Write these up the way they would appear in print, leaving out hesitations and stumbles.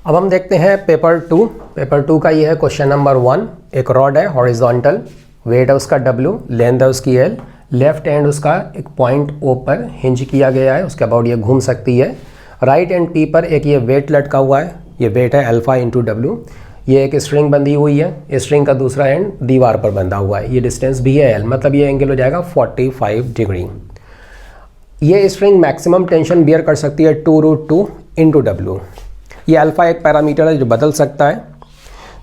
अब हम देखते हैं पेपर टू का ये है क्वेश्चन नंबर 1। एक रॉड है हॉरिजॉन्टल, वेट है उसका W, लेंथ है उसकी L, लेफ्ट हैंड उसका एक पॉइंट O पर हिंज किया गया है, उसके अबाउट ये घूम सकती है। राइट हैंड P पर एक ये वेट लटका हुआ है, ये वेट है अल्फा इंटू W। ये एक स्ट्रिंग बंधी हुई है, स्ट्रिंग का दूसरा एंड दीवार पर बंधा हुआ है, ये डिस्टेंस भी है L, मतलब ये एंगल हो जाएगा 45 डिग्री। ये स्ट्रिंग मैक्सिमम टेंशन बियर कर सकती है 2√2 इंटू W। ये अल्फ़ा एक पैरामीटर है जो बदल सकता है।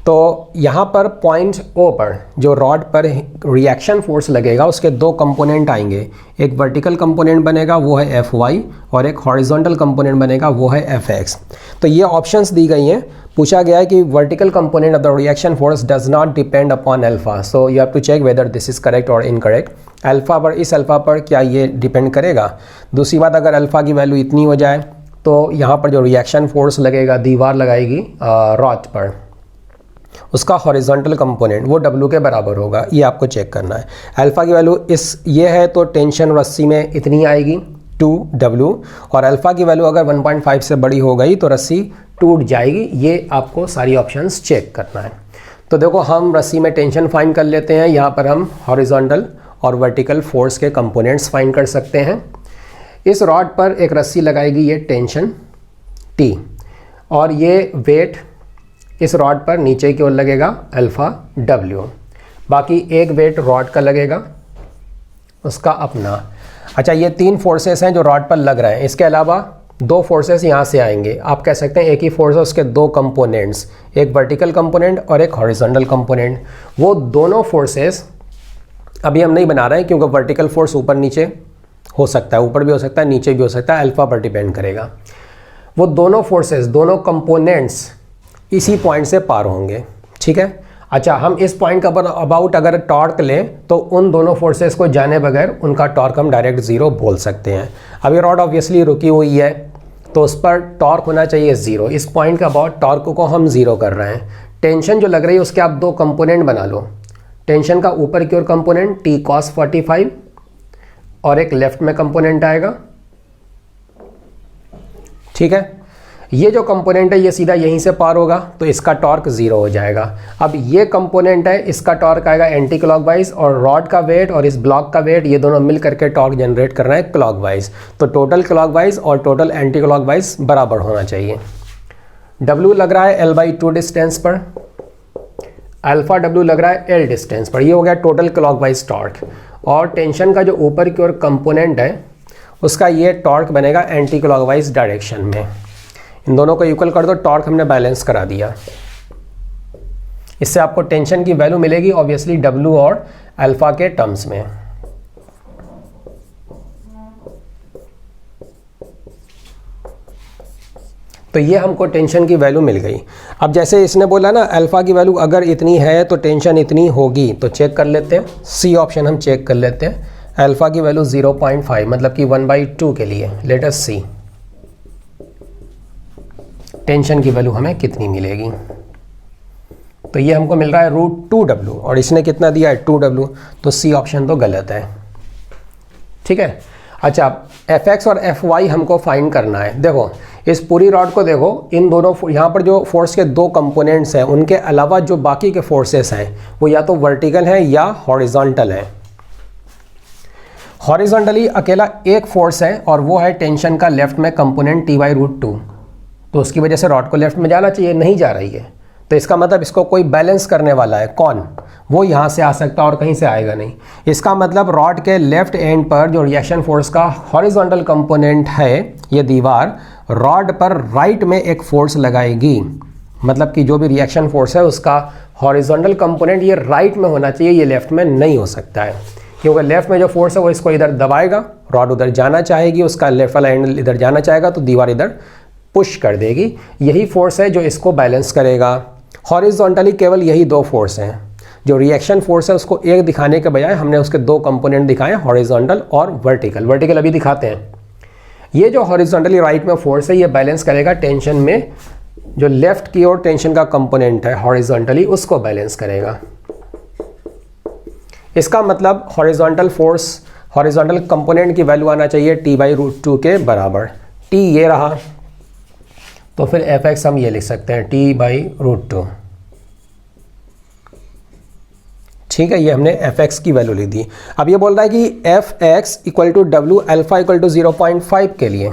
तो यहाँ पर पॉइंट O पर जो रॉड पर रिएक्शन फोर्स लगेगा उसके दो कंपोनेंट आएंगे, एक वर्टिकल कंपोनेंट बनेगा वो है Fy और एक हॉरिजॉन्टल कंपोनेंट बनेगा वो है Fx। तो ये ऑप्शंस दी गई हैं। पूछा गया है कि vertical component of the reaction force does not depend upon alpha, so you have to check whether this is correct और इनकरेक्ट। अल्फा पर, इस अल्फा पर क्या ये डिपेंड करेगा। दूसरी बात, अगर अल्फा की वैल्यू इतनी हो जाए तो यहाँ पर जो रिएक्शन फोर्स लगेगा, दीवार लगाएगी रॉड पर, उसका हॉरिजॉन्टल कंपोनेंट वो W के बराबर होगा, ये आपको चेक करना है। अल्फ़ा की वैल्यू ये है तो टेंशन रस्सी में इतनी आएगी 2W, और अल्फ़ा की वैल्यू अगर 1.5 से बड़ी हो गई तो रस्सी टूट जाएगी। ये आपको सारी ऑप्शंस चेक करना है। तो देखो, हम रस्सी में टेंशन फाइंड कर लेते हैं। यहाँ पर हम हॉरिजॉन्टल और वर्टिकल फोर्स के कंपोनेंट्स फाइंड कर सकते हैं। इस रॉड पर एक रस्सी लगाएगी, ये टेंशन T, और ये वेट इस रॉड पर नीचे की ओर लगेगा अल्फ़ा W। बाकी एक वेट रॉड का लगेगा, उसका अपना। अच्छा, ये तीन फोर्सेस हैं जो रॉड पर लग रहे हैं। इसके अलावा दो फोर्सेस यहाँ से आएंगे। आप कह सकते हैं एक ही फोर्स है, उसके दो कंपोनेंट्स, एक वर्टिकल कंपोनेंट और एक हॉरिजॉन्टल कंपोनेंट। वो दोनों फोर्सेस अभी हम नहीं बना रहे हैं क्योंकि वर्टिकल फोर्स ऊपर नीचे हो सकता है, ऊपर भी हो सकता है, नीचे भी हो सकता है, अल्फ़ा पर डिपेंड करेगा। वो दोनों फोर्सेस, दोनों कंपोनेंट्स इसी पॉइंट से पार होंगे, ठीक है। अच्छा, हम इस पॉइंट का अबाउट अगर टॉर्क लें तो उन दोनों फोर्सेस को जाने बगैर उनका टॉर्क हम डायरेक्ट ज़ीरो बोल सकते हैं। अभी रॉड ऑब्वियसली रुकी हुई है तो उस पर टॉर्क होना चाहिए ज़ीरो। इस पॉइंट का अबाउट टॉर्क को हम ज़ीरो कर रहे हैं। टेंशन जो लग रही है उसके आप दो कंपोनेंट बना लो। टेंशन का ऊपर की ओर कंपोनेंट T cos 45 और एक लेफ्ट में कंपोनेंट आएगा, ठीक है। ये जो कंपोनेंट है ये सीधा यहीं से पार होगा तो इसका टॉर्क ज़ीरो हो जाएगा। अब ये कंपोनेंट है, इसका टॉर्क आएगा एंटी क्लॉकवाइज, और रॉड का वेट और इस ब्लॉक का वेट ये दोनों मिल करके टॉर्क जनरेट कर रहे हैं क्लॉकवाइज। तो टोटल क्लॉकवाइज और टोटल एंटी क्लॉकवाइज बराबर होना चाहिए। W लग रहा है L/2 डिस्टेंस पर, अल्फ़ा W लग रहा है L डिस्टेंस पर। ये हो गया टोटल क्लॉकवाइज टॉर्क। और टेंशन का जो ऊपर की ओर कंपोनेंट है उसका ये टॉर्क बनेगा एंटी क्लॉकवाइज डायरेक्शन में। इन दोनों को इक्वल कर दो, टॉर्क हमने बैलेंस करा दिया। इससे आपको टेंशन की वैल्यू मिलेगी ऑब्वियसली W और अल्फा के टर्म्स में। तो ये हमको टेंशन की वैल्यू मिल गई। अब जैसे इसने बोला ना अल्फा की वैल्यू अगर इतनी है तो टेंशन इतनी होगी, तो चेक कर लेते हैं। C ऑप्शन हम चेक कर लेते हैं। अल्फा की वैल्यू 0.5 मतलब कि 1/2 के लिए लेट अस सी टेंशन की वैल्यू हमें कितनी मिलेगी। तो ये हमको मिल रहा है √2W और इसने कितना दिया है 2W, तो C ऑप्शन तो गलत है, ठीक है। अच्छा, Fx और Fy हमको फाइंड करना है। देखो, इस पूरी रॉड को देखो, इन दोनों यहाँ पर जो फोर्स के दो कंपोनेंट्स हैं उनके अलावा जो बाकी के फोर्सेस हैं वो या तो वर्टिकल हैं या हॉरिजॉन्टल हैं। हॉरिजॉन्टली अकेला एक फोर्स है और वो है टेंशन का लेफ्ट में कंपोनेंट T/√2, तो उसकी वजह से रॉड को लेफ्ट में जाना चाहिए, नहीं जा रही है। तो इसका मतलब इसको कोई बैलेंस करने वाला है, कौन? वो यहाँ से आ सकता है और कहीं से आएगा नहीं। इसका मतलब रॉड के लेफ्ट एंड पर जो रिएक्शन फोर्स का हॉरिजॉन्टल कंपोनेंट है, ये दीवार रॉड पर राइट में एक फोर्स लगाएगी। मतलब कि जो भी रिएक्शन फोर्स है उसका हॉरिजॉन्टल कंपोनेंट ये राइट में होना चाहिए, ये लेफ्ट में नहीं हो सकता है। क्योंकि लेफ्ट में जो फोर्स है वो इसको इधर दबाएगा, रॉड उधर जाना चाहेगी, उसका लेफ्ट वाला एंड इधर जाना चाहेगा तो दीवार इधर पुश कर देगी। यही फोर्स है जो इसको बैलेंस करेगा। हॉरिजॉन्टली केवल यही दो फोर्स हैं। जो रिएक्शन फोर्स है उसको एक दिखाने के बजाय हमने उसके दो कंपोनेंट दिखाए, हॉरिजॉन्टल और वर्टिकल। वर्टिकल अभी दिखाते हैं। ये जो हॉरिजॉन्टली राइट में फोर्स है ये बैलेंस करेगा टेंशन में, जो लेफ्ट की ओर टेंशन का कंपोनेंट है हॉरिजॉन्टली उसको बैलेंस करेगा। इसका मतलब हॉरिजॉन्टल फोर्स, हॉरिजॉन्टल कंपोनेंट की वैल्यू आना चाहिए T/√2 के बराबर। T ये रहा, तो फिर एफ एक्स हम ये लिख सकते हैं t/√2। ठीक है, ये हमने एफ एक्स की वैल्यू लिख दी। अब ये बोल रहा है कि F X equal to W alpha equal to 0.5 के लिए।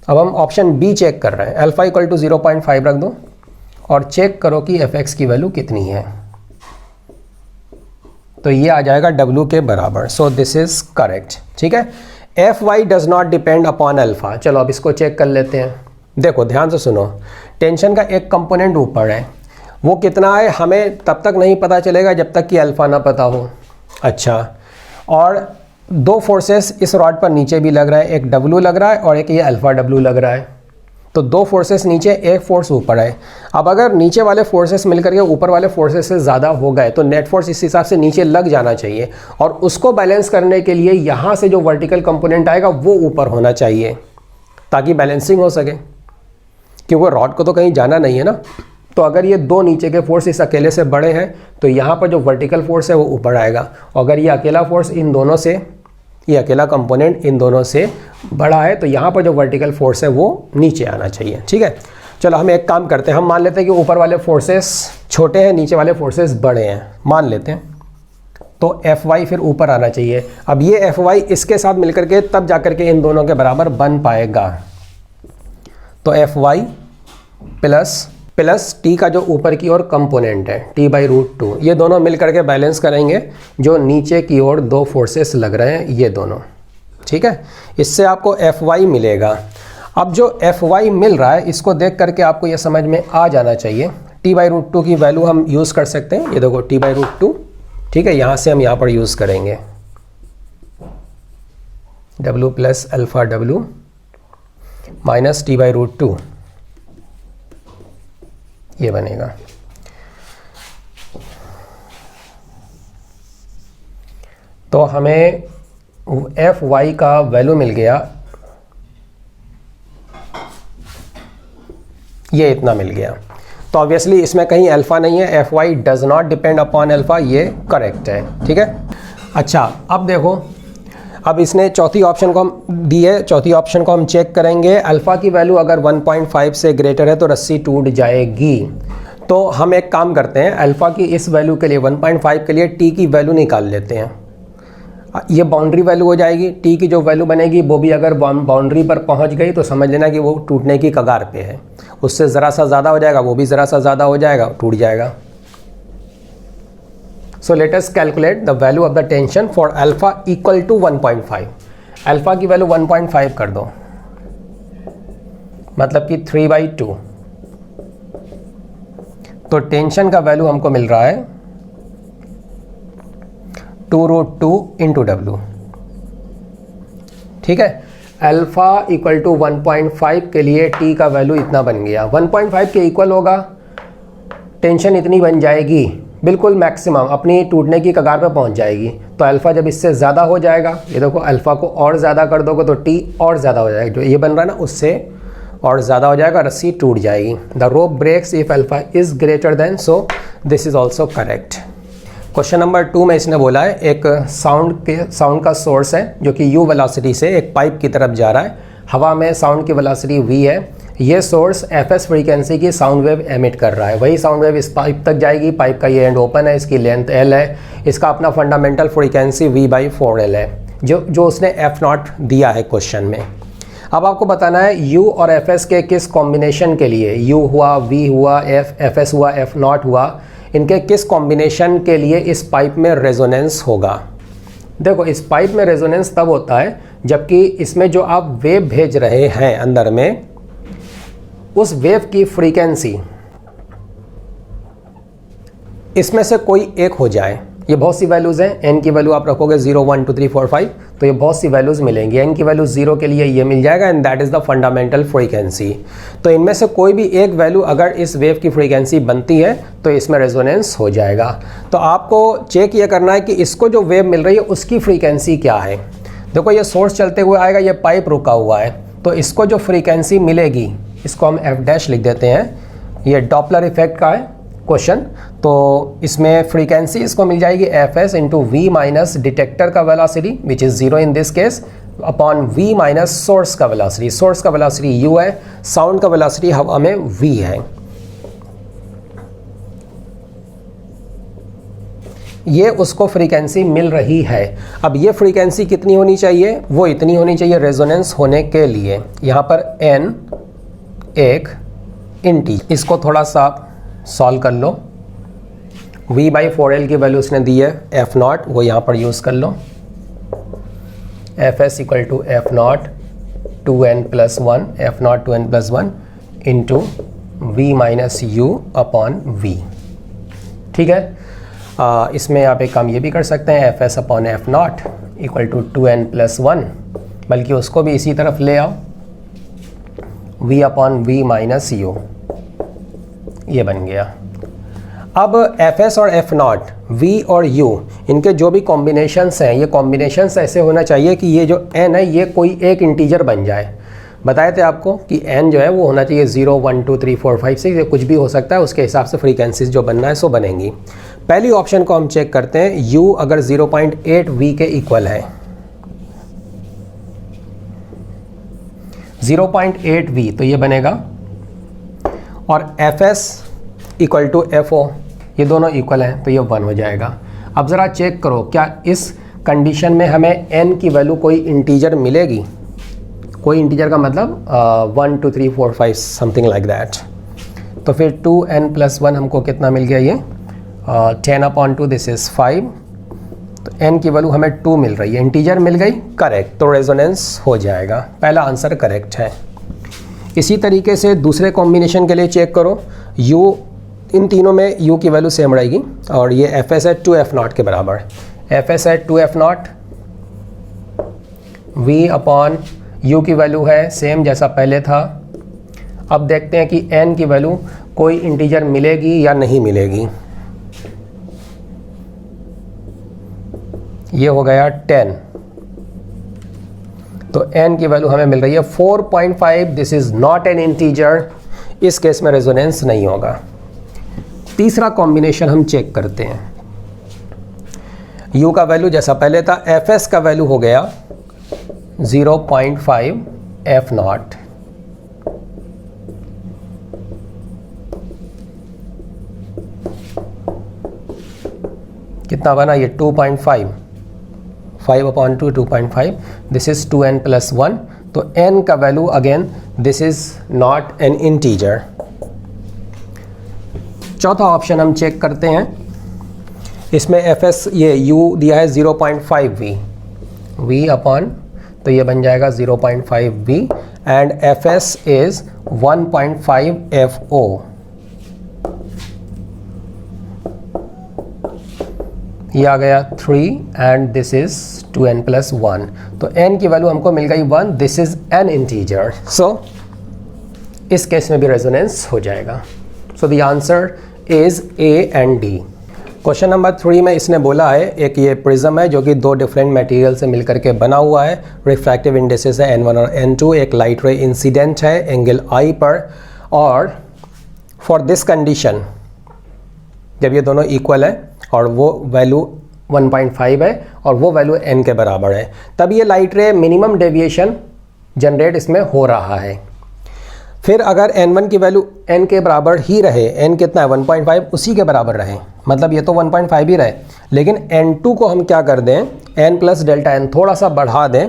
अब हम ऑप्शन बी चेक कर रहे हैं, अल्फा इक्वल टू 0.5 रख दो और चेक करो कि एफ एक्स की वैल्यू कितनी है। तो ये आ जाएगा डब्ल्यू के बराबर। सो दिस इज करेक्ट। ठीक है, F why does not depend upon alpha. चलो अब इसको चेक कर लेते हैं। देखो ध्यान से सुनो, टेंशन का एक कंपोनेंट ऊपर है, वो कितना है हमें तब तक नहीं पता चलेगा जब तक कि अल्फ़ा ना पता हो। अच्छा, और दो फोर्सेस इस रॉड पर नीचे भी लग रहा है, एक डब्ल्यू लग रहा है और एक ये अल्फ़ा डब्ल्यू लग रहा है। तो दो फोर्सेस नीचे, एक फोर्स ऊपर है। अब अगर नीचे वाले फोर्सेस मिलकर के ऊपर वाले फोर्सेस से ज़्यादा हो गए तो नेट फोर्स इस हिसाब से नीचे लग जाना चाहिए, और उसको बैलेंस करने के लिए यहाँ से जो वर्टिकल कंपोनेंट आएगा वो ऊपर होना चाहिए ताकि बैलेंसिंग हो सके, क्योंकि रॉड को तो कहीं जाना नहीं है ना। तो अगर ये दो नीचे के फोर्स इस अकेले से बड़े हैं तो यहाँ पर जो वर्टिकल फोर्स है वो ऊपर आएगा, अगर ये अकेला फोर्स इन दोनों से, ये अकेला कंपोनेंट इन दोनों से बड़ा है तो यहाँ पर जो वर्टिकल फोर्स है वो नीचे आना चाहिए। ठीक है, चलो हम एक काम करते हैं, हम मान लेते हैं कि ऊपर वाले फोर्सेस छोटे हैं, नीचे वाले फोर्सेस बड़े हैं, मान लेते हैं। तो एफ वाई फिर ऊपर आना चाहिए। अब ये एफ वाई इसके साथ मिलकर के तब जाकर के इन दोनों के बराबर बन पाएगा। तो एफ वाई प्लस टी का जो ऊपर की ओर कंपोनेंट है t/√2, ये दोनों मिलकर के बैलेंस करेंगे जो नीचे की ओर दो फोर्सेस लग रहे हैं ये दोनों। ठीक है, इससे आपको एफ वाई मिलेगा। अब जो एफ वाई मिल रहा है इसको देख करके आपको ये समझ में आ जाना चाहिए, t/√2 की वैल्यू हम यूज़ कर सकते हैं। ये देखो t/√2, ठीक है, यहाँ से हम यहाँ पर यूज़ करेंगे w plus alpha w minus t/√2, ये बनेगा। तो हमें एफ वाई का वैल्यू मिल गया, ये इतना मिल गया। तो ऑब्वियसली इसमें कहीं अल्फ़ा नहीं है, F why does not depend upon alpha, ये करेक्ट है। ठीक है, अच्छा अब देखो, अब इसने चौथी ऑप्शन को हम दी है, चौथी ऑप्शन को हम चेक करेंगे। अल्फ़ा की वैल्यू अगर 1.5 से ग्रेटर है तो रस्सी टूट जाएगी। तो हम एक काम करते हैं, अल्फ़ा की इस वैल्यू के लिए 1.5 के लिए टी की वैल्यू निकाल लेते हैं। ये बाउंड्री वैल्यू हो जाएगी, टी की जो वैल्यू बनेगी वो भी अगर बाउंड्री पर पहुंच गई तो समझ लेना कि वो टूटने की कगार पे है। उससे ज़रा सा ज़्यादा हो जाएगा, वो भी ज़रा सा ज़्यादा हो जाएगा, टूट जाएगा। So let us calculate the value of the tension for alpha equal to 1.5. Alpha की वैल्यू 1.5 कर दो, मतलब कि 3/2। तो टेंशन का वैल्यू हमको मिल रहा है 2√2 इंटू डब्ल्यू। ठीक है, अल्फ़ा इक्वल टू 1.5 के लिए टी का वैल्यू इतना बन गया। 1.5 के इक्वल होगा, टेंशन इतनी बन जाएगी, बिल्कुल मैक्सिमम अपनी टूटने की कगार पे पहुंच जाएगी। तो अल्फ़ा जब इससे ज़्यादा हो जाएगा, ये देखो अल्फ़ा को और ज़्यादा कर दोगे तो टी और ज़्यादा हो जाएगा, जो ये बन रहा है ना उससे और ज़्यादा हो जाएगा, रस्सी टूट जाएगी। The rope breaks if alpha is greater than, so this is also correct. Question number 2 में इसने बोला है एक साउंड का सोर्स है जो कि u वेलोसिटी से एक पाइप की तरफ जा रहा है, हवा में साउंड की वेलोसिटी v है। ये सोर्स fs फ्रीक्वेंसी की साउंड वेव एमिट कर रहा है, वही साउंड वेव इस पाइप तक जाएगी। पाइप का ये एंड ओपन है, इसकी लेंथ l है, इसका अपना फंडामेंटल फ्रीक्वेंसी v/4l है, जो उसने f0 दिया है क्वेश्चन में। अब आपको बताना है u और fs के किस कॉम्बिनेशन के लिए, u हुआ, v हुआ, fs हुआ, f0 हुआ, इनके किस कॉम्बिनेशन के लिए इस पाइप में रेजोनेंस होगा। देखो इस पाइप में रेजोनेंस तब होता है जबकि इसमें जो आप वेव भेज रहे हैं अंदर में, उस वेव की फ्रीक्वेंसी इसमें से कोई एक हो जाए। ये बहुत सी वैल्यूज़ हैं, n की वैल्यू आप रखोगे 0 1 2 3 4 5, तो ये बहुत सी वैल्यूज़ मिलेंगी। n की वैल्यू 0 के लिए ये मिल जाएगा, and that is the fundamental frequency. तो इनमें से कोई भी एक वैल्यू अगर इस वेव की फ्रीक्वेंसी बनती है तो इसमें रेजोनेंस हो जाएगा। तो आपको चेक ये करना है कि इसको जो वेव मिल रही है उसकी फ्रीक्वेंसी क्या है। देखो ये सोर्स चलते हुए आएगा, ये पाइप रुका हुआ है, तो इसको जो फ्रीक्वेंसी मिलेगी, इसको हम f' लिख देते हैं, ये डॉपलर इफेक्ट का है क्वेश्चन। तो इसमें फ्रीक्वेंसी इसको मिल जाएगी fs into v minus detector का velocity which is 0 in this case, upon v minus source का वेलोसिटी। सोर्स का वेलोसिटी u है, साउंड का वेलोसिटी हवा में v है। ये उसको फ्रीक्वेंसी मिल रही है। अब ये फ्रीक्वेंसी कितनी होनी चाहिए? वो इतनी होनी चाहिए रेजोनेंस होने के लिए। यहाँ पर n एक इंटीजर, इसको थोड़ा सा सॉल्व कर लो। v/4L की वैल्यू उसने दी है f0, वो यहाँ पर यूज़ कर लो। fs equal to f0 2n+1 f0 2n+1 into v minus u upon v। ठीक है, इसमें आप एक काम ये भी कर सकते हैं, fs upon f0 equal to 2n+1, बल्कि उसको भी इसी तरफ ले आओ, v upon v minus u, ये बन गया। अब fs और f0, v और u, इनके जो भी कॉम्बिनेशंस हैं, ये कॉम्बिनेशंस ऐसे होना चाहिए कि ये जो n है ये कोई एक इंटीजर बन जाए। बताए थे आपको कि n जो है वो होना चाहिए 0 1 2 3 4 5 6, ये कुछ भी हो सकता है, उसके हिसाब से फ्रीक्वेंसीज जो बनना है सो बनेंगी। पहली ऑप्शन को हम चेक करते हैं, u अगर 0.8 v के इक्वल है, 0.8 v तो ये बनेगा, और fs इक्वल टू fo, ये दोनों इक्वल हैं तो ये 1 हो जाएगा। अब ज़रा चेक करो क्या इस कंडीशन में हमें n की वैल्यू कोई इंटीजर मिलेगी? कोई इंटीजर का मतलब 1 2 3 4 5 समथिंग लाइक दैट। तो फिर 2n+1 हमको कितना मिल गया? ये 10/2, दिस इज़ 5। तो n की वैल्यू हमें 2 मिल रही है, इंटीजर मिल गई, करेक्ट, तो रेजोनेंस हो जाएगा। पहला आंसर करेक्ट है। इसी तरीके से दूसरे कॉम्बिनेशन के लिए चेक करो, u, इन तीनों में u की वैल्यू सेम रहेगी, और ये fs है 2f0 के बराबर। fs है 2f0, v अपॉन u की वैल्यू है सेम जैसा पहले था। अब देखते हैं कि n की वैल्यू कोई इंटीजर मिलेगी या नहीं मिलेगी। ये हो गया 10, तो n की वैल्यू हमें मिल रही है 4.5, this is not an integer, इस केस में रेजोनेंस नहीं होगा। तीसरा कॉम्बिनेशन हम चेक करते हैं, u का वैल्यू जैसा पहले था, fs का वैल्यू हो गया 0.5 f0, कितना बना ये 2.5, 5/2 2.5, दिस इज 2n+1, तो n का value again this is not an integer. चौथा ऑप्शन हम चेक करते हैं, इसमें fs ये u दिया है 0.5v, v अपॉन, तो ये बन जाएगा 0.5v, and fs is 1.5 fo। ये आ गया 3 एंड दिस इज 2n+1, तो n की वैल्यू हमको मिल गई 1, दिस इज एन इंटीजर, सो इस केस में भी रेजोनेंस हो जाएगा। सो the answer is A and D। Question number 3 में इसने बोला है, एक ये प्रिज्म है जो कि दो डिफरेंट मटेरियल से मिलकर के बना हुआ है, रिफ्रैक्टिव इंडिसेस है n1 और n2, एक लाइट रे इंसिडेंट है एंगल I पर, और फॉर दिस कंडीशन जब ये दोनों इक्वल है और वो वैल्यू 1.5 है और वो वैल्यू n के बराबर है, तब ये लाइट रे मिनिमम डेविएशन जनरेट इसमें हो रहा है। फिर अगर n1 की वैल्यू n के बराबर ही रहे, n कितना है 1.5, उसी के बराबर रहे, मतलब ये तो 1.5 ही रहे, लेकिन n2 को हम क्या कर दें, n+Δn थोड़ा सा बढ़ा दें,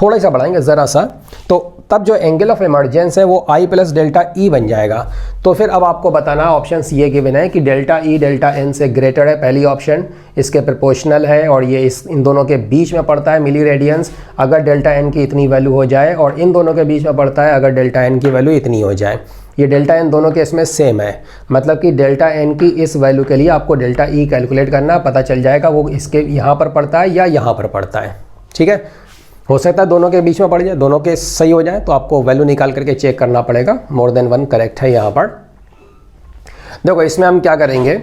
थोड़ा सा बढ़ाएंगे ज़रा सा, तो तब जो एंगल ऑफ इमर्जेंस है वो I+ΔE बन जाएगा। तो फिर अब आपको बताना ऑप्शंस ये गिवन है कि ΔE ΔN से ग्रेटर है, पहली ऑप्शन इसके प्रोपोर्शनल है और ये इन दोनों के बीच में पड़ता है मिली रेडियंस, अगर ΔN की इतनी वैल्यू हो जाए, और इन दोनों के बीच में पड़ता है अगर ΔN की वैल्यू इतनी हो जाए। ये ΔN दोनों के इसमें सेम है, मतलब कि ΔN की इस वैल्यू के लिए आपको ΔE कैलकुलेट करना, पता चल जाएगा वो इसके यहाँ पर पड़ता है या यहाँ पर पड़ता है। ठीक है, हो सकता है दोनों के बीच में पड़ जाए, दोनों के सही हो जाए, तो आपको वैल्यू निकाल करके चेक करना पड़ेगा, मोर देन 1 करेक्ट है यहाँ पर। देखो इसमें हम क्या करेंगे,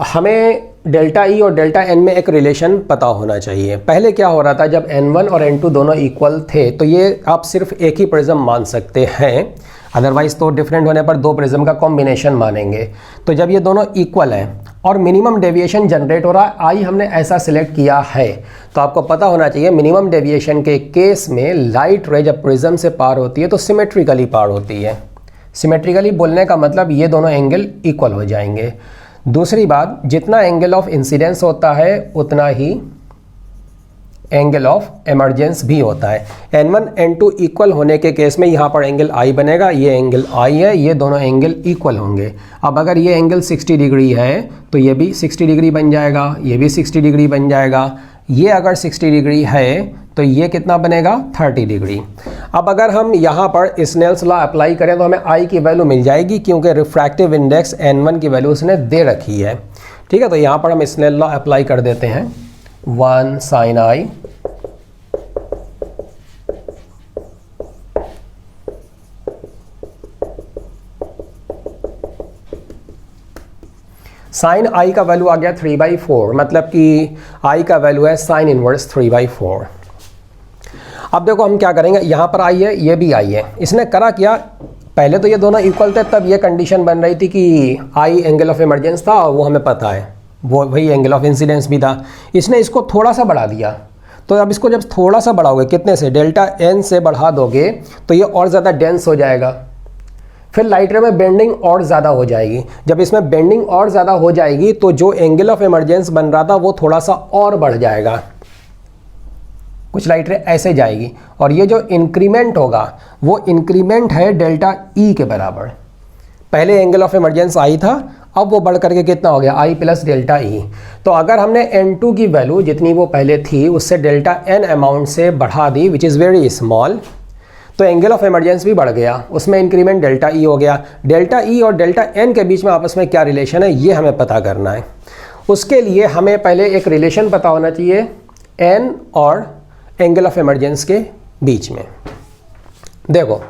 हमें ΔE और ΔN में एक रिलेशन पता होना चाहिए। पहले क्या हो रहा था, जब n1 और n2 दोनों इक्वल थे तो ये आप सिर्फ एक ही प्रिज्म मान सकते हैं, अदरवाइज तो डिफरेंट होने पर दो प्रिज्म का कॉम्बिनेशन मानेंगे। तो जब ये दोनों इक्वल हैं और मिनिमम डेविएशन जनरेट हो रहा है, आई हमने ऐसा सिलेक्ट किया है, तो आपको पता होना चाहिए मिनिमम डेविएशन के केस में लाइट रे जब प्रिज्म से पार होती है तो सिमेट्रिकली पार होती है। सिमेट्रिकली बोलने का मतलब ये दोनों एंगल इक्वल हो जाएंगे। दूसरी बात, जितना एंगल ऑफ इंसिडेंस होता है उतना ही एंगल ऑफ एमर्जेंस भी होता है। n1 n2 इक्वल होने के केस में यहाँ पर एंगल I बनेगा, ये एंगल I है, ये दोनों एंगल इक्वल होंगे। अब अगर ये एंगल 60 डिग्री है तो ये भी 60 डिग्री बन जाएगा, ये भी 60 डिग्री बन जाएगा। ये अगर 60 डिग्री है तो ये कितना बनेगा 30 डिग्री। अब अगर हम यहाँ पर स्नेल्स लॉ अप्लाई करें तो हमें I की वैल्यू मिल जाएगी, क्योंकि रिफ्रैक्टिव इंडेक्स n1 की वैल्यू उसने दे रखी है। ठीक है, तो यहाँ पर हम स्नेल लॉ अप्लाई कर देते हैं। 1 sin I साइन आई का वैल्यू आ गया 3/4, मतलब कि आई का वैल्यू है साइन इनवर्स 3/4। अब देखो हम क्या करेंगे, यहाँ पर आई है, ये भी आई है। इसने करा क्या, पहले तो ये दोनों इक्वल थे, तब ये कंडीशन बन रही थी कि आई एंगल ऑफ इमरजेंस था और वो हमें पता है, वो वही एंगल ऑफ इंसिडेंस भी था। इसने इसको थोड़ा सा बढ़ा दिया, तो अब इसको जब थोड़ा सा बढ़ाओगे, कितने से, डेल्टा एन से बढ़ा दोगे तो ये और ज़्यादा डेंस हो जाएगा। फिर लाइट रे में बेंडिंग और ज़्यादा हो जाएगी। जब इसमें बेंडिंग और ज़्यादा हो जाएगी तो जो एंगल ऑफ इमरजेंस बन रहा था वो थोड़ा सा और बढ़ जाएगा, कुछ लाइट रे ऐसे जाएगी। और ये जो इंक्रीमेंट होगा वो इंक्रीमेंट है डेल्टा ई के बराबर। पहले एंगल ऑफ इमरजेंस आई था, अब वो बढ़ करके कितना हो गया, आई प्लस डेल्टा ई। तो अगर हमने n2 की वैल्यू जितनी वो पहले थी उससे डेल्टा n अमाउंट से बढ़ा दी, विच इज़ वेरी स्मॉल, तो एंगल ऑफ इमरजेंस भी बढ़ गया, उसमें इंक्रीमेंट डेल्टा ई हो गया। डेल्टा ई और डेल्टा एन के बीच में आपस में क्या रिलेशन है ये हमें पता करना है। उसके लिए हमें पहले एक रिलेशन पता होना चाहिए एन और एंगल ऑफ इमरजेंस के बीच में। देखो,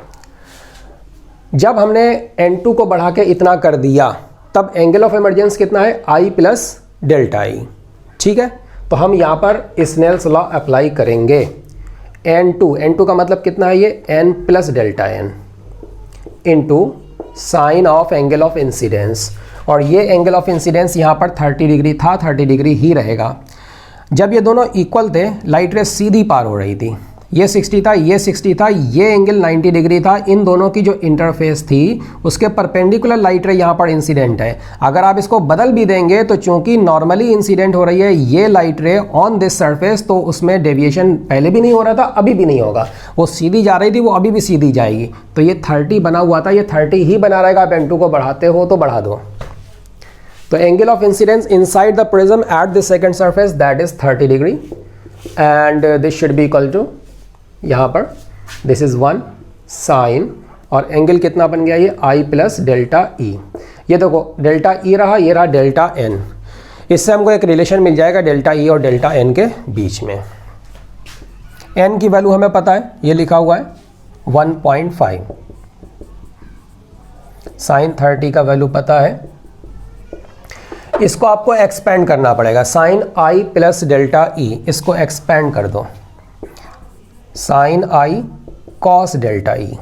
जब हमने n2 को बढ़ा के इतना कर दिया तब एंगल ऑफ इमरजेंस कितना है, आई प्लस डेल्टा ई। ठीक है, तो हम यहाँ पर स्नेल्स लॉ अप्लाई करेंगे। n2 का मतलब कितना है, ये n plus delta n into sine of angle of incidence, और ये एंगल ऑफ इंसिडेंस यहाँ पर 30 डिग्री था, 30 डिग्री ही रहेगा। जब ये दोनों इक्वल थे, लाइट रे सीधी पार हो रही थी, ये 60 था, ये 60 था, ये एंगल 90 डिग्री था। इन दोनों की जो इंटरफेस थी उसके परपेंडिकुलर लाइट रे यहाँ पर इंसिडेंट है। अगर आप इसको बदल भी देंगे तो चूंकि नॉर्मली इंसिडेंट हो रही है ये लाइट रे ऑन दिस सरफेस, तो उसमें डेविएशन पहले भी नहीं हो रहा था, अभी भी नहीं होगा। वो सीधी जा रही थी, वो अभी भी सीधी जाएगी। तो ये 30 बना हुआ था, ये 30 ही बना रहेगा। आप n2 को बढ़ाते हो तो बढ़ा दो। तो angle of incidence inside the prism at the second surface that is 30 degree, and this should be equal to, यहाँ पर दिस इज 1 साइन, और एंगल कितना बन गया, ये आई प्लस डेल्टा ई। ये देखो डेल्टा ई रहा, ये रहा डेल्टा एन। इससे हमको एक रिलेशन मिल जाएगा डेल्टा ई और डेल्टा एन के बीच में। एन की वैल्यू हमें पता है, ये लिखा हुआ है 1.5। साइन 30 का वैल्यू पता है, इसको आपको एक्सपेंड करना पड़ेगा। Sine I plus delta E, इसको एक्सपेंड कर दो, sine I cos delta E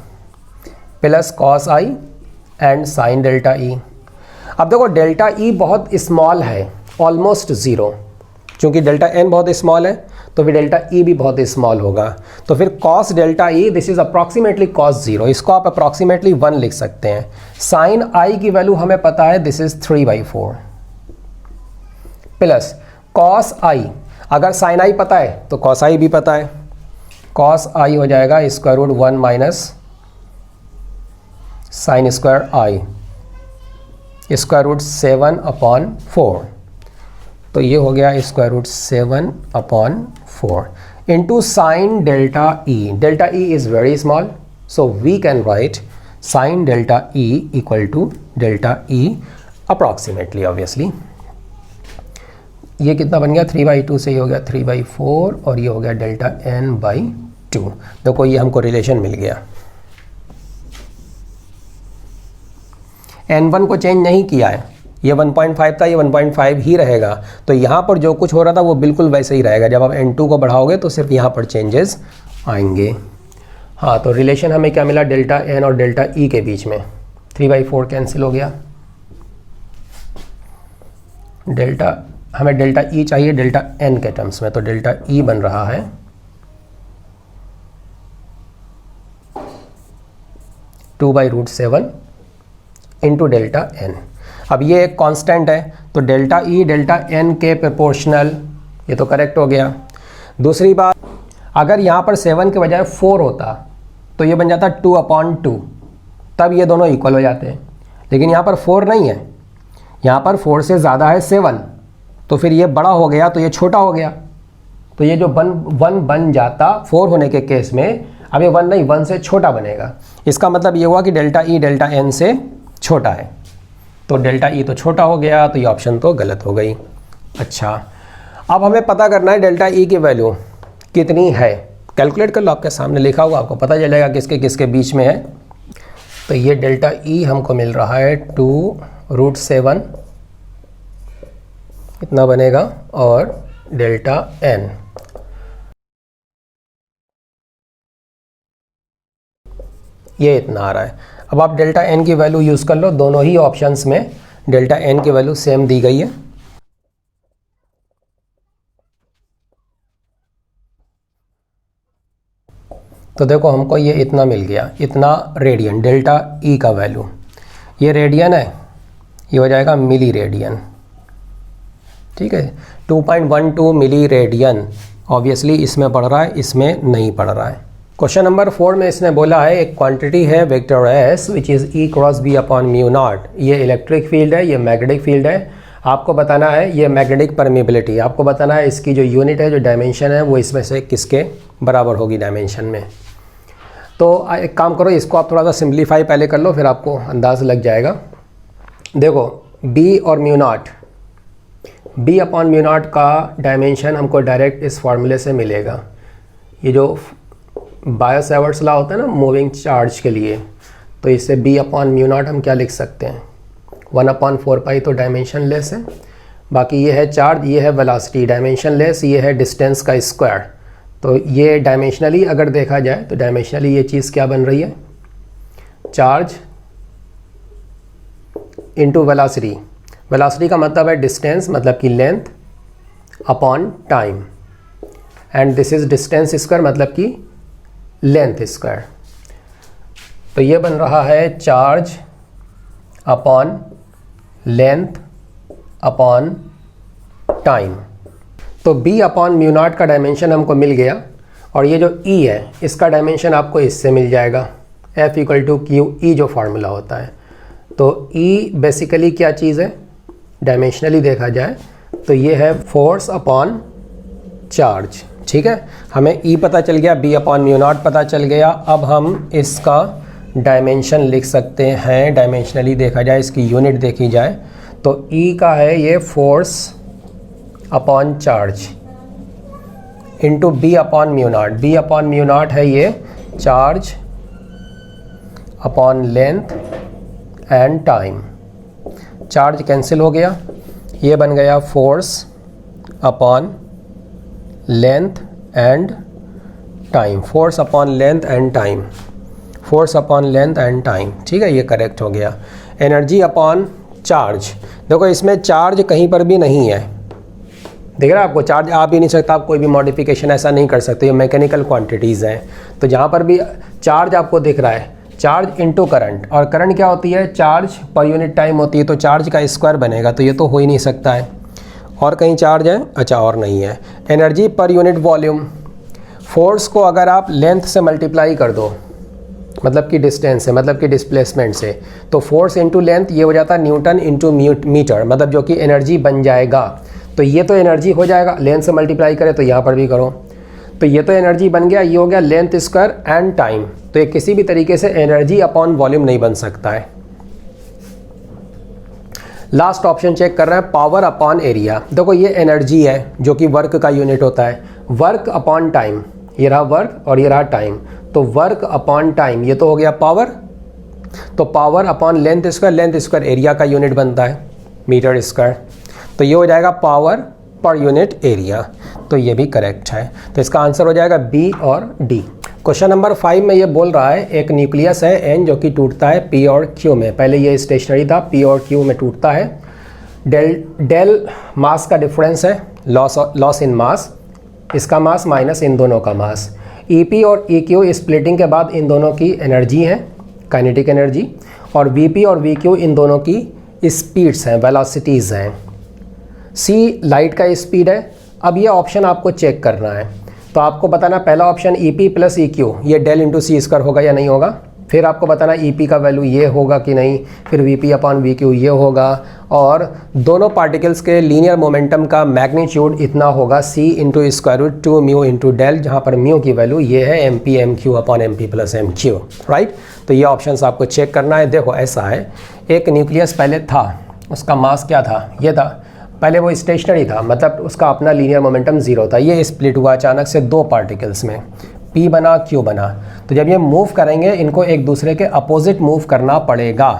plus cos I and sine delta E. अब देखो डेल्टा ई बहुत स्मॉल है, ऑलमोस्ट ज़ीरो, क्योंकि डेल्टा एन बहुत स्मॉल है तो फिर डेल्टा ई भी बहुत स्मॉल होगा। तो फिर cos delta E, this is approximately cos 0, इसको आप अप्रॉक्सीमेटली 1 लिख सकते हैं। साइन आई की वैल्यू हमें पता है, दिस इज 3/4 प्लस कॉस आई। अगर साइन आई पता है तो कॉस आई भी पता है, कॉस आई हो जाएगा square root 1 minus sine square i square root 7/4। तो ये हो गया square root 7/4 into sine delta e. Delta e is very small, so we can write sine delta e equal to delta e approximately, obviously. ये कितना बन गया, 3/2 से ये हो गया 3/4, और ये हो गया डेल्टा n/2। देखो ये हमको रिलेशन मिल गया। n1 को चेंज नहीं किया है, ये 1.5 था, ये 1.5 ही रहेगा। तो यहाँ पर जो कुछ हो रहा था वो बिल्कुल वैसे ही रहेगा। जब आप n2 को बढ़ाओगे तो सिर्फ यहाँ पर चेंजेस आएंगे। हाँ, तो रिलेशन हमें क्या मिला, डेल्टा एन और डेल्टा ई के बीच में 3/4 कैंसिल हो गया। हमें डेल्टा ई चाहिए डेल्टा एन के टर्म्स में, तो डेल्टा ई बन रहा है 2/√7 इंटू डेल्टा एन। अब ये एक कांस्टेंट है, तो डेल्टा ई डेल्टा एन के प्रोपोर्शनल, ये तो करेक्ट हो गया। दूसरी बात, अगर यहाँ पर 7 के बजाय 4 होता तो ये बन जाता 2/2, तब ये दोनों इक्वल हो जाते हैं। लेकिन यहाँ पर 4 नहीं है, यहाँ पर 4 से ज़्यादा है 7, तो फिर ये बड़ा हो गया तो ये छोटा हो गया, तो ये जो 1 बन जाता 4 होने के केस में, अब ये 1 नहीं, 1 से छोटा बनेगा। इसका मतलब ये हुआ कि डेल्टा ई डेल्टा एन से छोटा है, तो डेल्टा ई तो छोटा हो गया, तो ये ऑप्शन तो गलत हो गई। अच्छा, अब हमें पता करना है डेल्टा ई की वैल्यू कितनी है। कैलकुलेट कर लो, आपके सामने लिखा हुआ, आपको पता चलेगा किसके किसके बीच में है। तो ये डेल्टा ई हमको मिल रहा है 2√7 इतना बनेगा, और डेल्टा एन ये इतना आ रहा है। अब आप डेल्टा एन की वैल्यू यूज़ कर लो, दोनों ही ऑप्शंस में डेल्टा एन की वैल्यू सेम दी गई है। तो देखो हमको ये इतना मिल गया, इतना रेडियन, डेल्टा ई का वैल्यू, ये रेडियन है, ये हो जाएगा मिली रेडियन, ठीक है, 2.12 मिली रेडियन। ऑब्वियसली इसमें पढ़ रहा है, इसमें नहीं पढ़ रहा है। क्वेश्चन नंबर 4 में इसने बोला है एक क्वांटिटी है vector S which is E cross B upon mu naught. ये इलेक्ट्रिक फील्ड है, ये मैग्नेटिक फील्ड है। आपको बताना है ये मैग्नेटिक परमिबिलिटी, आपको बताना है इसकी जो यूनिट है, जो डायमेंशन है, वो इसमें से किसके बराबर होगी डायमेंशन में। तो एक काम करो, इसको आप थोड़ा सा सिंप्लीफाई पहले कर लो, फिर आपको अंदाज़ लग जाएगा। देखो बी और mu naught, B upon mu naught का डायमेंशन हमको डायरेक्ट इस फार्मूले से मिलेगा। ये जो बायो-सैवर्ट्स लॉ होता है ना मूविंग चार्ज के लिए, तो इससे बी अपॉन म्यू नॉट हम क्या लिख सकते हैं, 1/4 तो डायमेंशन लेस है, बाकी ये है चार्ज, ये है वेलोसिटी डायमेंशन लेस, ये है डिस्टेंस का स्क्वायर। तो ये डायमेंशनली अगर देखा जाए तो डायमेंशनली ये चीज़ क्या बन रही है, चार्ज इंटू वेलोसिटी। वेलोसिटी का मतलब है डिस्टेंस, मतलब कि length upon time, and this is distance square मतलब कि लेंथ स्क्वायर। तो ये बन रहा है charge upon length upon time. तो b अपॉन म्यू नॉट का डायमेंशन हमको मिल गया, और ये जो e है इसका डायमेंशन आपको इससे मिल जाएगा, F = QE जो फार्मूला होता है। तो E बेसिकली क्या चीज़ है, डायमेंशनली देखा जाए तो ये है फोर्स अपॉन चार्ज, ठीक है। हमें E पता चल गया, B अपॉन म्यू नॉट पता चल गया। अब हम इसका डायमेंशन लिख सकते हैं, डायमेंशनली देखा जाए, इसकी यूनिट देखी जाए तो E का है ये force upon charge into B upon mu not. B upon mu not है ये charge upon length and time, charge cancel हो गया, ये बन गया force upon length and time, force upon length and time, force upon length and time, ठीक है, ये करेक्ट हो गया। एनर्जी अपॉन चार्ज, देखो इसमें चार्ज कहीं पर भी नहीं है, देख रहे हैं आपको, चार्ज आ भी नहीं सकता, आप कोई भी मॉडिफिकेशन ऐसा नहीं कर सकते, ये मैकेनिकल क्वांटिटीज़ हैं। तो जहाँ पर भी चार्ज आपको दिख रहा है, चार्ज इनटू करंट, और करंट क्या होती है, चार्ज पर यूनिट टाइम होती है, तो चार्ज का स्क्वायर बनेगा, तो ये तो हो ही नहीं सकता है। और कहीं चार्ज है, अच्छा और नहीं है। Energy per unit volume, force को अगर आप लेंथ से मल्टीप्लाई कर दो, मतलब कि डिस्टेंस से, मतलब कि डिस्प्लेसमेंट से, तो फोर्स इंटू लेंथ ये हो जाता है न्यूटन इंटू मीटर, मतलब जो कि एनर्जी बन जाएगा। तो ये तो एनर्जी हो जाएगा, लेंथ से मल्टीप्लाई करें तो यहाँ पर भी करो, तो ये तो एनर्जी बन गया, ये हो गया लेंथ स्क्वायर एंड टाइम। तो ये किसी भी तरीके से एनर्जी अपॉन वॉल्यूम नहीं बन सकता है। लास्ट ऑप्शन चेक कर रहे हैं, पावर अपॉन एरिया। देखो ये एनर्जी है जो कि वर्क का यूनिट होता है, वर्क अपॉन टाइम, ये रहा वर्क और ये रहा टाइम, तो वर्क अपॉन टाइम ये तो हो गया पावर, तो power upon length square area का यूनिट बनता है मीटर स्क्वायर, तो ये हो जाएगा पावर पर यूनिट एरिया, तो ये भी करेक्ट है। तो इसका आंसर हो जाएगा बी और डी। क्वेश्चन नंबर 5 में ये बोल रहा है एक न्यूक्लियस है N जो कि टूटता है P और Q में। पहले ये स्टेशनरी था, P और Q में टूटता है। डेल मास का डिफरेंस है, लॉस इन मास, इसका मास माइनस इन दोनों का मास। EP और EQ स्प्लिटिंग के बाद इन दोनों की एनर्जी है, काइनेटिक एनर्जी, और VP और VQ इन दोनों की स्पीड्स हैं, वेलोसिटीज़ हैं। C लाइट का स्पीड है। अब ये ऑप्शन आपको चेक करना है, तो आपको बताना पहला ऑप्शन EP प्लस EQ ये डेल इंटू सी स्क्वायर होगा या नहीं होगा। फिर आपको बताना EP का वैल्यू ये होगा कि नहीं, फिर VP अपॉन VQ ये होगा, और दोनों पार्टिकल्स के लीनियर मोमेंटम का मैग्नीट्यूड इतना होगा C into square root 2 mu into del, जहाँ पर म्यू की वैल्यू ये है MP MQ upon MP plus MQ, right. तो ये ऑप्शंस आपको चेक करना है। देखो ऐसा है, एक न्यूक्लियस पहले था, उसका मास क्या था, ये था, पहले वो स्टेशनरी था, मतलब उसका अपना लीनियर मोमेंटम ज़ीरो था। ये स्प्लिट हुआ अचानक से दो पार्टिकल्स में, P बना Q बना। तो जब ये मूव करेंगे इनको एक दूसरे के अपोजिट मूव करना पड़ेगा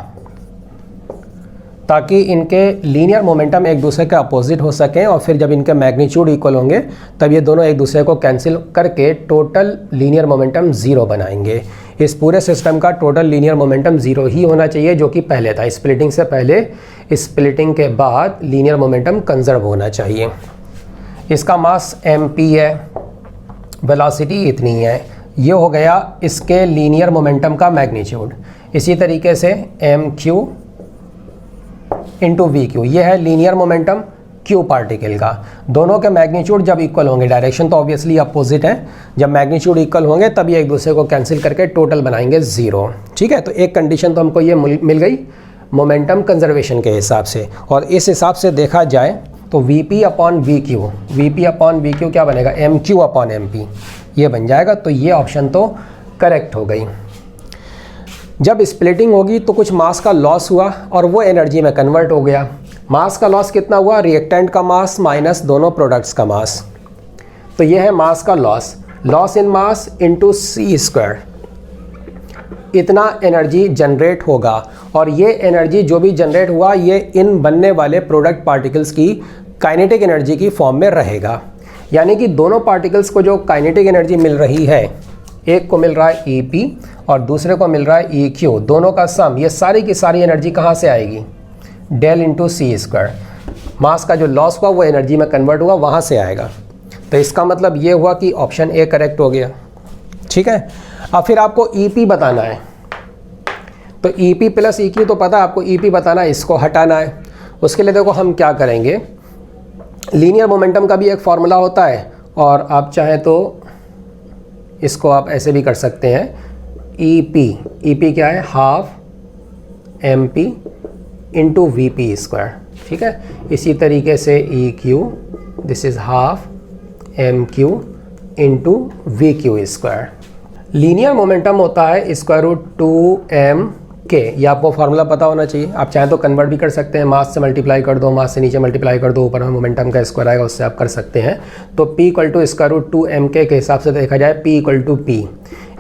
ताकि इनके लीनियर मोमेंटम एक दूसरे के अपोजिट हो सकें, और फिर जब इनके मैग्नीट्यूड इक्वल होंगे तब ये दोनों एक दूसरे को कैंसिल करके टोटल लीनियर मोमेंटम ज़ीरो बनाएंगे। इस पूरे सिस्टम का टोटल लीनियर मोमेंटम ज़ीरो ही होना चाहिए, जो कि पहले था। स्प्लिटिंग से पहले, स्प्लिटिंग के बाद लीनियर मोमेंटम कंजर्व होना चाहिए। इसका मास MP है, वेलोसिटी इतनी है, ये हो गया इसके लीनियर मोमेंटम का मैग्नीट्यूड। इसी तरीके से MQ इंटू VQ ये है लीनियर मोमेंटम Q पार्टिकल का। दोनों के मैग्नीट्यूड जब इक्वल होंगे, डायरेक्शन तो ऑब्वियसली अपोजिट है, जब मैग्नीट्यूड इक्वल होंगे तब ये एक दूसरे को कैंसिल करके टोटल बनाएंगे ज़ीरो, ठीक है। तो एक कंडीशन तो हमको ये मिल गई मोमेंटम कंजर्वेशन के हिसाब से। और इस हिसाब से देखा जाए तो VP अपॉन VQ क्या बनेगा, MQ अपॉन MP ये बन जाएगा। तो ये ऑप्शन तो करेक्ट हो गई। जब स्प्लिटिंग होगी तो कुछ मास का लॉस हुआ और वो एनर्जी में कन्वर्ट हो गया। मास का लॉस कितना हुआ, रिएक्टेंट का मास माइनस दोनों प्रोडक्ट्स का मास। तो ये है मास का loss, loss in mass into C square, इतना एनर्जी जनरेट होगा। और ये एनर्जी जो भी जनरेट हुआ ये इन बनने वाले प्रोडक्ट पार्टिकल्स की काइनेटिक एनर्जी की फॉर्म में रहेगा। यानी कि दोनों पार्टिकल्स को जो काइनेटिक एनर्जी मिल रही है, एक को मिल रहा है EP और दूसरे को मिल रहा है EQ, दोनों का सम, ये सारी की सारी एनर्जी कहाँ से आएगी, डेल इंटू सी स्क्वायर। मास का जो लॉस हुआ वो एनर्जी में कन्वर्ट हुआ, वहाँ से आएगा। तो इसका मतलब ये हुआ कि ऑप्शन A करेक्ट हो गया, ठीक है। अब फिर आपको EP बताना है। तो EP प्लस EQ तो पता है आपको, EP बताना है, इसको हटाना है। उसके लिए देखो हम क्या करेंगे, लीनियर मोमेंटम का भी एक फार्मूला होता है, और आप चाहें तो इसको आप ऐसे भी कर सकते हैं, EP क्या है, half MP into VP square, ठीक है। इसी तरीके से EQ this is half MQ into VQ square. Linear momentum होता है स्क्वायर रूट 2mk, ये आपको फार्मूला पता होना चाहिए। आप चाहें तो कन्वर्ट भी कर सकते हैं, मास से मल्टीप्लाई कर दो, मास से नीचे मल्टीप्लाई कर दो, ऊपर में मोमेंटम का स्क्वायर आएगा, उससे आप कर सकते हैं। तो P equal to square root 2mk के हिसाब से देखा जाए, P equal to P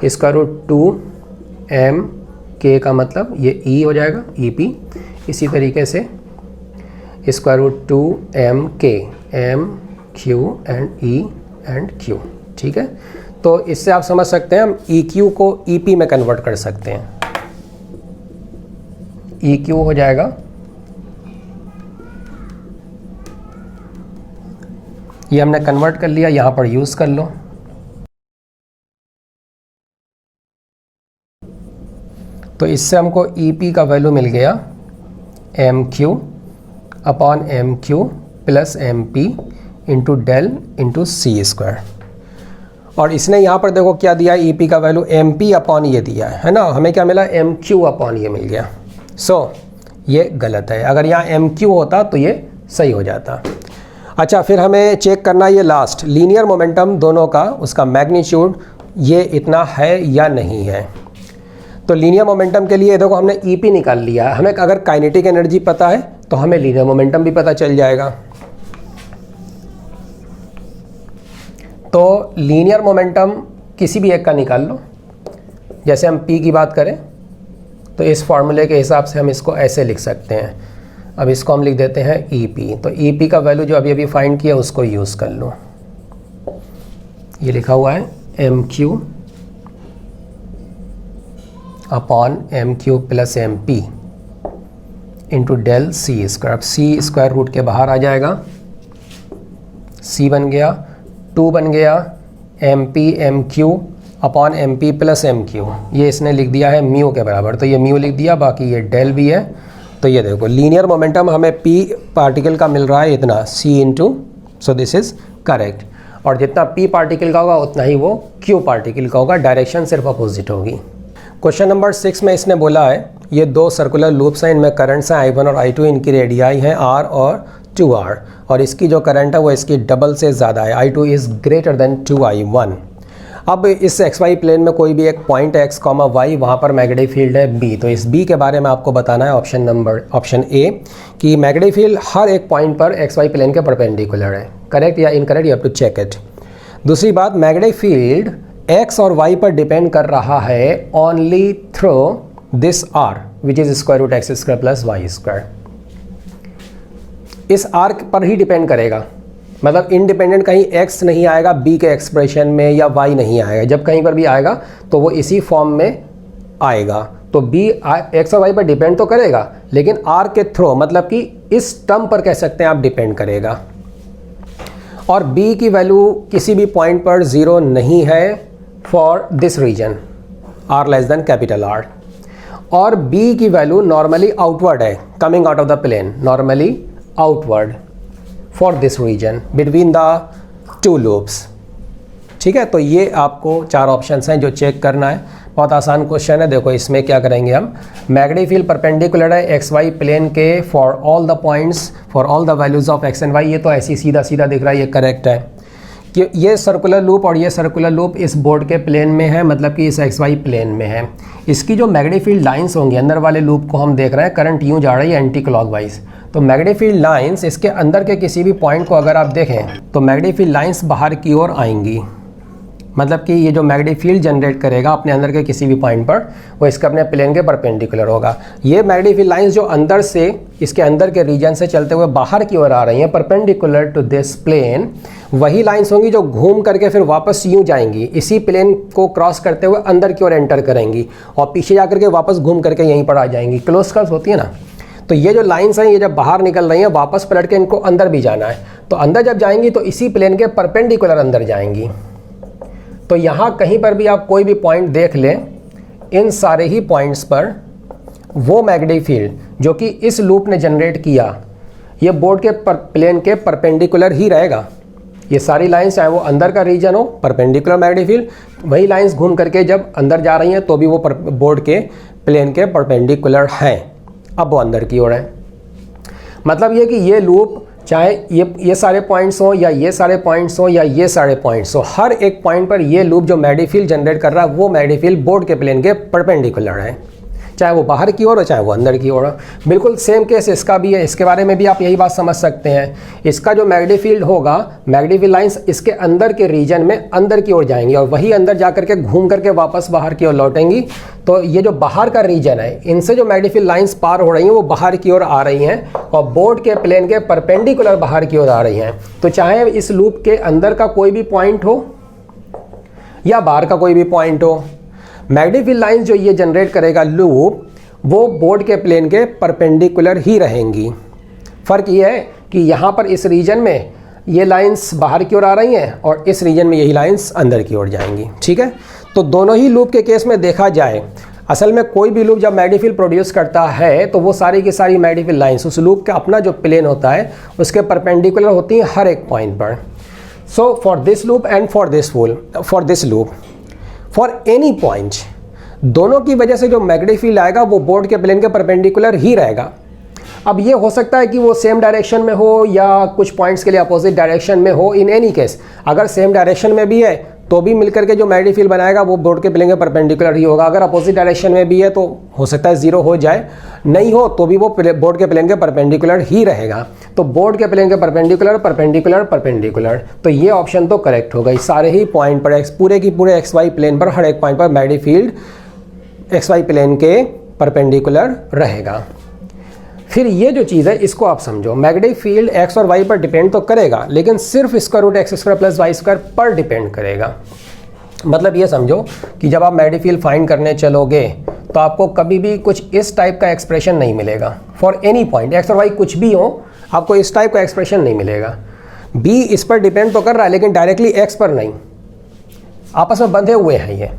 square root 2mk का मतलब ये E हो जाएगा, EP। इसी तरीके से square root 2mk MQ and E and Q, ठीक है। तो इससे आप समझ सकते हैं हम EQ को EP में कन्वर्ट कर सकते हैं। EQ हो जाएगा ये हमने कन्वर्ट कर लिया, यहाँ पर यूज़ कर लो। तो इससे हमको EP का वैल्यू मिल गया MQ upon MQ plus MP into del into c square. और इसने यहाँ पर देखो क्या दिया है, EP का वैल्यू MP अपॉन ये दिया है ना, हमें क्या मिला, MQ अपॉन ये मिल गया। ये गलत है, अगर यहाँ MQ होता तो ये सही हो जाता। अच्छा, फिर हमें चेक करना ये लास्ट लीनियर मोमेंटम दोनों का, उसका मैग्नीट्यूड ये इतना है या नहीं है। तो लीनियर मोमेंटम के लिए देखो हमने EP निकाल लिया है, हमें अगर काइनेटिक एनर्जी पता है तो हमें लीनियर मोमेंटम भी पता चल जाएगा। तो लीनियर मोमेंटम किसी भी एक का निकाल लो। जैसे हम P की बात करें तो इस फॉर्मूले के हिसाब से हम इसको ऐसे लिख सकते हैं। अब इसको हम लिख देते हैं EP। तो EP का वैल्यू जो अभी फाइंड किया उसको यूज़ कर लो। ये लिखा हुआ है MQ upon M cube plus M P into del C square. अब सी स्क्वायर रूट के बाहर आ जाएगा, सी बन गया, 2 बन गया M P M Q upon M P plus M Q, ये इसने लिख दिया है म्यू के बराबर, तो ये म्यू लिख दिया, बाकी ये डेल भी है। तो ये देखो लीनियर मोमेंटम हमें पी पार्टिकल का मिल रहा है इतना c into, so this is correct. और जितना पी पार्टिकल का होगा उतना ही वो क्यू पार्टिकल का होगा, डायरेक्शन सिर्फ अपोजिट होगी। क्वेश्चन नंबर 6 में इसने बोला है ये 2 सर्कुलर लूप्स हैं, इनमें करंट्स हैं I1 और I2, इनकी रेडियाई हैं R और 2R, और इसकी जो करंट है वो इसकी डबल से ज़्यादा है, I2 is greater then 2I1। अब इस XY प्लेन में कोई भी एक पॉइंट है x, y, वहाँ पर मैग्नेटिक फील्ड है B। तो इस B के बारे में आपको बताना है ऑप्शन A कि मैग्नेटिक फील्ड हर एक पॉइंट पर XY प्लेन के परपेंडिकुलर है। करेक्ट या incorrect, you have to check it. दूसरी बात, मैग्नेटिक फील्ड x और y पर डिपेंड कर रहा है only through this r which is square root x square plus y square. इस r पर ही डिपेंड करेगा, मतलब इंडिपेंडेंट कहीं x नहीं आएगा b के एक्सप्रेशन में या y नहीं आएगा। जब कहीं पर भी आएगा तो वो इसी फॉर्म में आएगा। तो b x और y पर डिपेंड तो करेगा, लेकिन r के थ्रू, मतलब कि इस टर्म पर कह सकते हैं आप डिपेंड करेगा। और b की वैल्यू किसी भी पॉइंट पर 0 नहीं है for this region r less than capital R। और b की वैल्यू नॉर्मली आउटवर्ड है, coming out of the plane, normally outward for this region between the 2 loops. ठीक है, तो ये आपको 4 ऑप्शंस हैं जो चेक करना है। बहुत आसान क्वेश्चन है। देखो इसमें क्या करेंगे हम, मैग्नेटिक फील्ड परपेंडिकुलर है एक्स वाई प्लेन के for all the points for all the values of x and y. ये तो ऐसे ही सीधा सीधा दिख रहा है, ये करेक्ट है कि ये सर्कुलर लूप और ये सर्कुलर लूप इस बोर्ड के प्लेन में है, मतलब कि इस एक्स वाई प्लेन में है। इसकी जो मैग्नेटिक फील्ड लाइंस होंगी, अंदर वाले लूप को हम देख रहे हैं, करंट यूँ जा रही है एंटी क्लॉकवाइज। तो मैग्नेटिक फील्ड लाइंस इसके अंदर के किसी भी पॉइंट को अगर आप देखें तो मैग्नेटिक फील्ड लाइंस बाहर की ओर आएंगी, मतलब कि ये जो मैग्नेटिक फील्ड जनरेट करेगा अपने अंदर के किसी भी पॉइंट पर, वो इसके अपने प्लेन के परपेंडिकुलर होगा। ये मैग्नेटिक फील्ड लाइंस जो अंदर से, इसके अंदर के रीजन से चलते हुए बाहर की ओर आ रही हैं परपेंडिकुलर टू दिस प्लेन, वही लाइंस होंगी जो घूम करके फिर वापस यूँ जाएंगी, इसी प्लेन को क्रॉस करते हुए अंदर की ओर एंटर करेंगी और पीछे जा करके वापस घूम करके यहीं पर आ जाएंगी। क्लोज कर्व्स होती है ना, तो ये जो लाइंस हैं ये जब बाहर निकल रही हैं वापस पलट के इनको अंदर भी जाना है, तो अंदर जब जाएंगी तो इसी प्लेन के परपेंडिकुलर अंदर जाएंगी। तो यहाँ कहीं पर भी आप कोई भी पॉइंट देख लें, इन सारे ही पॉइंट्स पर वो मैग्नेटिक फील्ड जो कि इस लूप ने जनरेट किया, ये बोर्ड के प्लेन के परपेंडिकुलर ही रहेगा। ये सारी लाइंस चाहे वो अंदर का रीजन हो, परपेंडिकुलर मैग्नेटिक फील्ड, वही लाइंस घूम करके जब अंदर जा रही हैं तो भी वो बोर्ड के प्लेन के परपेंडिकुलर हैं। अब वो अंदर की ओर है, मतलब ये कि ये लूप चाहे ये सारे पॉइंट्स हो या ये सारे पॉइंट्स हो या ये सारे पॉइंट्स हो, हर एक पॉइंट पर ये लूप जो मैग्नेटिक फील्ड जनरेट कर रहा है वो मैग्नेटिक फील्ड बोर्ड के प्लेन के परपेंडिकुलर है, चाहे वो बाहर की ओर हो चाहे वो अंदर की ओर हो। बिल्कुल सेम केस इसका भी है, इसके बारे में भी आप यही बात समझ सकते हैं। इसका जो मैग्नेटिक फील्ड होगा, मैग्नेटिक फील्ड लाइंस इसके अंदर के रीजन में अंदर की ओर जाएंगी और वही अंदर जा करके घूम करके वापस बाहर की ओर लौटेंगी। तो ये जो बाहर का रीजन है, इनसे जो मैग्नेटिक फील्ड लाइंस पार हो रही हैं वो बाहर की ओर आ रही हैं और बोर्ड के प्लेन के परपेंडिकुलर बाहर की ओर आ रही हैं। तो चाहे इस लूप के अंदर का कोई भी पॉइंट हो या बाहर का कोई भी पॉइंट हो, मैग्नेटिक फील्ड लाइंस जो ये जनरेट करेगा लूप, वो बोर्ड के प्लेन के परपेंडिकुलर ही रहेंगी। फ़र्क ये है कि यहाँ पर इस रीजन में ये लाइंस बाहर की ओर आ रही हैं और इस रीजन में यही लाइंस अंदर की ओर जाएंगी। ठीक है, तो दोनों ही लूप के केस में देखा जाए, असल में कोई भी लूप जब मैग्नेटिक फील्ड प्रोड्यूस करता है तो वो सारी की सारी मैग्नेटिक फील्ड लाइंस उस लूप का अपना जो प्लेन होता है उसके परपेंडिकुलर होती हैं हर एक पॉइंट पर। So for this loop and for this loop, for any point, दोनों की वजह से जो मैग्नेटिक फील्ड आएगा वो बोर्ड के प्लेन के परपेंडिकुलर ही रहेगा। अब ये हो सकता है कि वो सेम डायरेक्शन में हो या कुछ पॉइंट्स के लिए अपोजिट डायरेक्शन में हो। इन एनी केस अगर सेम डायरेक्शन में भी है तो भी मिलकर के जो मैग्नेटिक फील्ड बनाएगा वो बोर्ड के प्लेन के परपेंडिकुलर ही होगा। अगर अपोजिट डायरेक्शन में भी है तो हो सकता है 0 हो जाए, नहीं हो तो भी वो बोर्ड के प्लेन के परपेंडिकुलर ही रहेगा। तो बोर्ड के प्लेन के परपेंडिकुलर परपेंडिकुलर परपेंडिकुलर, तो ये ऑप्शन तो करेक्ट हो गई। सारे ही पॉइंट पर पूरे की पूरे एक्स वाई प्लेन पर हर एक पॉइंट पर magnetic field x y plane के परपेंडिकुलर रहेगा। फिर ये जो चीज़ है इसको आप समझो, मैग्नेटिक फील्ड एक्स और वाई पर डिपेंड तो करेगा लेकिन सिर्फ square root x square plus y square पर डिपेंड करेगा। मतलब ये समझो कि जब आप मैग्नेटिक फील्ड फाइंड करने चलोगे तो आपको कभी भी कुछ इस टाइप का एक्सप्रेशन नहीं मिलेगा फॉर एनी पॉइंट, एक्स और वाई कुछ भी हो, आपको इस टाइप का एक्सप्रेशन नहीं मिलेगा। बी इस पर डिपेंड तो कर रहा है लेकिन डायरेक्टली एक्स पर नहीं, आपस में बंधे हुए हैं ये।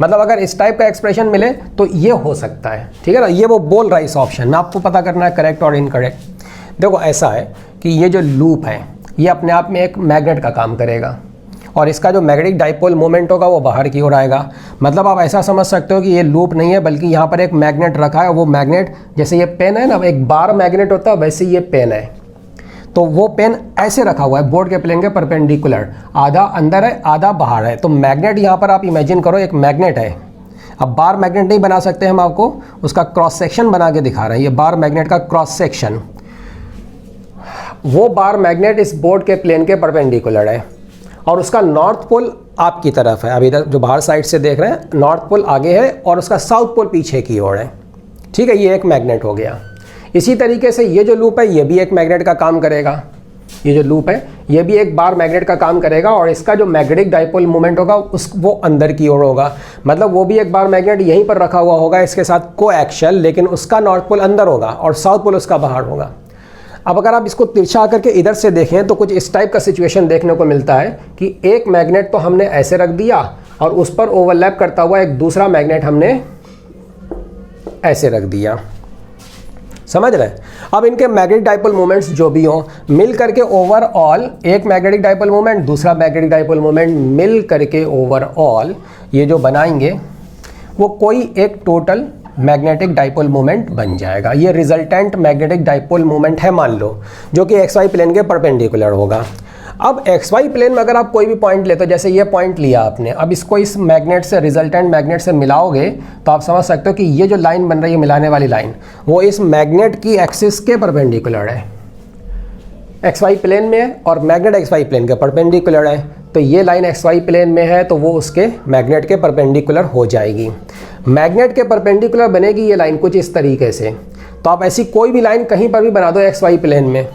मतलब अगर इस टाइप का एक्सप्रेशन मिले तो ये हो सकता है, ठीक है ना। ये वो बोल रहा है इस ऑप्शन में, आपको पता करना है करेक्ट और इनकरेक्ट। देखो ऐसा है कि ये जो लूप है ये अपने आप में एक मैग्नेट का काम करेगा और इसका जो मैग्नेटिक डाइपोल मोमेंट होगा वो बाहर की ओर आएगा। मतलब आप ऐसा समझ सकते हो कि ये लूप नहीं है बल्कि यहाँ पर एक मैग्नेट रखा है। वो मैग्नेट जैसे ये पेन है ना, एक बार मैग्नेट होता है, वैसे ये पेन है। तो वो पेन ऐसे रखा हुआ है बोर्ड के प्लेन के परपेंडिकुलर, आधा अंदर है आधा बाहर है। तो मैग्नेट यहाँ पर आप इमेजिन करो एक मैग्नेट है। अब बार मैग्नेट नहीं बना सकते हम, आपको उसका क्रॉस सेक्शन बना के दिखा रहे हैं। ये बार मैग्नेट का क्रॉस सेक्शन, वो बार मैग्नेट इस बोर्ड के प्लेन के परपेंडिकुलर है और उसका नॉर्थ पोल आपकी तरफ है। अब इधर जो बाहर साइड से देख रहे हैं, नॉर्थ पोल आगे है और उसका साउथ पोल पीछे की ओर है, ठीक है। ये एक मैग्नेट हो गया। इसी तरीके से ये जो लूप है ये भी एक मैग्नेट का काम करेगा। ये जो लूप है ये भी एक बार मैग्नेट का काम करेगा और इसका जो मैग्नेटिक डाइपोल मोमेंट होगा वो अंदर की ओर होगा। मतलब वो भी एक बार मैग्नेट यहीं पर रखा हुआ होगा इसके साथ कोएक्सियल, लेकिन उसका नॉर्थ पोल अंदर होगा और साउथ पोल उसका बाहर होगा। अब अगर आप इसको तिरछा करके इधर से देखें तो कुछ इस टाइप का सिचुएशन देखने को मिलता है कि एक मैग्नेट तो हमने ऐसे रख दिया और उस पर ओवरलैप करता हुआ एक दूसरा मैग्नेट हमने ऐसे रख दिया, समझ रहे हैं। अब इनके मैग्नेटिक डाइपोल मोमेंट्स जो भी हों मिल करके ओवरऑल, एक मैग्नेटिक डाइपोल मोमेंट दूसरा मैग्नेटिक डाइपोल मोमेंट मिल करके ओवरऑल ये जो बनाएंगे वो कोई एक टोटल मैग्नेटिक डाइपोल मोमेंट बन जाएगा। ये रिजल्टेंट मैग्नेटिक डाइपोल मोमेंट है मान लो, जो कि एक्स वाई प्लेन के परपेंडिकुलर होगा। अब एक्स वाई प्लेन में अगर आप कोई भी पॉइंट लेते हो, जैसे ये पॉइंट लिया आपने, अब इसको इस मैग्नेट से, रिजल्टेंट मैग्नेट से मिलाओगे तो आप समझ सकते हो कि ये जो लाइन बन रही है मिलाने वाली लाइन, वो इस मैग्नेट की एक्सिस के परपेंडिकुलर है, एक्स वाई प्लेन में है और मैग्नेट एक्स वाई प्लेन के परपेंडिकुलर है। तो ये लाइन एक्स वाई प्लेन में है तो वो उसके मैग्नेट के परपेंडिकुलर हो जाएगी। मैग्नेट के परपेंडिकुलर बनेगी ये लाइन कुछ इस तरीके से। तो आप ऐसी कोई भी लाइन कहीं पर भी बना दो एक्स वाई प्लेन में,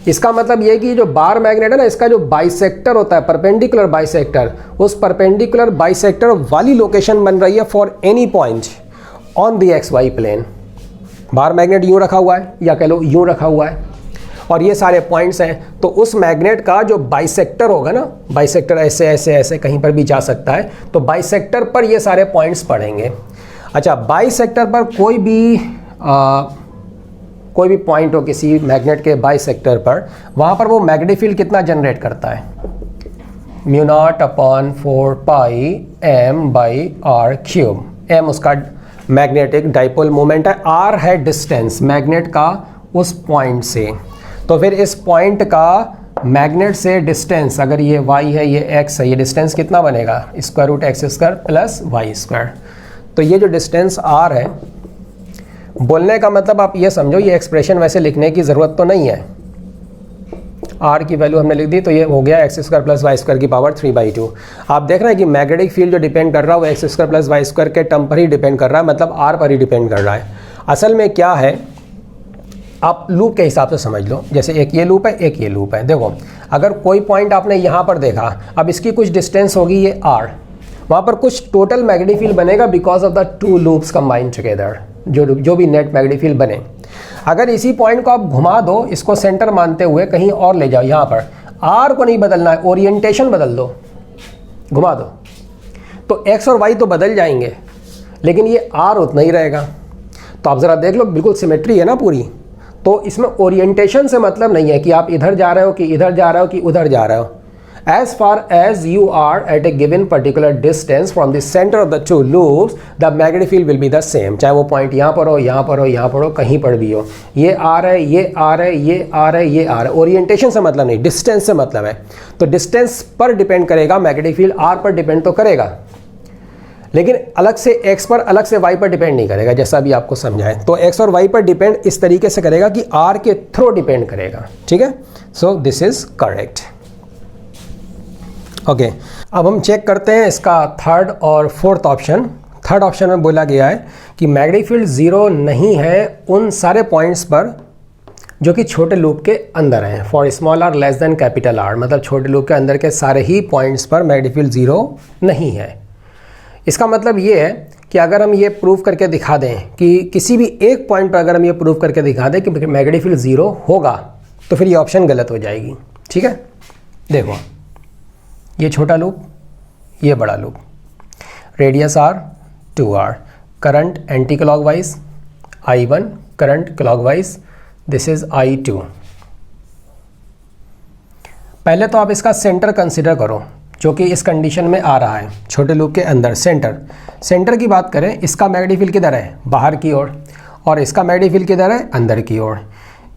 इसका मतलब ये कि जो बार मैग्नेट है ना, इसका जो बाइसेक्टर होता है, परपेंडिकुलर बाइसेक्टर, उस परपेंडिकुलर बाइसेक्टर वाली लोकेशन बन रही है for any point on the x y plane. Bar magnet यूँ रखा हुआ है या कह लो यूँ रखा हुआ है और ये सारे पॉइंट्स हैं, तो उस मैग्नेट का जो बाइसेक्टर होगा ना, बाइसेक्टर ऐसे ऐसे ऐसे कहीं पर भी जा सकता है, तो बाइसेक्टर पर ये सारे पॉइंट्स पड़ेंगे। अच्छा, बाइसेक्टर पर कोई भी पॉइंट हो किसी मैग्नेट के बाइसेक्टर पर, वहाँ पर वो मैग्नेटिक फील्ड कितना जनरेट करता है, μ0/4 पाई m/r क्यूब। m उसका मैग्नेटिक डाइपोल मोमेंट है, r है डिस्टेंस मैग्नेट का उस पॉइंट से। तो फिर इस पॉइंट का मैग्नेट से डिस्टेंस, अगर ये y है ये x है, ये डिस्टेंस कितना बनेगा, √x² प्लस y²। तो ये जो डिस्टेंस r है, बोलने का मतलब आप ये समझो, ये एक्सप्रेशन वैसे लिखने की ज़रूरत तो नहीं है। r की वैल्यू हमने लिख दी तो ये हो गया x² प्लस y² की पावर 3/2। आप देख रहे हैं कि मैग्नेटिक फील्ड जो डिपेंड कर रहा है वो x² प्लस y² के टर्म पर ही डिपेंड कर रहा है, मतलब r पर ही डिपेंड कर रहा है। असल में क्या है, आप लूप के हिसाब से समझ लो, जैसे एक ये लूप है एक ये लूप है। देखो अगर कोई पॉइंट आपने यहाँ पर देखा, अब इसकी कुछ डिस्टेंस होगी ये r, वहाँ पर कुछ टोटल मैग्नेटिक फील्ड बनेगा because of the two loops combined together, जो भी नेट मैग्नेटिक फील्ड बने। अगर इसी पॉइंट को आप घुमा दो, इसको सेंटर मानते हुए कहीं और ले जाओ, यहाँ पर r को नहीं बदलना है, ओरिएंटेशन बदल दो, घुमा दो, तो x और y तो बदल जाएंगे लेकिन ये r उतना ही रहेगा। तो आप ज़रा देख लो, बिल्कुल सिमेट्री है ना पूरी। तो इसमें ओरिएंटेशन से मतलब नहीं है कि आप इधर जा रहे हो कि इधर जा रहे हो कि उधर जा रहे हो। As far as you are at a given particular distance from the center of the two loops, the magnetic field will be the same। चाहे वो पॉइंट यहाँ पर हो, यहाँ पर हो, यहाँ पर हो, कहीं पर भी हो, ये R है, ये R है, ये R है, ये R है। ओरिएंटेशन से मतलब नहीं, डिस्टेंस से मतलब है। तो डिस्टेंस पर डिपेंड करेगा मैग्नेटिक फील्ड, R पर डिपेंड तो करेगा लेकिन अलग से x पर अलग से y पर डिपेंड नहीं करेगा, जैसा भी आपको समझाएं। तो x और y पर डिपेंड इस तरीके से करेगा कि r के थ्रू डिपेंड करेगा, ठीक है। सो दिस इज करेक्ट। ओके, अब हम चेक करते हैं इसका थर्ड और फोर्थ ऑप्शन। थर्ड ऑप्शन में बोला गया है कि मैग्नेटिक फील्ड ज़ीरो नहीं है उन सारे पॉइंट्स पर जो कि छोटे लूप के अंदर हैं, for small r less than capital R, मतलब छोटे लूप के अंदर के सारे ही पॉइंट्स पर मैग्नेटिक फील्ड ज़ीरो नहीं है। इसका मतलब ये है कि अगर हम ये प्रूव करके दिखा दें कि किसी भी एक पॉइंट पर अगर हम ये प्रूव करके दिखा दें कि मैग्नेटिक फील्ड 0 होगा, तो फिर ये ऑप्शन गलत हो जाएगी। ठीक है, देखो ये छोटा लूप, ये बड़ा loop, radius r 2r, current anti clockwise I1, current clockwise this is I2। पहले तो आप इसका सेंटर कंसिडर करो जो कि इस कंडीशन में आ रहा है, छोटे लूप के अंदर सेंटर की बात करें, इसका मैग्नेटिक फील्ड किधर है, बाहर की ओर, और इसका मैग्नेटिक फील्ड किधर है, अंदर की ओर।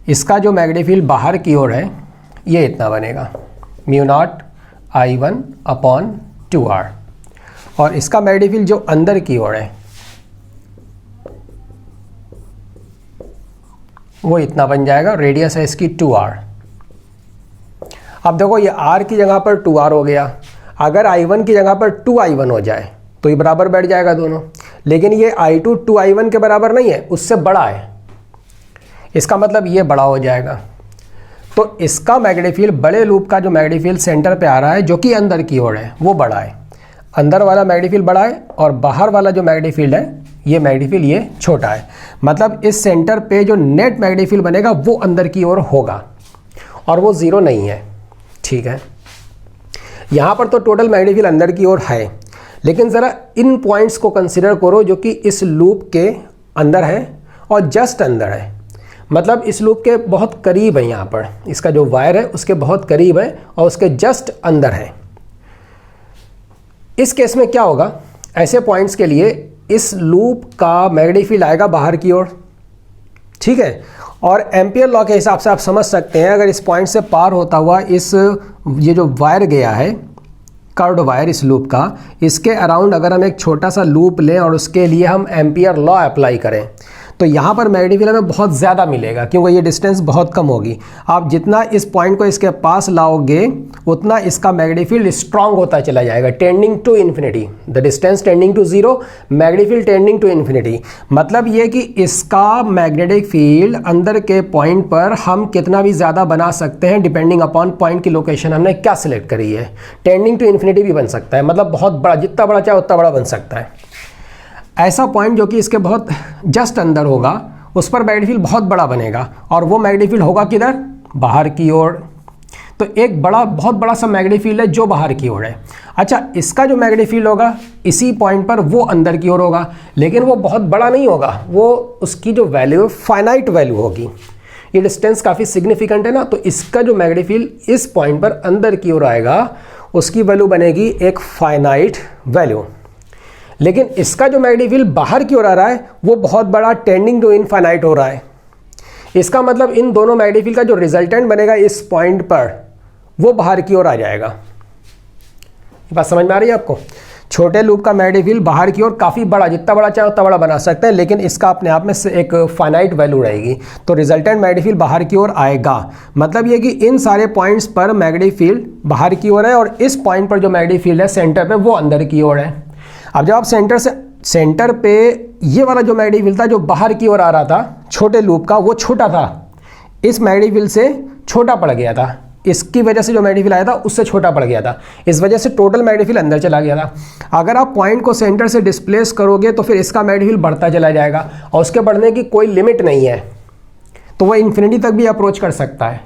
इसका जो मैग्नेटिक फील्ड बाहर की ओर है ये इतना बनेगा μ0 I1 अपॉन 2r, और इसका मैग्नेटिक फील्ड जो अंदर की ओर है वो इतना बन जाएगा, रेडियस है इसकी 2r। अब देखो ये r की जगह पर 2r हो गया, अगर I1 की जगह पर 2I1 हो जाए तो ये बराबर बैठ जाएगा दोनों, लेकिन ये I2 2I1 के बराबर नहीं है, उससे बड़ा है, इसका मतलब ये बड़ा हो जाएगा। तो इसका मैग्नेटिक फील्ड, बड़े लूप का जो मैग्नेटिक फील्ड सेंटर पे आ रहा है जो कि अंदर की ओर है वो बड़ा है, अंदर वाला मैग्नेटिक फील्ड बड़ा है और बाहर वाला जो मैग्नेटिक फील्ड है ये मैग्नेटिक फील्ड ये छोटा है। मतलब इस सेंटर पे जो नेट मैग्नेटिक फील्ड बनेगा वो अंदर की ओर होगा और वो 0 नहीं है। ठीक है, यहाँ पर तो टोटल मैग्नेटिक फील्ड अंदर की ओर है, लेकिन ज़रा इन पॉइंट्स को कंसिडर करो जो कि इस लूप के अंदर है और जस्ट अंदर है, मतलब इस लूप के बहुत करीब है, यहाँ पर इसका जो वायर है उसके बहुत करीब है और उसके जस्ट अंदर है। इस केस में क्या होगा, ऐसे पॉइंट्स के लिए इस लूप का मैग्नेटिक फील्ड आएगा बाहर की ओर। ठीक है, और एम्पियर लॉ के हिसाब से आप समझ सकते हैं, अगर इस पॉइंट से पार होता हुआ ये जो वायर गया है, कर्व्ड वायर इस लूप का, इसके अराउंड अगर हम एक छोटा सा लूप लें और उसके लिए हम एम्पियर लॉ अप्लाई करें तो यहाँ पर मैग्नेटिक फील्ड हमें बहुत ज़्यादा मिलेगा, क्योंकि ये डिस्टेंस बहुत कम होगी। आप जितना इस पॉइंट को इसके पास लाओगे उतना इसका मैग्नेटिक फील्ड स्ट्रांग होता चला जाएगा, tending to infinity, the distance tending to 0, magnetic field tending to infinity. मतलब ये कि इसका मैग्नेटिक फील्ड अंदर के पॉइंट पर हम कितना भी ज़्यादा बना सकते हैं, डिपेंडिंग अपॉन पॉइंट की लोकेशन हमने क्या सिलेक्ट करी है। टेंडिंग टू इन्फिनिटी भी बन सकता है, मतलब बहुत बड़ा, जितना बड़ा चाहे उतना बड़ा बन सकता है। ऐसा पॉइंट जो कि इसके बहुत जस्ट अंदर होगा उस पर मैग्नेटिक फील्ड बहुत बड़ा बनेगा और वो मैग्नेटिक फील्ड होगा किधर, बाहर की ओर। तो एक बहुत बड़ा सा मैग्नेटिक फील्ड है जो बाहर की ओर है। अच्छा, इसका जो मैग्नेटिक फील्ड होगा इसी पॉइंट पर वो अंदर की ओर होगा, लेकिन वो बहुत बड़ा नहीं होगा, वो उसकी जो वैल्यू फाइनाइट वैल्यू होगी। ये डिस्टेंस काफ़ी सिग्निफिकेंट है ना, तो इसका जो मैग्नेटिक फील्ड इस पॉइंट पर अंदर की ओर आएगा उसकी वैल्यू बनेगी एक फाइनाइट वैल्यू। लेकिन इसका जो मैग्नेटिक फील्ड बाहर की ओर आ रहा है वो बहुत बड़ा, टेंडिंग टू इनफाइनाइट हो रहा है। इसका मतलब इन दोनों मैग्नेटिक फील्ड का जो रिजल्टेंट बनेगा इस पॉइंट पर वो बाहर की ओर आ जाएगा। ये बात समझ में आ रही है आपको? छोटे लूप का मैग्नेटिक फील्ड बाहर की ओर काफ़ी बड़ा, जितना बड़ा चाहे उतना बड़ा बना सकते हैं, लेकिन इसका अपने आप में से एक फाइनाइट वैल्यू रहेगी, तो रिजल्टेंट मैग्नेटिक फील्ड बाहर की ओर आएगा। मतलब ये कि इन सारे पॉइंट्स पर मैग्नेटिक फील्ड बाहर की ओर है और इस पॉइंट पर जो मैग्नेटिक फील्ड है सेंटर पे वो अंदर की ओर है। अब जब आप सेंटर पे ये वाला जो मैग्नेटिक फील्ड था जो बाहर की ओर आ रहा था छोटे लूप का, वो छोटा था, इस मैग्नेटिक फील्ड से छोटा पड़ गया था, इसकी वजह से जो मैग्नेटिक फील्ड आया था उससे छोटा पड़ गया था, इस वजह से टोटल मैग्नेटिक फील्ड अंदर चला गया था। अगर आप पॉइंट को सेंटर से डिस्प्लेस करोगे तो फिर इसका मैग्नेटिक फील्ड बढ़ता चला जाएगा और उसके बढ़ने की कोई लिमिट नहीं है, तो वह इन्फिनिटी तक भी अप्रोच कर सकता है।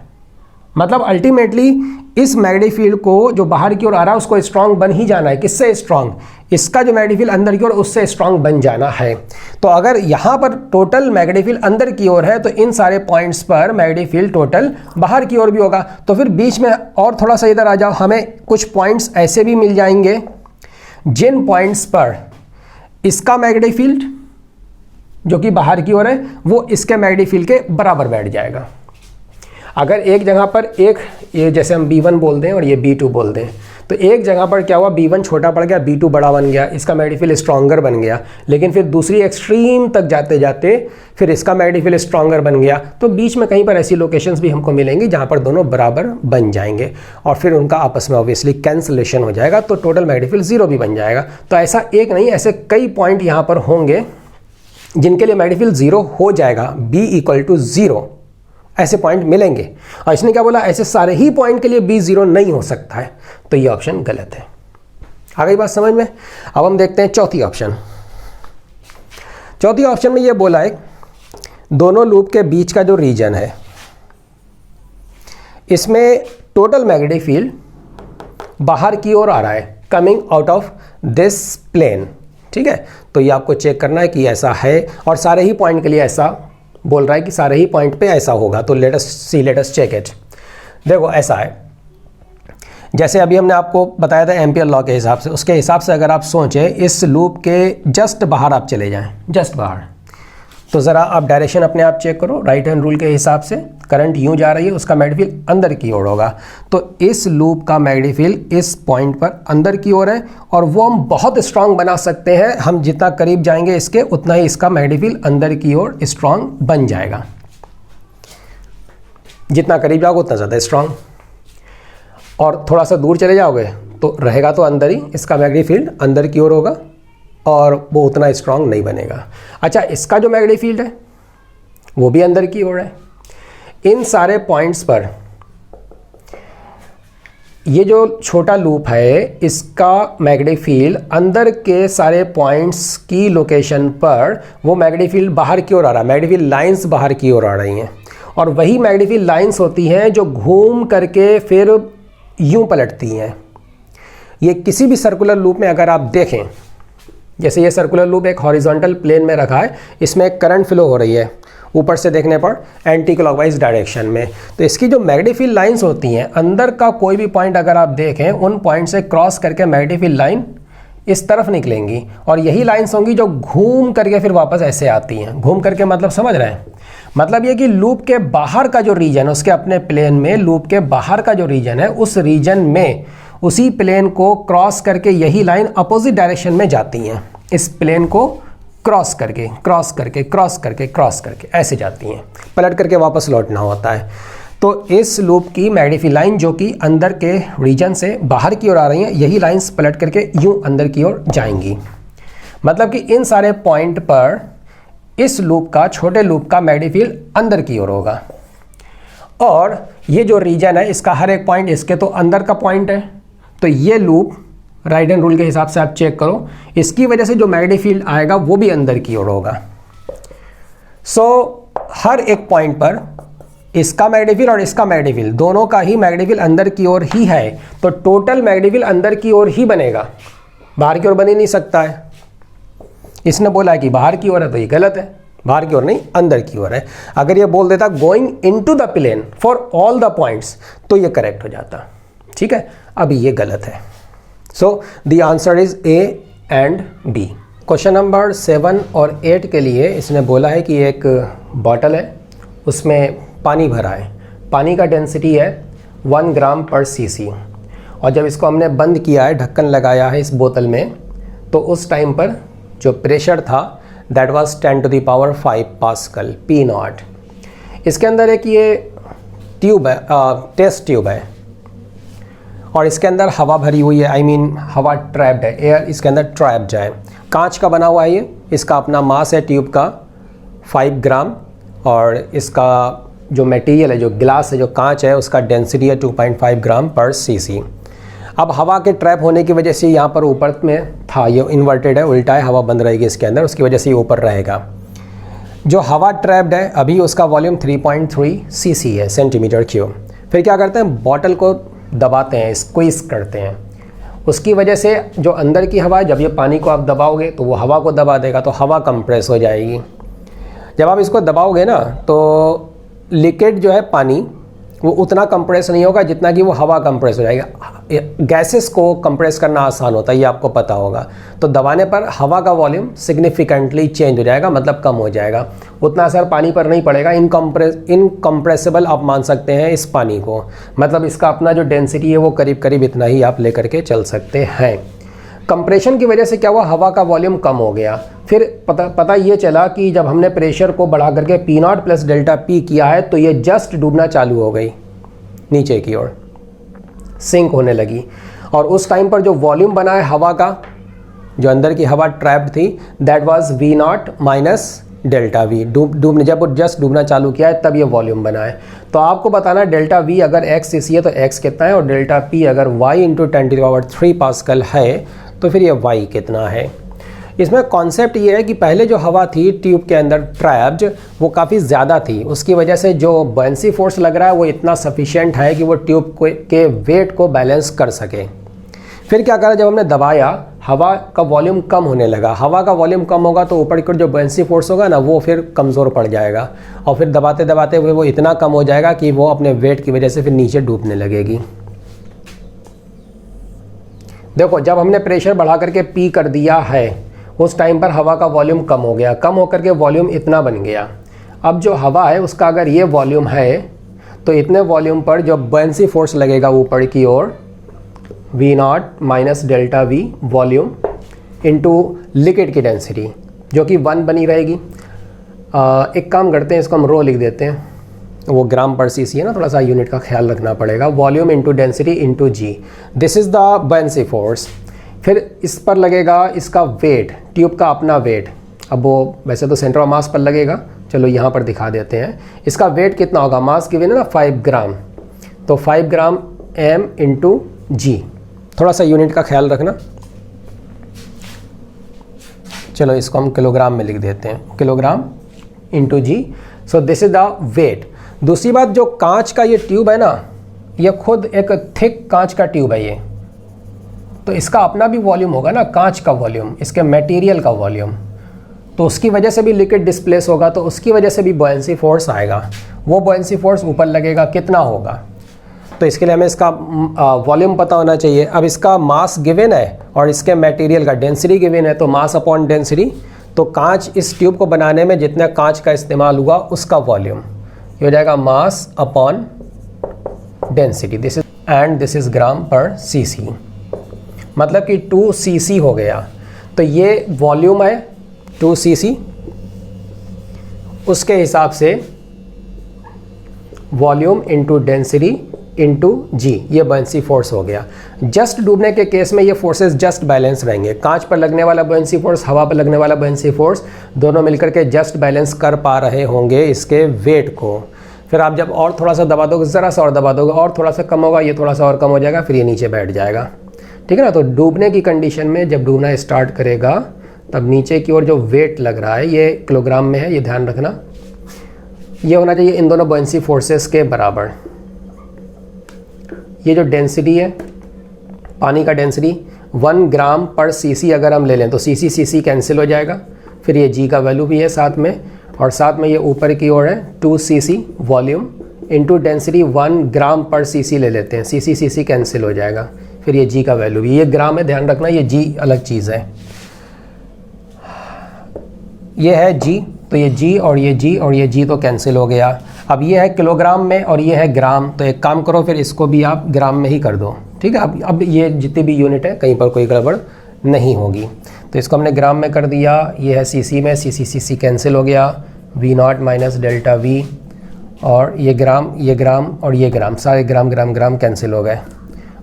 मतलब अल्टीमेटली इस मैग्नेटिक फील्ड को जो बाहर की ओर आ रहा है उसको स्ट्रांग बन ही जाना है। किससे स्ट्रांग? इसका जो मैग्नेटिक फील्ड अंदर की ओर उससे स्ट्रांग बन जाना है। तो अगर यहाँ पर टोटल मैग्नेटिक फील्ड अंदर की ओर है तो इन सारे पॉइंट्स पर मैग्नेटिक फील्ड टोटल बाहर की ओर भी होगा। तो फिर बीच में और थोड़ा सा इधर आ जाओ, हमें कुछ पॉइंट्स ऐसे भी मिल जाएंगे जिन पॉइंट्स पर इसका मैग्नेटिक फील्ड जो कि बाहर की ओर है वो इसके मैग्नेटिक फील्ड के बराबर बैठ जाएगा। अगर एक जगह पर ये जैसे हम B1 बोल दें और ये B2 बोल दें, तो एक जगह पर क्या हुआ, B1 छोटा पड़ गया, B2 बड़ा बन गया, इसका मैग्नेटिक फील्ड स्ट्रॉन्गर बन गया। लेकिन फिर दूसरी एक्सट्रीम तक जाते जाते फिर इसका मैग्नेटिक फील्ड स्ट्रॉन्गर बन गया। तो बीच में कहीं पर ऐसी लोकेशंस भी हमको मिलेंगी जहाँ पर दोनों बराबर बन जाएंगे और फिर उनका आपस में ऑब्वियसली कैंसलेशन हो जाएगा, तो टोटल मैग्नेटिक फील्ड 0 भी बन जाएगा। तो ऐसा एक नहीं, ऐसे कई पॉइंट यहाँ पर होंगे जिनके लिए मैग्नेटिक फील्ड 0 हो जाएगा, B = 0 ऐसे पॉइंट मिलेंगे। और इसने क्या बोला, ऐसे सारे ही पॉइंट के लिए B 0 नहीं हो सकता है, तो ये ऑप्शन गलत है। आ गई बात समझ में? अब हम देखते हैं चौथी ऑप्शन। चौथी ऑप्शन में ये बोला है दोनों लूप के बीच का जो रीजन है इसमें टोटल मैग्नेटिक फील्ड बाहर की ओर आ रहा है, coming out of this plane. ठीक है, तो ये आपको चेक करना है कि ऐसा है, और सारे ही पॉइंट के लिए ऐसा बोल रहा है कि सारे ही पॉइंट पे ऐसा होगा। तो लेट अस चेक इट। देखो ऐसा है, जैसे अभी हमने आपको बताया था एम्पियर लॉ के हिसाब से, उसके हिसाब से अगर आप सोचें इस लूप के जस्ट बाहर आप चले जाएं, जस्ट बाहर, तो ज़रा आप डायरेक्शन अपने आप चेक करो। राइट हैंड रूल के हिसाब से करंट यूँ जा रही है, उसका मैग्नेटिक फील्ड अंदर की ओर होगा। तो इस लूप का मैग्नेटिक फील्ड इस पॉइंट पर अंदर की ओर है, और वो हम बहुत स्ट्रांग बना सकते हैं। हम जितना करीब जाएंगे इसके उतना ही इसका मैग्नेटिक फील्ड अंदर की ओर स्ट्रांग बन जाएगा। जितना करीब जाओगे उतना ज़्यादा स्ट्रांग, और थोड़ा सा दूर चले जाओगे तो रहेगा तो अंदर ही, इसका मैग्नेटिक फील्ड अंदर की ओर होगा और वो उतना स्ट्रांग नहीं बनेगा। अच्छा, इसका जो मैग्नेटिक फील्ड है वो भी अंदर की ओर है। इन सारे पॉइंट्स पर ये जो छोटा लूप है इसका मैग्नेटिक फील्ड अंदर के सारे पॉइंट्स की लोकेशन पर वो मैग्नेटिक फील्ड बाहर की ओर आ रहा है। मैग्नेटिक फील्ड लाइंस बाहर की ओर आ रही हैं, और वही मैग्नेटिक फील्ड लाइंस होती हैं जो घूम करके फिर यूं पलटती हैं। ये किसी भी सर्कुलर लूप में अगर आप देखें, जैसे ये सर्कुलर लूप एक हॉरिजॉन्टल प्लेन में रखा है, इसमें एक करंट फ्लो हो रही है ऊपर से देखने पर एंटी क्लॉकवाइज डायरेक्शन में, तो इसकी जो मैग्नेटिक फील्ड लाइंस होती हैं अंदर का कोई भी पॉइंट अगर आप देखें, उन पॉइंट से क्रॉस करके मैग्नेटिक फील्ड लाइन इस तरफ निकलेंगी, और यही लाइंस होंगी जो घूम करके फिर वापस ऐसे आती हैं। घूम करके मतलब समझ रहे हैं, मतलब ये कि लूप के बाहर का जो रीजन है उसके अपने प्लेन में, लूप के बाहर का जो रीजन है उस रीजन में उसी प्लेन को क्रॉस करके यही लाइन अपोजिट डायरेक्शन में जाती हैं। इस प्लेन को क्रॉस करके क्रॉस करके क्रॉस करके क्रॉस करके ऐसे जाती हैं, पलट करके वापस लौटना होता है। तो इस लूप की मैग्नेटिक फील्ड लाइन जो कि अंदर के रीजन से बाहर की ओर आ रही हैं, यही लाइंस पलट करके यूं अंदर की ओर जाएंगी। मतलब कि इन सारे पॉइंट पर इस लूप का, छोटे लूप का मैग्नेटिक फील्ड अंदर की ओर होगा, और ये जो रीजन है इसका हर एक पॉइंट इसके तो अंदर का पॉइंट है। तो ये लूप राइट हैंड रूल के हिसाब से आप चेक करो, इसकी वजह से जो मैग्नेटिक फील्ड आएगा वो भी अंदर की ओर होगा। सो हर एक पॉइंट पर इसका मैग्नेटिक फील्ड और इसका मैग्नेटिक फील्ड दोनों का ही मैग्नेटिक फील्ड अंदर की ओर ही है, तो टोटल मैग्नेटिक फील्ड अंदर की ओर ही बनेगा, बाहर की ओर बन ही नहीं सकता है। इसने बोला है कि बाहर की ओर है, तो ये गलत है, बाहर की ओर नहीं अंदर की ओर है। अगर ये बोल देता going into the plane for all the points तो ये करेक्ट हो जाता। ठीक है, अभी ये गलत है। So the answer is A and B. Question number 7 और 8 के लिए इसने बोला है कि एक बॉटल है, उसमें पानी भरा है, पानी का डेंसिटी है 1 ग्राम पर सीसी, और जब इसको हमने बंद किया है, ढक्कन लगाया है इस बोतल में, तो उस टाइम पर जो प्रेशर था दैट वाज 10⁵ पास्कल P0। इसके अंदर एक ये ट्यूब है, टेस्ट ट्यूब है, और इसके अंदर हवा भरी हुई है, आई मीन हवा ट्रैप्ड है, एयर इसके अंदर ट्रैप्ड है। कांच का बना हुआ है ये, इसका अपना मास है ट्यूब का 5 ग्राम, और इसका जो मटेरियल है, जो ग्लास है, जो कांच है, उसका डेंसिटी है 2.5 ग्राम पर सीसी। अब हवा के ट्रैप होने की वजह से यहाँ पर ऊपर में था, ये इन्वर्टेड है, उल्टा है, हवा बंद रहेगी इसके अंदर, उसकी वजह से ये ऊपर रहेगा। जो हवा ट्रैप्ड है अभी उसका वॉल्यूम 3.3 सीसी है, सेंटीमीटर क्यूब। फिर क्या करते हैं, बॉटल को दबाते हैं, स्क्वीज करते हैं, उसकी वजह से जो अंदर की हवा है, जब ये पानी को आप दबाओगे तो वो हवा को दबा देगा, तो हवा कंप्रेस हो जाएगी। जब आप इसको दबाओगे ना तो लिक्विड जो है पानी वो उतना कंप्रेस नहीं होगा जितना कि वो हवा कंप्रेस हो जाएगा। गैसेस को कंप्रेस करना आसान होता है, ये आपको पता होगा। तो दबाने पर हवा का वॉल्यूम सिग्निफिकेंटली चेंज हो जाएगा, मतलब कम हो जाएगा, उतना असर पानी पर नहीं पड़ेगा। इनकम्प्रेसिबल आप मान सकते हैं इस पानी को, मतलब इसका अपना जो डेंसिटी है वो करीब करीब इतना ही आप लेकर के चल सकते हैं। कंप्रेशन की वजह से क्या हुआ, हवा का वॉल्यूम कम हो गया। फिर पता ये चला कि जब हमने प्रेशर को बढ़ा करके P0 प्लस डेल्टा P किया है तो ये जस्ट डूबना चालू हो गई, नीचे की ओर सिंक होने लगी। और उस टाइम पर जो वॉल्यूम बना है हवा का, जो अंदर की हवा ट्रैप्ड थी, that was V0 minus delta V। डूबने जब वो जस्ट डूबना चालू किया है तब ये वॉल्यूम बना है। तो आपको बताना डेल्टा V अगर x सीसी है तो x कितना है, और डेल्टा P अगर y × 10⁻³ पास्कल है तो फिर ये y कितना है। इसमें कॉन्सेप्ट ये है कि पहले जो हवा थी ट्यूब के अंदर ट्रैप्ड वो काफ़ी ज़्यादा थी, उसकी वजह से जो बॉयंसी फोर्स लग रहा है वो इतना सफिशिएंट है कि वो ट्यूब के वेट को बैलेंस कर सके। फिर क्या करा, जब हमने दबाया हवा का वॉल्यूम कम होने लगा। हवा का वॉल्यूम कम होगा तो ऊपर की जो बॉयंसी फोर्स होगा ना वो फिर कमज़ोर पड़ जाएगा और फिर दबाते दबाते हुए वो इतना कम हो जाएगा कि वो अपने वेट की वजह से फिर नीचे डूबने लगेगी। देखो जब हमने प्रेशर बढ़ा करके पी कर दिया है उस टाइम पर हवा का वॉल्यूम कम हो गया, कम होकर के वॉल्यूम इतना बन गया। अब जो हवा है उसका अगर ये वॉल्यूम है तो इतने वॉल्यूम पर जो बॉयंसी फोर्स लगेगा ऊपर की ओर V0 minus delta V volume into liquid की डेंसिटी जो कि 1 बनी रहेगी। एक काम करते हैं, इसको हम रो लिख देते हैं, वो ग्राम पर सीसी है ना, थोड़ा सा यूनिट का ख्याल रखना पड़ेगा। Volume into density into g, this is the buoyancy force. फिर इस पर लगेगा इसका वेट, ट्यूब का अपना वेट। अब वो वैसे तो सेंटर ऑफ मास पर लगेगा, चलो यहाँ पर दिखा देते हैं। इसका वेट कितना होगा, मास गिवन है ना 5 ग्राम, तो 5 ग्राम m इंटू जी। थोड़ा सा यूनिट का ख्याल रखना। चलो इसको हम किलोग्राम में लिख देते हैं, kilogram into g. So this is the weight. दूसरी बात, जो कांच का ये ट्यूब है ना, ये खुद एक थिक कांच का ट्यूब है ये, तो इसका अपना भी वॉल्यूम होगा ना, कांच का वॉल्यूम, इसके मटेरियल का वॉल्यूम, तो उसकी वजह से भी लिक्विड डिस्प्लेस होगा, तो उसकी वजह से भी बॉयंसी फोर्स आएगा। वो बॉयंसी फोर्स ऊपर लगेगा, कितना होगा, तो इसके लिए हमें इसका वॉल्यूम पता होना चाहिए। अब इसका मास गिवन है और इसके मटेरियल का डेंसिटी गिवन है, तो मास अपॉन डेंसिटी, तो कांच इस ट्यूब को बनाने में जितना कांच का इस्तेमाल हुआ उसका वॉल्यूम, ये हो जाएगा mass upon density. This is and this is gram per cc, मतलब कि 2 सीसी हो गया। तो ये वॉल्यूम है 2 सीसी, उसके हिसाब से वॉल्यूम इंटू डेंसिटी इंटू जी, ये बॉयंसी फोर्स हो गया। जस्ट डूबने के केस में ये फोर्सेस जस्ट बैलेंस रहेंगे। कांच पर लगने वाला बॉयंसी फोर्स, हवा पर लगने वाला बॉयंसी फोर्स, दोनों मिलकर के जस्ट बैलेंस कर पा रहे होंगे इसके वेट को। फिर आप जब और थोड़ा सा दबा दोगे, ज़रा सा और दबा दोगे, और थोड़ा सा कम होगा, ये थोड़ा सा और कम हो जाएगा, फिर ये नीचे बैठ जाएगा। ठीक है ना। तो डूबने की कंडीशन में जब डूबना स्टार्ट करेगा तब नीचे की ओर जो वेट लग रहा है ये किलोग्राम में है, ये ध्यान रखना, ये होना चाहिए इन दोनों बॉयंसी फोर्सेस के बराबर। ये जो डेंसिटी है, पानी का डेंसिटी 1 ग्राम पर सीसी अगर हम ले लें तो सीसी सीसी कैंसिल हो जाएगा, फिर ये जी का वैल्यू भी है साथ में, और साथ में ये ऊपर की ओर है 2 सीसी वॉल्यूम इंटू डेंसिटी 1 ग्राम पर सीसी ले लेते हैं, सीसी सीसी कैंसिल हो जाएगा, फिर ये जी का वैल्यू भी, ये ग्राम है ध्यान रखना, ये जी अलग चीज़ है। ये है जी, तो ये जी और ये जी और ये जी तो कैंसिल हो गया। अब ये है किलोग्राम में और ये है ग्राम, तो एक काम करो फिर इसको भी आप ग्राम में ही कर दो। ठीक है। अब ये जितनी भी यूनिट है कहीं पर कोई गड़बड़ नहीं होगी, तो इसको हमने ग्राम में कर दिया। ये है सीसी में, सीसी सीसी कैंसिल हो गया, V0 माइनस डेल्टा V, और ये ग्राम और ये ग्राम, सारे ग्राम ग्राम ग्राम कैंसिल हो गए,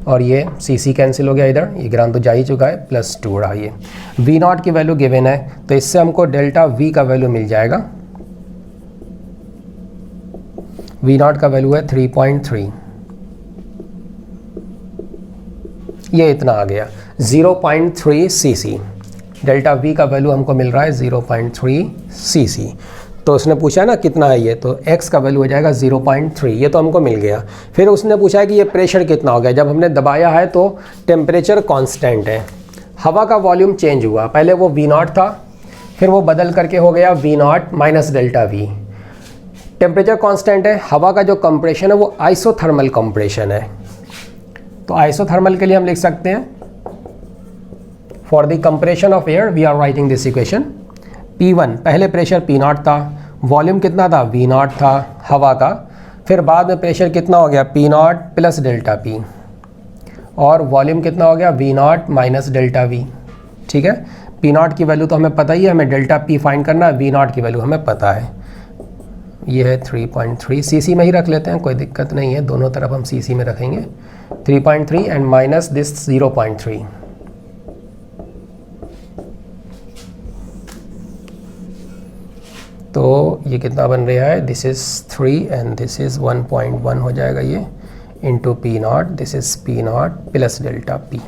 और ये सीसी कैंसिल हो गया इधर, ये ग्राम तो जा ही चुका है, +2 रहा। ये V0 की वैल्यू गिवन है, तो इससे हमको डेल्टा V का वैल्यू मिल जाएगा। V0 का वैल्यू है 3.3, ये इतना आ गया 0.3 सीसी। डेल्टा V का वैल्यू हमको मिल रहा है 0.3 सीसी। तो उसने पूछा ना कितना है ये, तो x का वैल्यू हो जाएगा 0.3, ये तो हमको मिल गया। फिर उसने पूछा है कि ये प्रेशर कितना हो गया। जब हमने दबाया है तो टेम्परेचर कांस्टेंट है, हवा का वॉल्यूम चेंज हुआ, पहले वो V0 था, फिर वो बदल करके हो गया V0 minus delta V। Temperature constant है, हवा का जो कंप्रेशन है वो आइसोथर्मल कंप्रेशन है, तो आइसोथर्मल के लिए हम लिख सकते हैं for the compression of air we are writing this equation. P1 पहले प्रेशर P0 था, वॉल्यूम कितना था V0 था हवा का, फिर बाद में प्रेशर कितना हो गया P0 प्लस डेल्टा P, और वॉल्यूम कितना हो गया V0 माइनस डेल्टा V। ठीक है। P0 की वैल्यू तो हमें पता ही है, हमें डेल्टा P फाइंड करना है, V0 की वैल्यू हमें पता है, ये है 3.3। सीसी में ही रख लेते हैं, कोई दिक्कत नहीं है, दोनों तरफ हम सीसी में रखेंगे। 3.3 एंड माइनस दिस 0.3, तो ये कितना बन रहा है, this is 3 and this is 1.1 हो जाएगा ये, into P0, this is P0 plus delta P।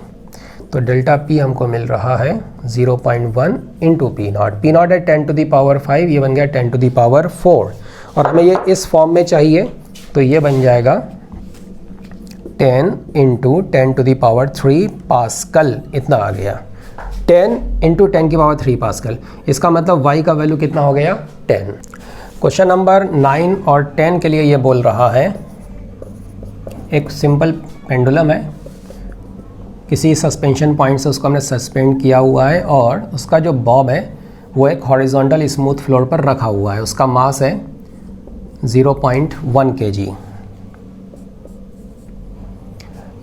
तो डेल्टा P हमको मिल रहा है 0.1 इंटू पी नॉट है 10 टू दी पावर 5, ये बन गया 10 टू दी पावर 4, और हमें ये इस फॉर्म में चाहिए तो ये बन जाएगा 10 into 10 to the power 3 pascal, इतना आ गया 10 इंटू 10 की पावर 3 पास्कल। इसका मतलब y का वैल्यू कितना हो गया 10। क्वेश्चन नंबर 9 और 10 के लिए ये बोल रहा है, एक सिंपल पेंडुलम है, किसी सस्पेंशन पॉइंट से उसको हमने सस्पेंड किया हुआ है और उसका जो बॉब है वो एक हॉरिजॉन्टल स्मूथ फ्लोर पर रखा हुआ है। उसका मास है 0.1 kg।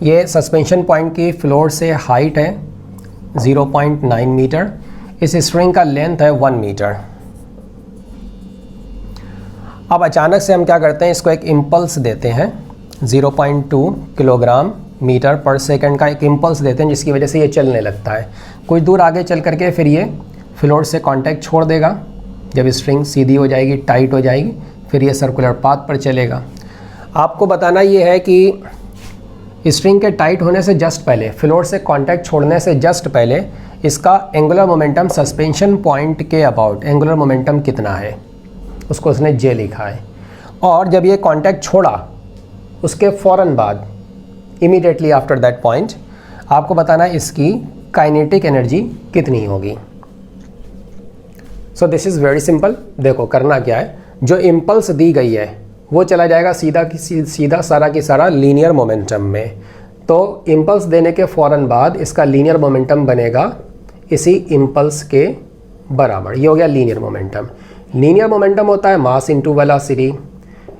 ये सस्पेंशन पॉइंट की फ्लोर से हाइट है 0.9 मीटर। इस स्ट्रिंग का लेंथ है 1 मीटर। अब अचानक से हम क्या करते हैं, इसको एक इम्पल्स देते हैं 0.2 किलोग्राम मीटर पर सेकंड का एक इम्पल्स देते हैं, जिसकी वजह से ये चलने लगता है। कुछ दूर आगे चल करके फिर ये फ्लोर से कांटेक्ट छोड़ देगा। जब स्ट्रिंग सीधी हो जाएगी, टाइट हो जाएगी, फिर ये सर्कुलर पाथ पर चलेगा। आपको बताना ये है कि स्ट्रिंग के टाइट होने से जस्ट पहले, फ्लोर से कांटेक्ट छोड़ने से जस्ट पहले इसका एंगुलर मोमेंटम सस्पेंशन पॉइंट के अबाउट एंगुलर मोमेंटम कितना है, उसको उसने जे लिखा है। और जब ये कांटेक्ट छोड़ा उसके फ़ौरन बाद, इमीडिएटली आफ्टर दैट पॉइंट, आपको बताना है इसकी काइनेटिक एनर्जी कितनी होगी। सो दिस इज़ वेरी सिंपल। देखो करना क्या है, जो इम्पल्स दी गई है वो चला जाएगा सीधा सारा की सारा लीनियर मोमेंटम में। तो इम्पल्स देने के फ़ौरन बाद इसका लीनियर मोमेंटम बनेगा इसी इम्पल्स के बराबर। ये हो गया लीनियर मोमेंटम। लीनियर मोमेंटम होता है मास इनटू वेलोसिटी।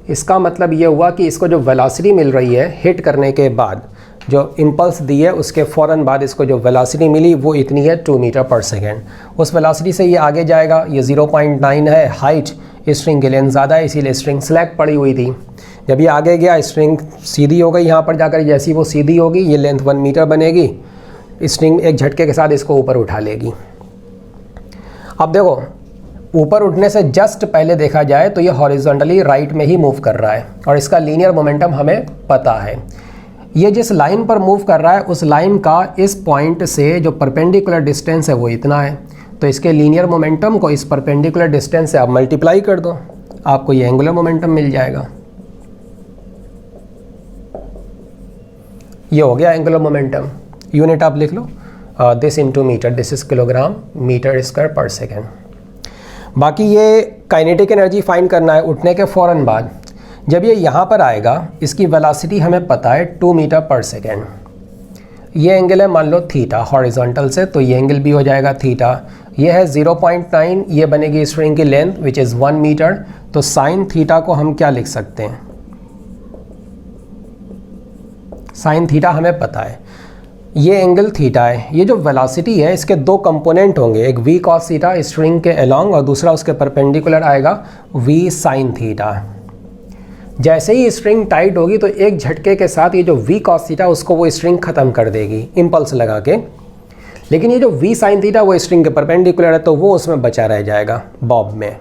इसका मतलब ये हुआ कि इसको जो वेलोसिटी मिल रही है हिट करने के बाद, जो इम्पल्स दी है उसके फ़ौरन बाद इसको जो वेलोसिटी मिली वो इतनी है 2 मीटर पर सेकेंड। उस वेलोसिटी से ये आगे जाएगा। ये 0.9 है हाइट, स्ट्रिंग की लेंथ ज़्यादा है इसीलिए स्ट्रिंग स्लैक पड़ी हुई थी। जब ये आगे गया स्ट्रिंग सीधी हो गई, यहाँ पर जाकर जैसी वो सीधी होगी ये लेंथ 1 मीटर बनेगी। स्ट्रिंग एक झटके के साथ इसको ऊपर उठा लेगी। अब देखो ऊपर उठने से जस्ट पहले देखा जाए तो ये हॉरिजॉन्टली राइट में ही मूव कर रहा है और इसका लीनियर मोमेंटम हमें पता है। ये जिस लाइन पर मूव कर रहा है उस लाइन का इस पॉइंट से जो परपेंडिकुलर डिस्टेंस है वो इतना है। तो इसके लीनियर मोमेंटम को इस परपेंडिकुलर डिस्टेंस से आप मल्टीप्लाई कर दो, आपको ये एंगुलर मोमेंटम मिल जाएगा। ये हो गया एंगुलर मोमेंटम। यूनिट आप लिख लो, this into metre, this is kilogram metre square per second. बाकी ये काइनेटिक एनर्जी फाइंड करना है उठने के फ़ौरन बाद। जब ये यहाँ पर आएगा इसकी वेलोसिटी हमें पता है 2 मीटर पर सेकेंड। ये एंगल है मान लो थीटा हॉरिजॉन्टल से, तो ये एंगल भी हो जाएगा थीटा। ये है 0.9, ये बनेगी स्ट्रिंग की लेंथ विच इज़ 1 मीटर। तो साइन थीटा को हम क्या लिख सकते हैं, साइन थीटा हमें पता है। ये एंगल थीटा है। ये जो वेलोसिटी है इसके दो कंपोनेंट होंगे, एक v cos थीटा स्ट्रिंग के अलोंग और दूसरा उसके परपेंडिकुलर आएगा v sin थीटा। जैसे ही स्ट्रिंग टाइट होगी तो एक झटके के साथ ये जो v cos थीटा उसको वो स्ट्रिंग ख़त्म कर देगी इम्पल्स लगा के। लेकिन ये जो v sin थीटा वो स्ट्रिंग के परपेंडिकुलर है तो वो उसमें बचा रह जाएगा बॉब में।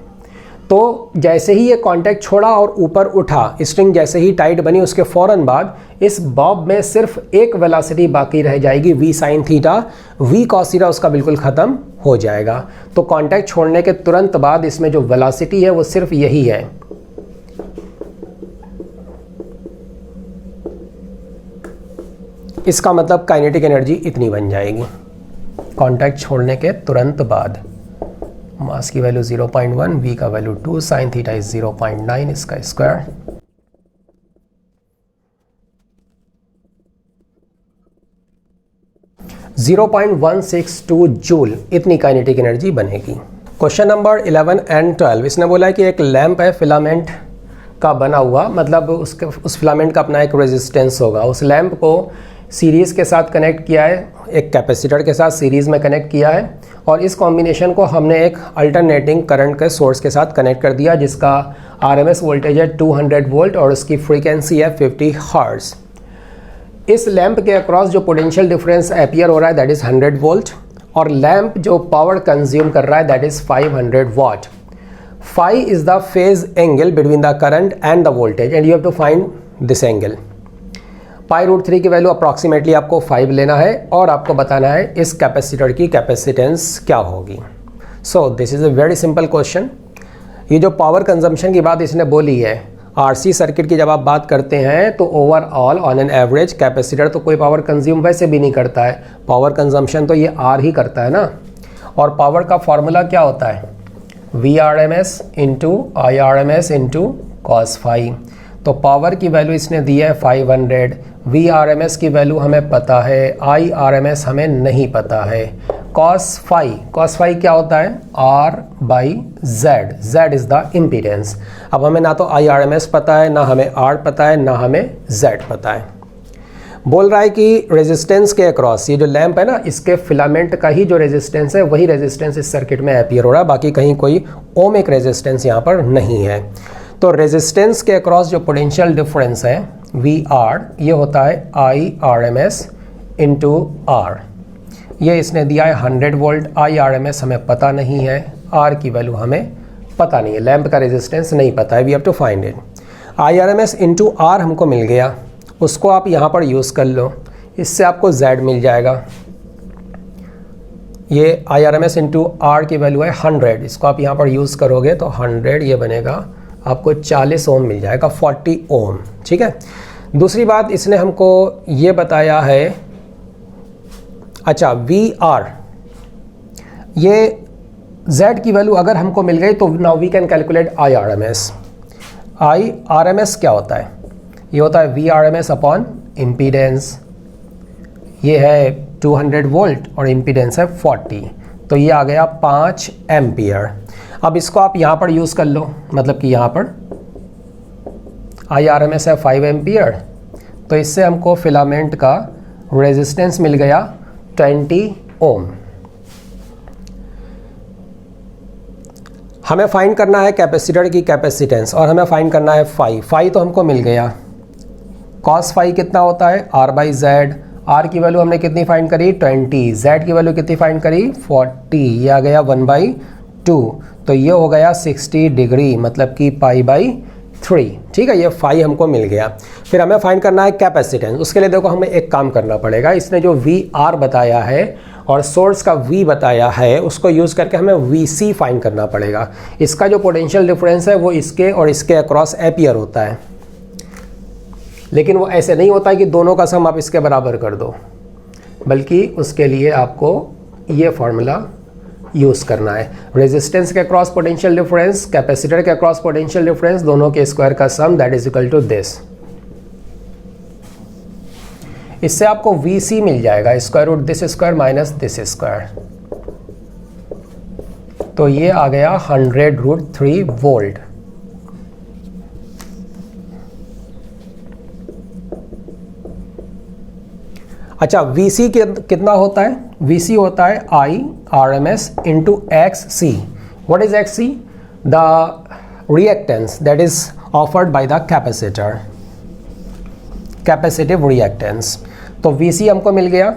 तो जैसे ही ये कांटेक्ट छोड़ा और ऊपर उठा, स्ट्रिंग जैसे ही टाइट बनी उसके फ़ौरन बाद इस बॉब में सिर्फ एक वेलोसिटी बाकी रह जाएगी v sin theta. v cos theta उसका बिल्कुल ख़त्म हो जाएगा। तो कांटेक्ट छोड़ने के तुरंत बाद इसमें जो वेलोसिटी है वो सिर्फ यही है। इसका मतलब काइनेटिक एनर्जी इतनी बन जाएगी कांटेक्ट छोड़ने के तुरंत बाद। मास की वैल्यू 0.1, v का वैल्यू 2, साइन थीटा इज 0.9, इसका स्क्वायर। .162 जूल इतनी काइनेटिक एनर्जी बनेगी। क्वेश्चन नंबर 11 एंड 12, इसने बोला है कि एक लैंप है फिलामेंट का बना हुआ, मतलब उस फिलामेंट का अपना एक रेजिस्टेंस होगा। उस लैंप को सीरीज़ के साथ कनेक्ट किया है, एक कैपेसिटर के साथ सीरीज़ में कनेक्ट किया है और इस कॉम्बिनेशन को हमने एक अल्टरनेटिंग करंट के सोर्स के साथ कनेक्ट कर दिया जिसका आरएमएस वोल्टेज है 200 वोल्ट और उसकी फ्रीक्वेंसी है 50 हर्ट्ज़। इस लैंप के अक्रॉस जो पोटेंशियल डिफरेंस अपीयर हो रहा है दैट इज़ 100 वोल्ट और लैंप जो पावर कंज्यूम कर रहा है that is 500 watt. Phi is the phase angle between the current and the voltage and you have to find this angle. π√3 की वैल्यू अप्रॉक्सीमेटली आपको 5 लेना है और आपको बताना है इस कैपेसिटर की कैपेसिटेंस क्या होगी। सो this is a very simple question. ये जो पावर कंजम्पशन की बात इसने बोली है, आरसी सर्किट की जब आप बात करते हैं तो overall on an average capacitor तो कोई पावर कंज्यूम वैसे भी नहीं करता है, पावर कंजम्पशन तो ये आर ही करता है ना। और पावर का फॉर्मूला क्या होता है, VRMS into IRMS into cos phi. तो पावर की वैल्यू इसने दी है 500, VRMS की वैल्यू हमें पता है, IRMS हमें नहीं पता है। cos फाई क्या होता है, R/Z, Z is the impedance. अब हमें ना तो IRMS पता है, ना हमें R पता है, ना हमें Z पता है। बोल रहा है कि रेजिस्टेंस के अक्रॉस, ये जो लैंप है ना, इसके फिलामेंट का ही जो रेजिस्टेंस है वही रेजिस्टेंस इस सर्किट में अपीयर हो रहा है, बाकी कहीं कोई ओमिक रेजिस्टेंस यहाँ पर नहीं है। तो रेजिस्टेंस के अक्रॉस जो पोटेंशियल डिफरेंस है VR, ये होता है IRMS इंटू R। ये इसने दिया है 100 वोल्ट, IRMS हमें पता नहीं है, R की वैल्यू हमें पता नहीं है, लैंप का रेजिस्टेंस नहीं पता है, we have to find it. IRMS into R हमको मिल गया, उसको आप यहाँ पर यूज़ कर लो, इससे आपको Z मिल जाएगा। ये IRMS इंटू R की वैल्यू है 100, इसको आप यहाँ पर यूज़ करोगे तो 100 ये बनेगा आपको 40 ओम मिल जाएगा, 40 ओम। ठीक है। दूसरी बात इसने हमको ये बताया है, अच्छा VR, ये Z की वैल्यू अगर हमको मिल गई तो now we can calculate IRMS। IRMS क्या होता है, ये होता है VRMS अपॉन इम्पीडेंस। ये है 200 वोल्ट और इम्पीडेंस है 40, तो ये आ गया 5 एम्पियर। अब इसको आप यहाँ पर यूज़ कर लो, मतलब कि यहाँ पर IRMS है 5 एम्पियर, तो इससे हमको फिलामेंट का रेजिस्टेंस मिल गया 20 ओम। हमें फाइंड करना है कैपेसिटर की कैपेसिटेंस और हमें फाइंड करना है फाई तो हमको मिल गया। cos फाई कितना होता है, R/Z। R की वैल्यू हमने कितनी फाइंड करी, 20। Z की वैल्यू कितनी फाइंड करी, 40। ये आ गया 1/2, तो ये हो गया 60 डिग्री, मतलब कि π/3। ठीक है, ये फाई हमको मिल गया। फिर हमें फाइंड करना है कैपेसिटेंस। उसके लिए देखो हमें एक काम करना पड़ेगा, इसने जो VR बताया है और सोर्स का V बताया है, उसको यूज़ करके हमें VC फाइंड करना पड़ेगा। इसका जो पोटेंशियल डिफरेंस है वो इसके और इसके अक्रॉस अपीयर होता है, लेकिन वो ऐसे नहीं होता है कि दोनों का सम आप इसके बराबर कर दो, बल्कि उसके लिए आपको ये फॉर्मूला यूज़ करना है। रेजिस्टेंस के अक्रॉस पोटेंशियल डिफरेंस, कैपेसिटर के अक्रॉस पोटेंशियल डिफरेंस, दोनों के स्क्वायर का sum, that is equal to this. इससे आपको VC मिल जाएगा, square root this square minus this square, तो ये आ गया 100√3 वोल्ट। अच्छा, VC कितना होता है, VC होता है IRMS into XC। What is XC, the reactance that is offered by the capacitor, capacitive reactance. तो VC हमको मिल गया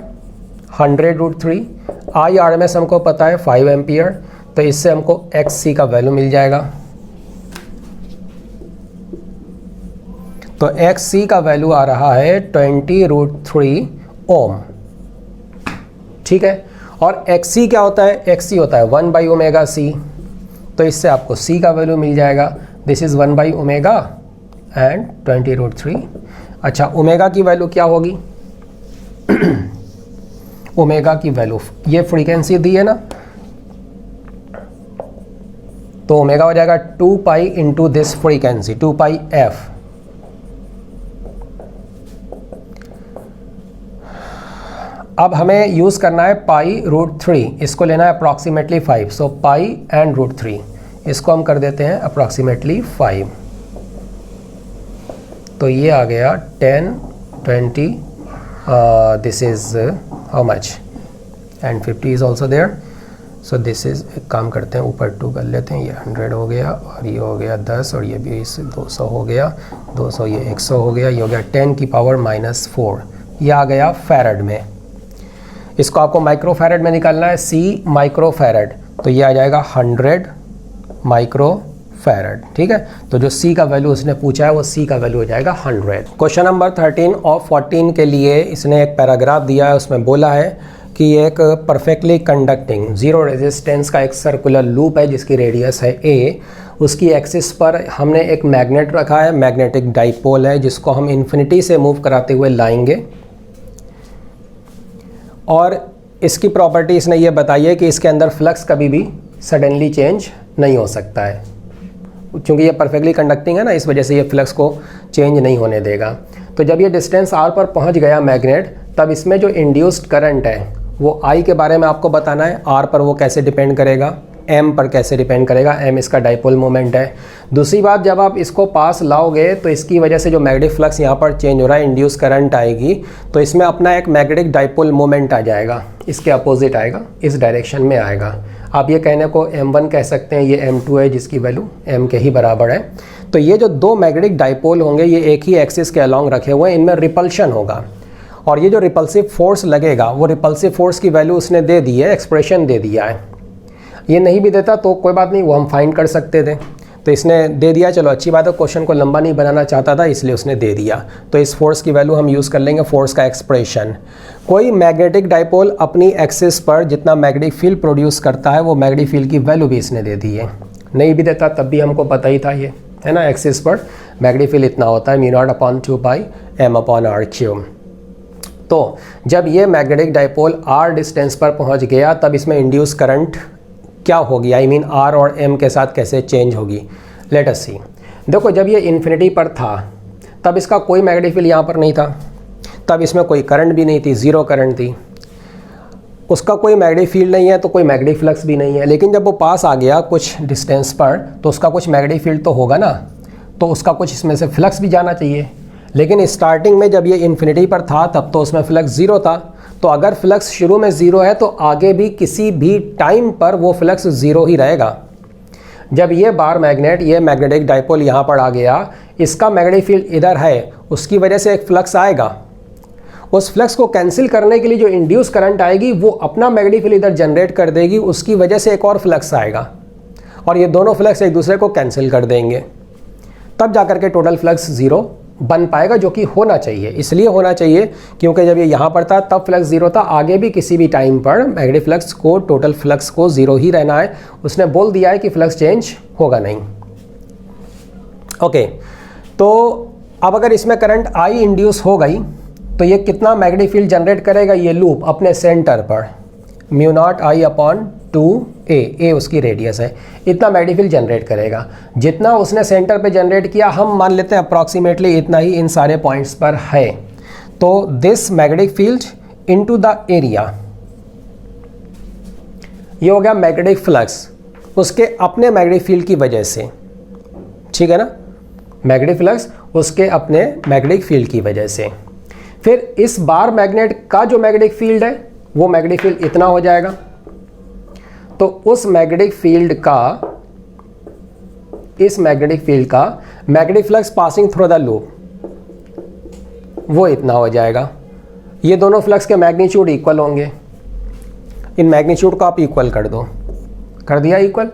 100√3, IRMS हमको पता है 5 एम्पियर, तो इससे हमको XC का वैल्यू मिल जाएगा। तो XC का वैल्यू आ रहा है 20√3 ओम। ठीक है, और XC क्या होता है, XC होता है 1/ωc, तो इससे आपको C का वैल्यू मिल जाएगा। This is 1/ω and 20√3। अच्छा, ओमेगा की वैल्यू क्या होगी, ओमेगा की वैल्यू, ये फ्रीक्वेंसी दी है ना, तो ओमेगा हो जाएगा 2π इंटू दिस फ्रीक्वेंसी, 2πf। अब हमें यूज़ करना है π√3, इसको लेना है अप्रॉक्सीमेटली 5, सो π एंड √3, इसको हम कर देते हैं अप्रॉक्सीमेटली 5, तो ये आ गया 10, 20, this is how much, and 50 is also there, so this is, एक काम करते हैं ऊपर 2 कर लेते हैं, ये 100 हो गया और ये हो गया 10 और ये भी 200 हो गया, 200 ये 100 हो गया, ये हो गया 10 की पावर -4, ये आ गया फैरड में। इसको आपको माइक्रोफैरड में निकालना है, C माइक्रोफैरड, तो ये आ जाएगा 100 माइक्रोफैरड। फैराड। ठीक है, तो जो सी का वैल्यू उसने पूछा है वो सी का वैल्यू हो जाएगा 100। क्वेश्चन नंबर 13 ऑफ 14 के लिए इसने एक पैराग्राफ दिया है, उसमें बोला है कि एक परफेक्टली कंडक्टिंग जीरो रेजिस्टेंस का एक सर्कुलर लूप है जिसकी रेडियस है ए, उसकी एक्सिस पर हमने एक मैग्नेट रखा है, मैग्नेटिक डाइपोल है जिसको हम इन्फिनिटी से मूव कराते हुए लाएंगे, और इसकी प्रॉपर्टी इसने ये बताई है कि इसके अंदर फ्लक्स कभी भी सडनली चेंज नहीं हो सकता है, क्योंकि ये परफेक्टली कंडक्टिंग है ना, इस वजह से ये फ्लक्स को चेंज नहीं होने देगा। तो जब ये डिस्टेंस आर पर पहुंच गया मैग्नेट, तब इसमें जो इंड्यूस्ड करंट है वो आई के बारे में आपको बताना है, आर पर वो कैसे डिपेंड करेगा, एम पर कैसे डिपेंड करेगा, एम इसका डाइपोल मोमेंट है। दूसरी बात, जब आप इसको पास लाओगे तो इसकी वजह से जो मैग्नेटिक फ्लक्स यहाँ पर चेंज हो रहा है, इंड्यूस करंट आएगी, तो इसमें अपना एक मैग्नेटिक डाइपोल मोमेंट आ जाएगा, इसके अपोजिट आएगा, इस डायरेक्शन में आएगा। आप ये कहने को m1 कह सकते हैं, ये m2 है जिसकी वैल्यू m के ही बराबर है। तो ये जो दो मैग्नेटिक डाइपोल होंगे ये एक ही एक्सिस के अलॉन्ग रखे हुए हैं, इनमें रिपल्शन होगा, और ये जो रिपल्सिव फोर्स लगेगा वो रिपल्सिव फोर्स की वैल्यू उसने दे दी है, एक्सप्रेशन दे दिया है। ये नहीं भी देता तो कोई बात नहीं, वो हम फाइंड कर सकते थे, तो इसने दे दिया, चलो अच्छी बात है, क्वेश्चन को लंबा नहीं बनाना चाहता था इसलिए उसने दे दिया। तो इस फोर्स की वैल्यू हम यूज़ कर लेंगे, फोर्स का एक्सप्रेशन। कोई मैग्नेटिक डाइपोल अपनी एक्सिस पर जितना मैग्नेटिक फील्ड प्रोड्यूस करता है वो मैग्नेटिक फील्ड की वैल्यू भी इसने दे दी है। नहीं भी देता तब भी हमको पता ही था ये, है ना, एक्सिस पर मैग्नेटिक फील्ड इतना होता है, μ0/2πm/r³। तो जब ये मैग्नेटिक डाइपोल r डिस्टेंस पर पहुंच गया तब इसमें इंड्यूस करंट क्या होगी, आई मीन r और m के साथ कैसे चेंज होगी, लेट अस सी। देखो, जब ये इन्फिनिटी पर था तब इसका कोई मैग्नेटिक फील्ड यहाँ पर नहीं था, तब इसमें कोई करंट भी नहीं थी, ज़ीरो करंट थी, उसका कोई मैग्नेटिक फील्ड नहीं है तो कोई मैग्नेटिक फ्लक्स भी नहीं है। लेकिन जब वो पास आ गया कुछ डिस्टेंस पर तो उसका कुछ मैग्नेटिक फील्ड तो होगा ना, तो उसका कुछ इसमें से फ्लक्स भी जाना चाहिए। लेकिन स्टार्टिंग में जब ये इन्फिनिटी पर था तब तो उसमें फ्लक्स ज़ीरो था, तो अगर फ्लक्स शुरू में ज़ीरो है तो आगे भी किसी भी टाइम पर वो फ्लक्स ज़ीरो ही रहेगा। जब ये बार मैग्नेट, ये मैग्नेटिक डाइपोल यहाँ पर आ गया, इसका मैग्नेटिक फील्ड इधर है, उसकी वजह से एक फ्लक्स आएगा, उस फ्लक्स को कैंसिल करने के लिए जो इंड्यूस करंट आएगी वो अपना मैग्नेटिक फील्ड इधर जनरेट कर देगी, उसकी वजह से एक और फ्लक्स आएगा, और ये दोनों फ्लक्स एक दूसरे को कैंसिल कर देंगे, तब जाकर के टोटल फ्लक्स ज़ीरो बन पाएगा, जो कि होना चाहिए। इसलिए होना चाहिए क्योंकि जब ये यहाँ पर था तब फ्लक्स ज़ीरो था, आगे भी किसी भी टाइम पर मैग्नेटिक फ्लक्स को, टोटल फ्लक्स को ज़ीरो ही रहना है। उसने बोल दिया है कि फ्लक्स चेंज होगा नहीं। ओके, तो अब अगर इसमें करंट आई इंड्यूस हो गई तो ये कितना मैग्नेटिक फील्ड जनरेट करेगा, ये लूप अपने सेंटर पर μ0I/2a, उसकी रेडियस है, इतना मैग्नेटिक फील्ड जनरेट करेगा। जितना उसने सेंटर पे जनरेट किया, हम मान लेते हैं अप्रॉक्सीमेटली इतना ही इन सारे पॉइंट्स पर है, तो this magnetic field into the area, ये हो गया मैग्नेटिक फ्लक्स उसके अपने मैग्नेटिक फील्ड की वजह से, ठीक है ना, मैग्नेटिक फ्लक्स उसके अपने मैग्नेटिक फील्ड की वजह से। फिर इस बार मैग्नेट का जो मैग्नेटिक फील्ड है वो मैग्नेटिक फील्ड इतना हो जाएगा, तो उस मैग्नेटिक फील्ड का, इस मैग्नेटिक फील्ड का magnetic flux passing through the loop वो इतना हो जाएगा। ये दोनों फ्लक्स के मैग्नीट्यूड इक्वल होंगे, इन मैग्नीट्यूड को आप इक्वल कर दो, कर दिया इक्वल,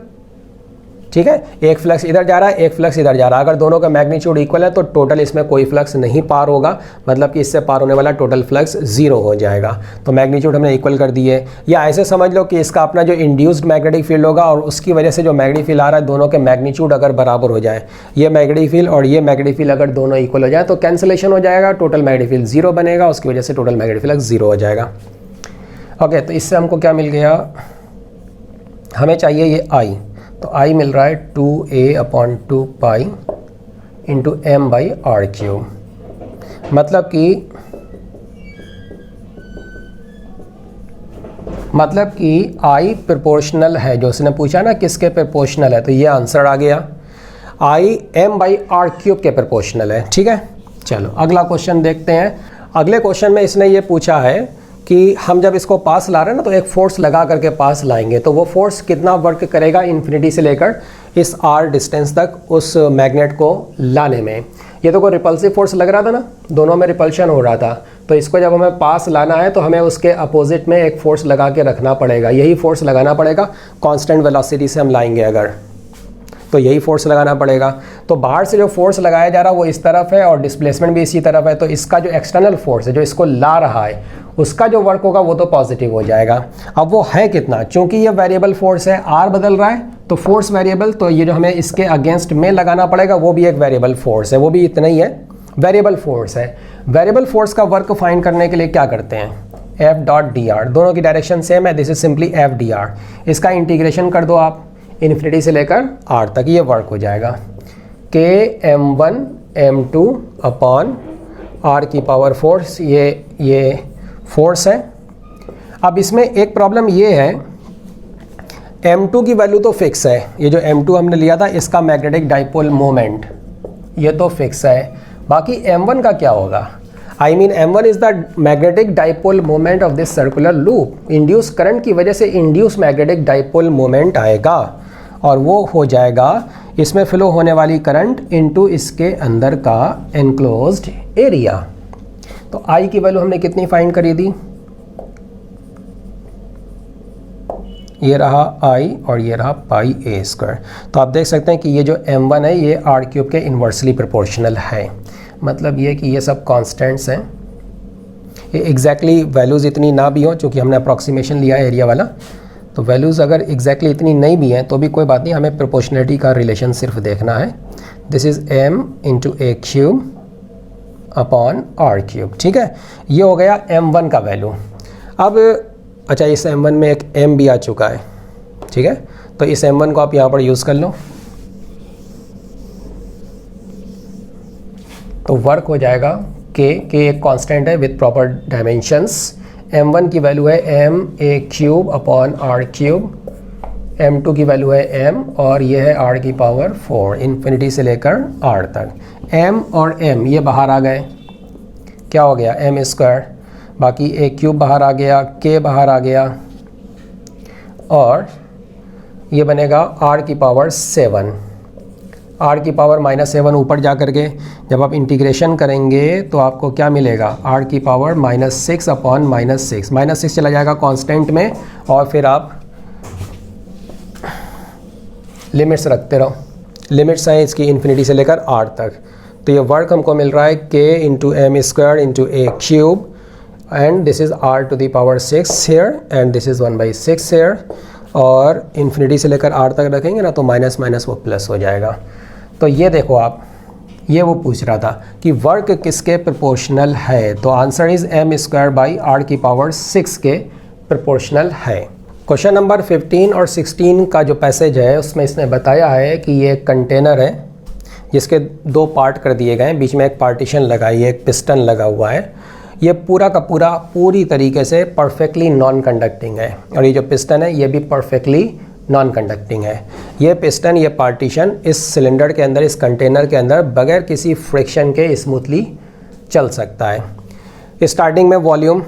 ठीक है। एक फ्लक्स इधर जा रहा है, एक फ्लक्स इधर जा रहा है, अगर दोनों का मैग्नीट्यूड इक्वल है तो टोटल इसमें कोई फ्लक्स नहीं पार होगा, मतलब कि इससे पार होने वाला टोटल फ्लक्स ज़ीरो हो जाएगा। तो मैग्नीट्यूड हमने इक्वल कर दिए, या ऐसे समझ लो कि इसका अपना जो इंड्यूस्ड मैग्नेटिक फील्ड होगा और उसकी वजह से जो मैग्नेटिक फील्ड आ रहा है, दोनों के मैग्नीट्यूड अगर बराबर हो जाए, ये मैग्नेटिक फील्ड और ये मैग्नेटिक फील्ड अगर दोनों इक्वल हो जाए तो कैंसिलेशन हो जाएगा, टोटल मैग्नेटिक फील्ड ज़ीरो बनेगा, उसकी वजह से टोटल मैग्नेटिक फ्लक्स ज़ीरो हो जाएगा। ओके, तो इससे हमको क्या मिल गया, हमें चाहिए ये आई, तो आई मिल रहा है 2a/2π इंटू m/r³, मतलब कि आई प्रोपोर्शनल है, जो उसने पूछा ना किसके प्रोपोर्शनल है, तो ये आंसर आ गया, आई m/r³ के प्रोपोर्शनल है, ठीक है। चलो अगला क्वेश्चन देखते हैं। अगले क्वेश्चन में इसने ये पूछा है कि हम जब इसको पास ला रहे हैं ना तो एक फोर्स लगा करके पास लाएंगे, तो वो फोर्स कितना वर्क करेगा इन्फिनिटी से लेकर इस r डिस्टेंस तक उस मैग्नेट को लाने में। ये तो कोई रिपल्सिव फोर्स लग रहा था ना, दोनों में रिपल्शन हो रहा था, तो इसको जब हमें पास लाना है तो हमें उसके अपोजिट में एक फोर्स लगा के रखना पड़ेगा, यही फोर्स लगाना पड़ेगा, कांस्टेंट वेलोसिटी से हम लाएंगे अगर। तो यही फोर्स लगाना पड़ेगा। तो बाहर से जो फोर्स लगाया जा रहा है वो इस तरफ है और डिस्प्लेसमेंट भी इसी तरफ है, तो इसका जो एक्सटर्नल फोर्स है जो इसको ला रहा है उसका जो वर्क होगा वो तो पॉजिटिव हो जाएगा। अब वो है कितना, चूंकि ये वेरिएबल फोर्स है, आर बदल रहा है तो फोर्स वेरिएबल, तो ये जो हमें इसके अगेंस्ट में लगाना पड़ेगा वो भी एक वेरिएबल फोर्स है, वो भी इतना ही है, वेरिएबल फोर्स है। वेरिएबल फोर्स का वर्क फाइंड करने के लिए क्या करते हैं, एफ डॉट डी आर, दोनों की डायरेक्शन सेम है, this is simply F D R. इसका इंटीग्रेशन कर दो आप इन्फिनिटी से लेकर आर तक, ये वर्क हो जाएगा के m1 m2 अपॉन आर की पावर फोर्स, ये फोर्स है। अब इसमें एक प्रॉब्लम ये है, m2 की वैल्यू तो फिक्स है, ये जो m2 हमने लिया था इसका मैग्नेटिक डाइपोल मोमेंट ये तो फिक्स है, बाकी m1 का क्या होगा, I mean m1 is the magnetic dipole moment of this circular loop. Induce current की वजह से इंड्यूस मैग्नेटिक डाइपोल मोमेंट आएगा और वो हो जाएगा इसमें फ्लो होने वाली करंट इनटू इसके अंदर का एनक्लोज्ड एरिया। तो I की वैल्यू हमने कितनी फाइंड करी थी, ये रहा I और ये रहा पाई a स्क्वायर। तो आप देख सकते हैं कि ये जो m1 है ये r क्यूब के इन्वर्सली प्रोपोर्शनल है, मतलब ये कि ये सब कांस्टेंट्स हैं। ये एग्जैक्टली वैल्यूज़ इतनी ना भी हो, चूँकि हमने अप्रॉक्सीमेशन लिया है एरिया वाला, तो वैल्यूज़ अगर एग्जैक्टली इतनी नहीं भी हैं तो भी कोई बात नहीं, हमें प्रोपोर्शनलिटी का रिलेशन सिर्फ देखना है। This is m into a cube upon r cube, ठीक है। ये हो गया m1 का वैल्यू। अब अच्छा, इस m1 में एक m भी आ चुका है, ठीक है, तो इस m1 को आप यहाँ पर यूज़ कर लो, तो वर्क हो जाएगा k एक कांस्टेंट है विद प्रॉपर डायमेंशंस। m1 की वैल्यू है m a cube upon r cube, m2 की वैल्यू है m और ये है r की पावर 4 इन्फिनिटी से लेकर r तक। m और m ये बाहर आ गए, क्या हो गया m स्क्वायर, बाकी a क्यूब बाहर आ गया, k बाहर आ गया और ये बनेगा r की पावर 7, r की पावर -7 ऊपर जा करके जब आप इंटीग्रेशन करेंगे तो आपको क्या मिलेगा, r की पावर -6 अपॉन -6 चला जाएगा कांस्टेंट में और फिर आप लिमिट्स रखते रहो, लिमिट्स हैं इसकी इन्फिनिटी से लेकर r तक। तो ये वर्क हमको मिल रहा है k into m square into a cube and this is r to the power 6 here and this is 1/6 here, और इन्फिनिटी से लेकर r तक रखेंगे ना तो माइनस माइनस वो प्लस हो जाएगा। तो ये देखो आप, ये वो पूछ रहा था कि वर्क किसके प्रोपोर्शनल है, तो answer is m square by r की पावर 6 के प्रोपोर्शनल है। क्वेश्चन नंबर 15 और 16 का जो पैसेज है उसमें इसने बताया है कि ये एक कंटेनर है जिसके दो पार्ट कर दिए गए हैं, बीच में एक पार्टीशन लगाई है, एक पिस्टन लगा हुआ है। ये पूरा का पूरा पूरी तरीके से परफेक्टली नॉन कंडक्टिंग है और ये जो पिस्टन है ये भी परफेक्टली नॉन कंडक्टिंग है। ये पिस्टन, ये पार्टीशन इस सिलेंडर के अंदर, इस कंटेनर के अंदर बगैर किसी फ्रिक्शन के स्मूथली चल सकता है। स्टार्टिंग में वॉल्यूम,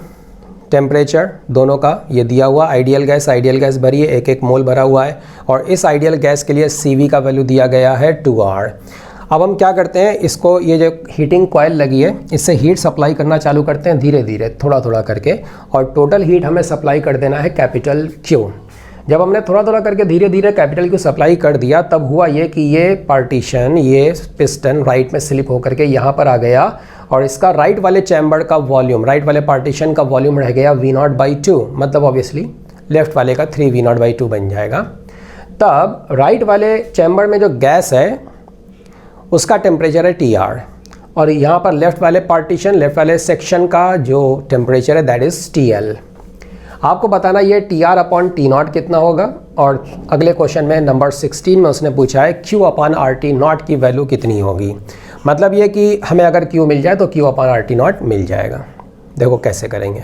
टेम्परेचर दोनों का ये दिया हुआ, आइडियल गैस भरी है, 1 मोल भरा हुआ है और इस आइडियल गैस के लिए CV का वैल्यू दिया गया है 2R। अब हम क्या करते हैं, इसको ये जो हीटिंग कॉइल लगी है इससे हीट सप्लाई करना चालू करते हैं धीरे धीरे थोड़ा थोड़ा करके, और टोटल हीट हमें सप्लाई कर देना है कैपिटल Q। जब हमने थोड़ा थोड़ा करके धीरे धीरे कैपिटल Q सप्लाई कर दिया तब हुआ ये कि ये पार्टीशन, ये पिस्टन राइट में स्लिप होकर के यहाँ पर आ गया और इसका राइट वाले चैम्बर का वॉल्यूम, राइट वाले पार्टीशन का वॉल्यूम रह गया V0/2, मतलब ऑब्वियसली लेफ्ट वाले का 3V0/2 बन जाएगा। तब राइट वाले चैम्बर में जो गैस है उसका टेम्परेचर है TR और यहाँ पर लेफ़्ट वाले पार्टीशन, लेफ़्ट वाले सेक्शन का जो टेम्परेचर है दैट इज़ TL। आपको बताना ये TR अपॉन T0 कितना होगा, और अगले क्वेश्चन में नंबर 16 में उसने पूछा है Q अपॉन RT0 की वैल्यू कितनी होगी। मतलब ये कि हमें अगर Q मिल जाए तो Q अपॉन RT0 मिल जाएगा। देखो कैसे करेंगे,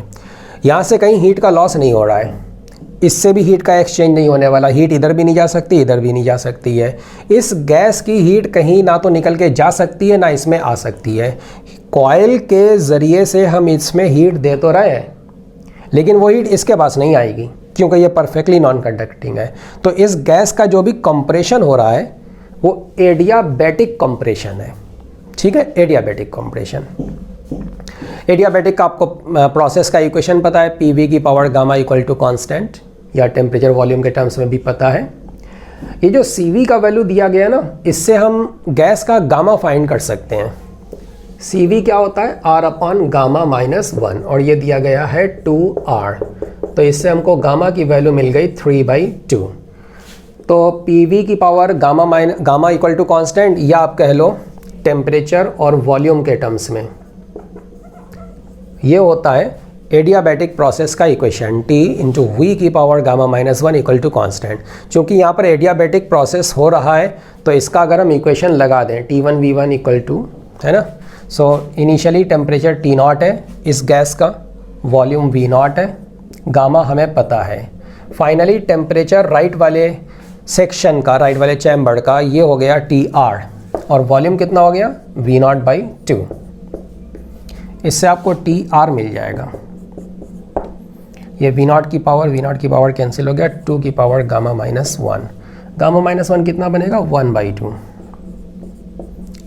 यहाँ से कहीं हीट का लॉस नहीं हो रहा है, इससे भी हीट का एक्सचेंज नहीं होने वाला, हीट इधर भी नहीं जा सकती इधर भी नहीं जा सकती है। इस गैस की हीट कहीं ना तो निकल के जा सकती है ना इसमें आ सकती है। कॉइल के ज़रिए से हम इसमें हीट दे तो रहे हैं लेकिन वो हीट इसके पास नहीं आएगी क्योंकि ये परफेक्टली नॉन कंडक्टिंग है। तो इस गैस का जो भी कंप्रेशन हो रहा है वो एडियाबैटिक कंप्रेशन है, ठीक है, एडियाबैटिक कंप्रेशन। एडियाबैटिक का आपको प्रोसेस का इक्वेशन पता है, PV की power gamma equal to constant, या टेम्परेचर वॉल्यूम के टर्म्स में भी पता है। ये जो CV का वैल्यू दिया गया ना, इससे हम गैस का गामा फाइंड कर सकते हैं। CV क्या होता है, R अपॉन गामा माइनस 1, और ये दिया गया है 2R, तो इससे हमको गामा की वैल्यू मिल गई 3/2। तो PV की power gamma equal to constant, या आप कह लो टेम्परेचर और वॉल्यूम के टर्म्स में, ये होता है एडियाबैटिक प्रोसेस का इक्वेशन, T इंटू V की power gamma minus 1 equal to constant. चूँकि यहाँ पर एडियाबैटिक प्रोसेस हो रहा है तो इसका अगर हम इक्वेशन लगा दें T1 V1 इक्वल टू, है ना, सो इनिशियली टेम्परेचर T0 है इस गैस का, वॉल्यूम V0 है, गामा हमें पता है, फाइनली टेम्परेचर राइट वाले सेक्शन का, राइट वाले चैम्बर का, ये हो गया TR, और वॉल्यूम कितना हो गया V0/2। इससे आपको TR मिल जाएगा। ये V0 की पावर कैंसिल हो गया, 2 की power gamma minus 1, gamma minus 1 कितना बनेगा 1/2,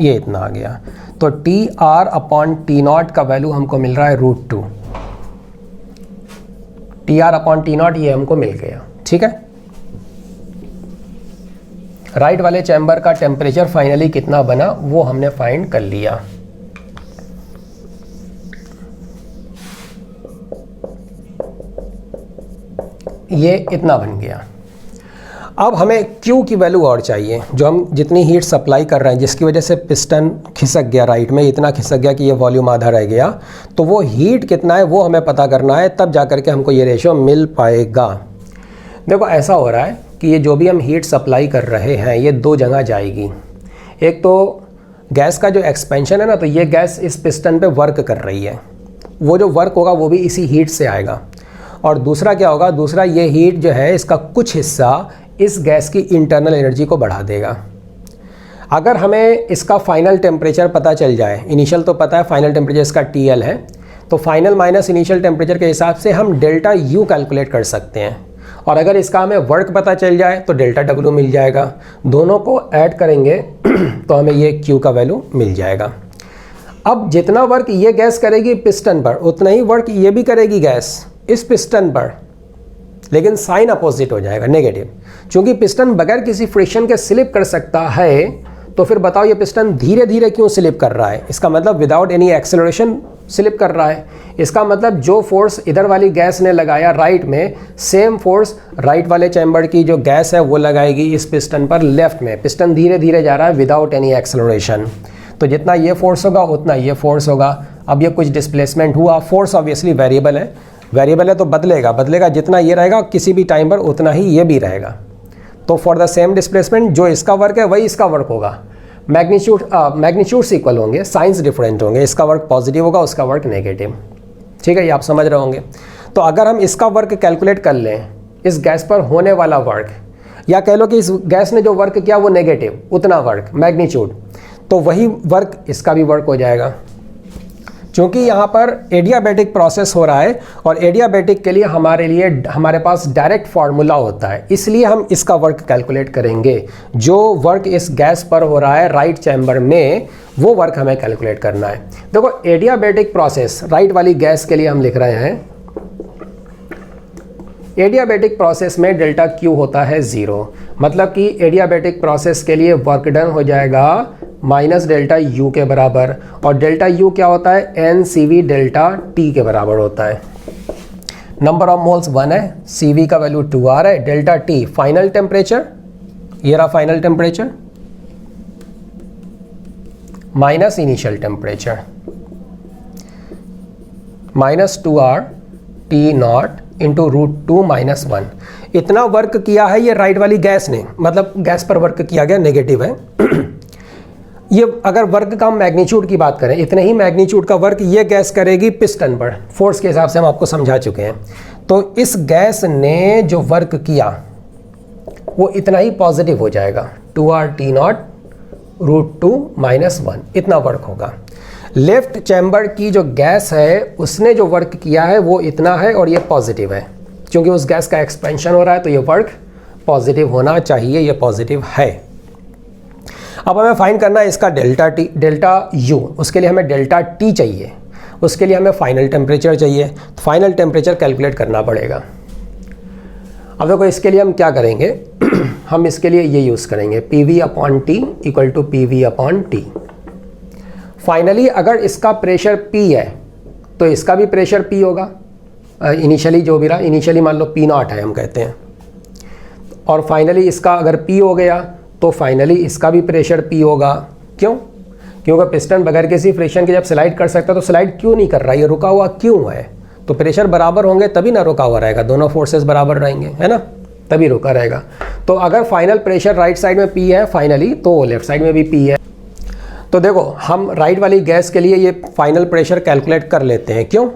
ये इतना आ गया। तो TR अपॉन T0 का वैल्यू हमको मिल रहा है √2, TR अपॉन T0 ये हमको मिल गया। ठीक है, राइट वाले चैम्बर का टेम्परेचर फाइनली कितना बना वो हमने फाइंड कर लिया। ये इतना बन गया। अब हमें Q की वैल्यू और चाहिए, जो हम जितनी हीट सप्लाई कर रहे हैं, जिसकी वजह से पिस्टन खिसक गया राइट में, इतना खिसक गया कि ये वॉल्यूम आधा रह गया, तो वो हीट कितना है वो हमें पता करना है, तब जा करके हमको ये रेशियो मिल पाएगा। देखो ऐसा हो रहा है कि ये जो भी हम हीट सप्लाई कर रहे हैं ये दो जगह जाएगी। एक तो गैस का जो एक्सपेंशन है ना, तो ये गैस इस पिस्टन पे वर्क कर रही है, वो जो वर्क होगा वो भी इसी हीट से आएगा। और दूसरा क्या होगा, दूसरा ये हीट जो है इसका कुछ हिस्सा इस गैस की इंटरनल एनर्जी को बढ़ा देगा। अगर हमें इसका फाइनल टेम्परेचर पता चल जाए, इनिशियल तो पता है फाइनल टेम्परेचर इसका TL है, तो फाइनल माइनस इनिशियल टेम्परेचर के हिसाब से हम डेल्टा U कैलकुलेट कर सकते हैं। और अगर इसका हमें वर्क पता चल जाए तो डेल्टा W मिल जाएगा, दोनों को ऐड करेंगे तो हमें ये Q का वैल्यू मिल जाएगा। अब जितना वर्क ये गैस करेगी पिस्टन पर, उतना ही वर्क ये भी करेगी गैस इस पिस्टन पर, लेकिन साइन अपोजिट हो जाएगा, नेगेटिव। क्योंकि पिस्टन बगैर किसी फ्रिक्शन के स्लिप कर सकता है, तो फिर बताओ ये पिस्टन धीरे धीरे क्यों स्लिप कर रहा है? इसका मतलब विदाउट एनी एक्सेलरेशन स्लिप कर रहा है। इसका मतलब जो फोर्स इधर वाली गैस ने लगाया राइट में, सेम फोर्स राइट वाले चैम्बर की जो गैस है वो लगाएगी इस पिस्टन पर लेफ्ट में। पिस्टन धीरे धीरे जा रहा है विदाउट एनी एक्सेलरेशन, तो जितना ये फोर्स होगा उतना ये फोर्स होगा। अब ये कुछ डिस्प्लेसमेंट हुआ, फोर्स ऑब्वियसली वेरिएबल है तो बदलेगा, जितना ये रहेगा किसी भी टाइम पर उतना ही ये भी रहेगा। तो फॉर द सेम डिस्प्लेसमेंट जो इसका वर्क है वही इसका वर्क होगा। मैग्नीट्यूड्स इक्वल होंगे, साइंस डिफरेंट होंगे, इसका वर्क पॉजिटिव होगा, उसका वर्क नेगेटिव। ठीक है, ये आप समझ रहे होंगे। तो अगर हम इसका वर्क कैलकुलेट कर लें, इस गैस पर होने वाला वर्क, या कह लो कि इस गैस ने जो वर्क किया वो नेगेटिव, उतना वर्क मैग्नीट्यूड, तो वही वर्क इसका भी वर्क हो जाएगा। क्योंकि यहाँ पर एडियाबैटिक प्रोसेस हो रहा है और एडियाबैटिक के लिए हमारे पास डायरेक्ट फार्मूला होता है, इसलिए हम इसका वर्क कैलकुलेट करेंगे। जो वर्क इस गैस पर हो रहा है राइट चैम्बर में, वो वर्क हमें कैलकुलेट करना है। देखो एडियाबैटिक प्रोसेस राइट वाली गैस के लिए हम लिख रहे हैं, एडियाबैटिक प्रोसेस में डेल्टा Q होता है 0, मतलब कि एडियाबैटिक प्रोसेस के लिए वर्क डन हो जाएगा माइनस डेल्टा U के बराबर। और डेल्टा U क्या होता है? NCV डेल्टा T के बराबर होता है। नंबर ऑफ मोल्स 1 है, CV का वैल्यू 2R है, डेल्टा T फाइनल टेम्परेचर, ये रहा final temperature, minus initial temperature, minus 2R T0 into √2 minus 1। इतना वर्क किया है ये राइट वाली गैस ने, मतलब गैस पर वर्क किया गया, नेगेटिव है। ये अगर वर्क का मैग्नीट्यूड की बात करें, इतने ही मैग्नीट्यूड का वर्क ये गैस करेगी पिस्टन पर, फोर्स के हिसाब से हम आपको समझा चुके हैं। तो इस गैस ने जो वर्क किया वो इतना ही पॉजिटिव हो जाएगा, 2R T0 √2 माइनस 1, इतना वर्क होगा। लेफ्ट चैम्बर की जो गैस है उसने जो वर्क किया है वो इतना है और ये पॉजिटिव है, क्योंकि उस गैस का एक्सपेंशन हो रहा है तो ये वर्क पॉजिटिव होना चाहिए, ये पॉजिटिव है। अब हमें फाइंड करना है इसका डेल्टा U, उसके लिए हमें डेल्टा T चाहिए, उसके लिए हमें फाइनल टेम्परेचर चाहिए। फाइनल टेम्परेचर कैलकुलेट करना पड़ेगा। अब देखो इसके लिए हम क्या करेंगे हम इसके लिए ये यूज़ करेंगे PV upon T equal to PV upon T। Finally अगर इसका प्रेशर P है तो इसका भी प्रेशर P होगा, इनिशियली जो भी रहा, इनिशियली मान लो P0 है हम कहते हैं, और फाइनली इसका अगर P हो गया तो फाइनली इसका भी प्रेशर P होगा। क्यों? क्योंकि पिस्टन बगैर किसी फ्रिक्शन के जब स्लाइड कर सकता है तो स्लाइड क्यों नहीं कर रहा है, ये रुका हुआ क्यों है? तो प्रेशर बराबर होंगे तभी ना रुका हुआ रहेगा, दोनों फोर्सेस बराबर रहेंगे, है ना, तभी रुका रहेगा। तो अगर फाइनल प्रेशर राइट साइड में P है फाइनली, तो लेफ्ट साइड में भी P है। तो देखो हम राइट वाली गैस के लिए ये फाइनल प्रेशर कैलकुलेट कर लेते हैं। क्यों?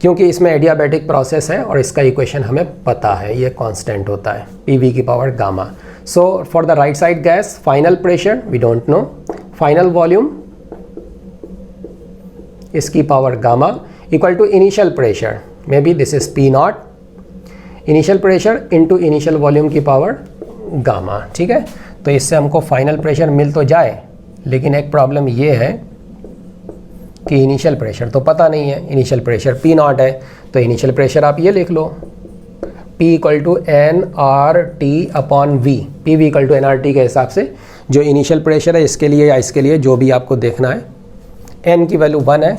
क्योंकि इसमें एडियाबैटिक प्रोसेस है और इसका इक्वेशन हमें पता है, ये कांस्टेंट होता है PV की power gamma. So for the right side gas final pressure we don't know, final volume इसकी power gamma equal to initial pressure, may be this is P0, initial pressure into initial volume की power gamma. ठीक है, तो इससे हमको final pressure मिल तो जाए, लेकिन एक प्रॉब्लम ये है कि इनिशियल प्रेशर तो पता नहीं है, इनिशियल प्रेशर P0 है, तो इनिशियल प्रेशर आप ये लिख लो P equal to nRT upon V, PV equal to nRT के हिसाब से जो इनिशियल प्रेशर है इसके लिए या इसके लिए जो भी आपको देखना है, n की वैल्यू 1 है,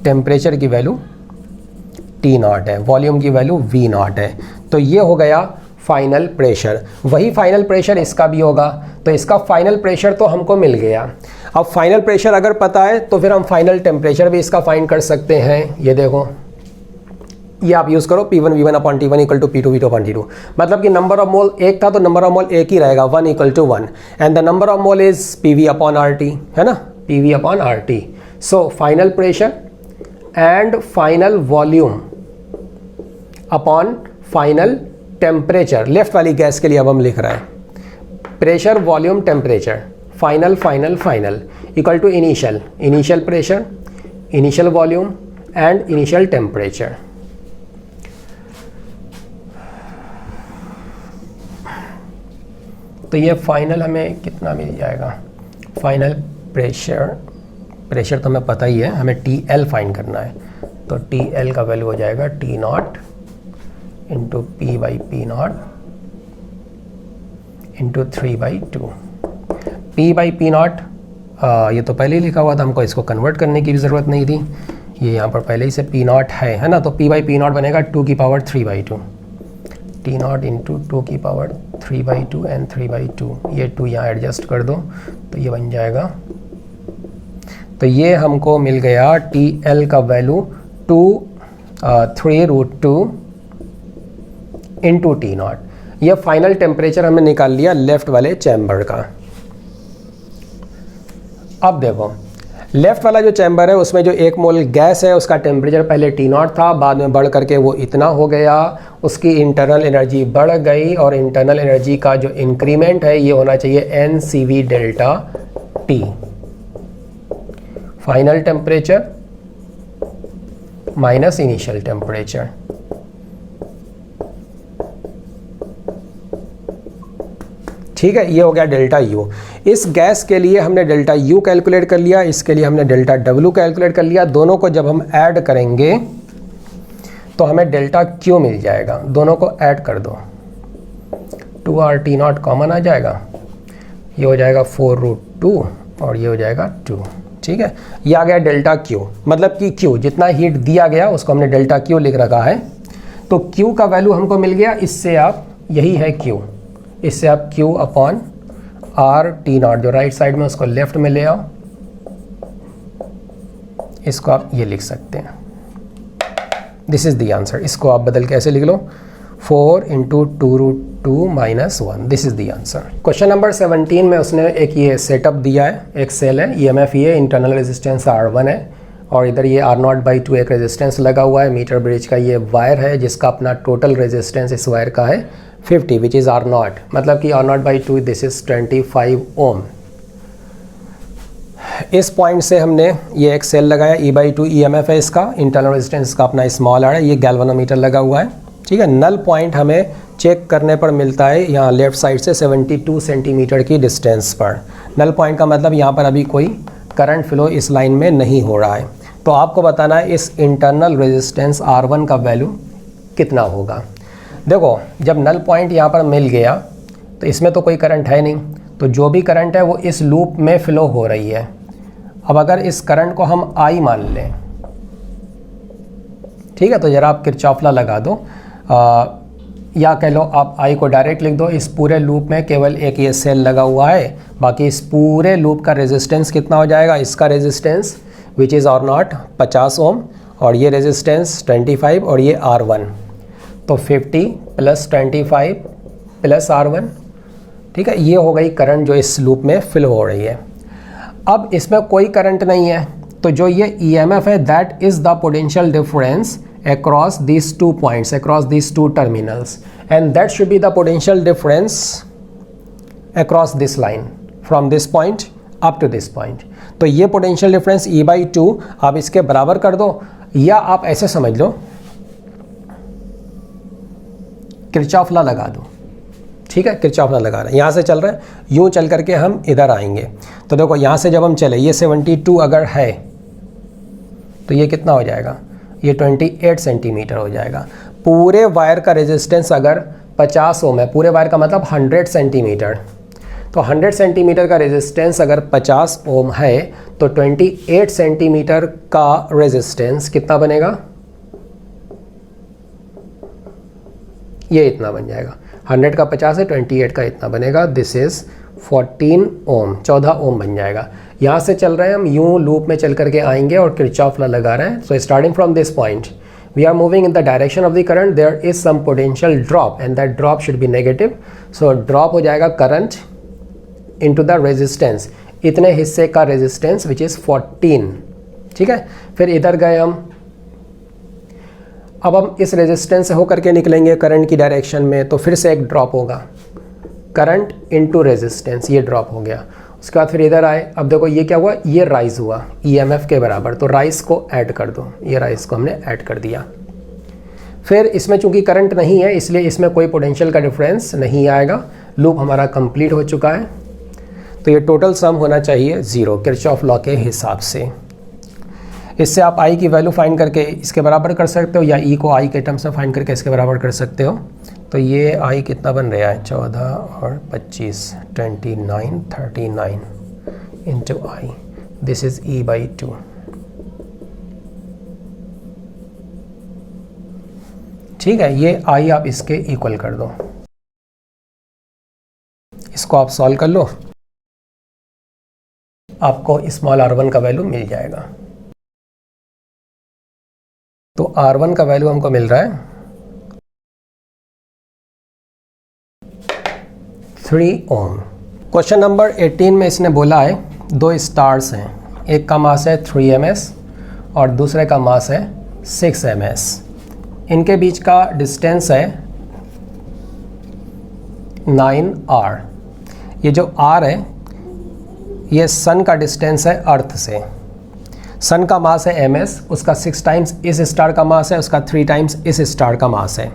टेम्परेचर की वैल्यू T0 है, वॉल्यूम की वैल्यू V0 है। तो ये हो गया फाइनल प्रेशर। वही फाइनल प्रेशर इसका भी होगा, तो इसका फाइनल प्रेशर तो हमको मिल गया। अब फाइनल प्रेशर अगर पता है तो फिर हम फाइनल टेम्परेचर भी इसका फाइंड कर सकते हैं। ये देखो, ये आप यूज़ करो P1 V1 upon T1 equal to P2 V2 upon T2, मतलब कि नंबर ऑफ मोल एक था तो नंबर ऑफ मोल एक ही रहेगा, 1 equal to 1, and the number of mole is PV upon RT, है ना, PV upon RT। So final pressure and final volume upon final temperature, left वाली गैस के लिए अब हम लिख रहे हैं pressure volume temperature, final final final equal to initial, initial pressure, initial volume and initial temperature. तो ये फाइनल हमें कितना मिल जाएगा, फाइनल प्रेशर तो हमें पता ही है, हमें TL फाइंड करना है, तो TL का वैल्यू हो जाएगा T0 into P/P0 into 3/2। P/P0 ये तो पहले ही लिखा हुआ था, हमको इसको कन्वर्ट करने की भी ज़रूरत नहीं थी, ये यहाँ पर पहले ही से P0 है ना, तो P/P0 बनेगा 2 की पावर 3/2, T0 इंटू 2 की पावर 3/2 एंड 3/2, ये 2 यहाँ एडजस्ट कर दो तो ये बन जाएगा। तो ये हमको मिल गया TL का वैल्यू 3√2 इंटू T0। यह फाइनल टेम्परेचर हमने निकाल लिया लेफ्ट वाले चैम्बर का। अब देखो लेफ्ट वाला जो चैम्बर है उसमें जो 1 मोल गैस है उसका टेम्परेचर पहले T0 था, बाद में बढ़ करके वो इतना हो गया, उसकी इंटरनल एनर्जी बढ़ गई, और इंटरनल एनर्जी का जो इंक्रीमेंट है ये होना चाहिए NCV delta T, final temperature minus initial temperature. ठीक है, ये हो गया डेल्टा U। इस गैस के लिए हमने डेल्टा U कैलकुलेट कर लिया, इसके लिए हमने डेल्टा W कैलकुलेट कर लिया। दोनों को जब हम ऐड करेंगे तो हमें डेल्टा Q मिल जाएगा। दोनों को ऐड कर दो, 2RT0 कॉमन आ जाएगा, ये हो जाएगा 4√2 और ये हो जाएगा 2। ठीक है, ये आ गया डेल्टा Q, मतलब कि Q जितना हीट दिया गया उसको हमने डेल्टा Q लिख रखा है। तो Q का वैल्यू हमको मिल गया, इससे आप यही है Q, इससे आप Q अपॉन RT0 जो राइट साइड में उसको लेफ्ट में ले आओ, इसको आप ये लिख सकते हैं, दिस इज द आंसर। इसको आप बदल के ऐसे लिख लो 4 into 2√2 minus 1, this is the answer. Question number 17 में उसने एक ये सेटअप दिया है, एक सेल है, EMF ये इंटरनल रेजिस्टेंस R1 है, और इधर ये R0/2 एक रेजिस्टेंस लगा हुआ है। मीटर ब्रिज का ये वायर है जिसका अपना टोटल रेजिस्टेंस इस वायर का है 50 विच इज़ R0, मतलब कि R0/2 दिस इज़ 25 ओम। इस पॉइंट से हमने ये एक सेल लगाया, E/2 EMF है इसका, इंटरनल रेजिस्टेंस का अपना स्मॉल R है, ये गैल्वेनोमीटर लगा हुआ है। ठीक है, नल पॉइंट हमें चेक करने पर मिलता है यहाँ लेफ़्ट साइड से 72 सेंटीमीटर की डिस्टेंस पर। नल पॉइंट का मतलब यहाँ पर अभी कोई करंट फ्लो इस लाइन में नहीं हो रहा है। तो आपको बताना है इस इंटरनल रेजिस्टेंस R1 का वैल्यू कितना होगा। देखो जब नल पॉइंट यहाँ पर मिल गया तो इसमें तो कोई करंट है नहीं, तो जो भी करंट है वो इस लूप में फ़्लो हो रही है। अब अगर इस करंट को हम आई मान लें, ठीक है, तो ज़रा आप किरचॉफ लॉ लगा दो, या कह लो आप आई को डायरेक्ट लिख दो। इस पूरे लूप में केवल एक ये सेल लगा हुआ है, बाकी इस पूरे लूप का रेजिस्टेंस कितना हो जाएगा, इसका रेजिस्टेंस विच इज़ और नॉट 50 ओम, और ये रेजिस्टेंस 25 और ये R1, तो 50 + 25 + R1, ठीक है। ये हो गई करंट जो इस लूप में फिल हो रही है। अब इसमें कोई करंट नहीं है, तो जो ये EMF है that is the potential difference across these two points, across these two terminals, and that should be the potential difference across this line from this point up to this point। तो ये potential difference E/2 आप इसके बराबर कर दो, या आप ऐसे समझ लो किरचॉफ लॉ लगा दो, ठीक है। किरचॉफ लॉ लगा रहे हैं, यहाँ से चल रहे हैं, यूँ चल करके हम इधर आएंगे। तो देखो यहाँ से जब हम चले, ये 72 अगर है तो ये कितना हो जाएगा, ये 28 सेंटीमीटर हो जाएगा। पूरे वायर का रेजिस्टेंस अगर 50 ओम है, पूरे वायर का मतलब 100 सेंटीमीटर, तो 100 सेंटीमीटर का रेजिस्टेंस अगर 50 ओम है तो 28 सेंटीमीटर का रेजिस्टेंस कितना बनेगा, ये इतना बन जाएगा। 100 का 50 है, 28 का इतना बनेगा, दिस इज़ 14 ओम, 14 ओम बन जाएगा। यहाँ से चल रहे हैं हम, यूँ लूप में चल करके आएंगे और किरचॉफ लॉ लगा रहे हैं। So starting from this point we are moving in the direction of the current, there is some potential drop and that drop should be negative. So drop हो जाएगा करंट इनटू द रेजिस्टेंस, इतने हिस्से का resistance which is 14, ठीक है। फिर इधर गए हम, अब हम इस रेजिस्टेंस से होकर के निकलेंगे करंट की डायरेक्शन में, तो फिर से एक ड्रॉप होगा, करंट इनटू रेजिस्टेंस, ये ड्रॉप हो गया। उसके बाद फिर इधर आए, अब देखो ये क्या हुआ, ये राइज हुआ EMF के बराबर, तो राइज को ऐड कर दो, ये राइज को हमने ऐड कर दिया। फिर इसमें चूंकि करंट नहीं है इसलिए इसमें कोई पोटेंशियल का डिफरेंस नहीं आएगा, लूप हमारा कंप्लीट हो चुका है। तो ये टोटल सम होना चाहिए 0 किरचॉफ लॉ के हिसाब से। इससे आप I की वैल्यू फाइंड करके इसके बराबर कर सकते हो, या E को I के टर्म्स में फाइंड करके इसके बराबर कर सकते हो। तो ये I कितना बन रहा है, 14 और 25, 29, 39 into I, this is E/2। ठीक है, ये I आप इसके इक्वल कर दो, इसको आप सॉल्व कर लो, आपको स्मॉल r1 का वैल्यू मिल जाएगा। तो R1 का वैल्यू हमको मिल रहा है 3 ओम। क्वेश्चन नंबर 18 में इसने बोला है 2 स्टार्स हैं, एक का मास है 3 ms और दूसरे का मास है 6 ms। इनके बीच का डिस्टेंस है 9r। ये जो r है ये सन का डिस्टेंस है अर्थ से। सन का मास है ms, उसका 6 टाइम्स इस स्टार का मास है, उसका 3 टाइम्स इस स्टार का मास है।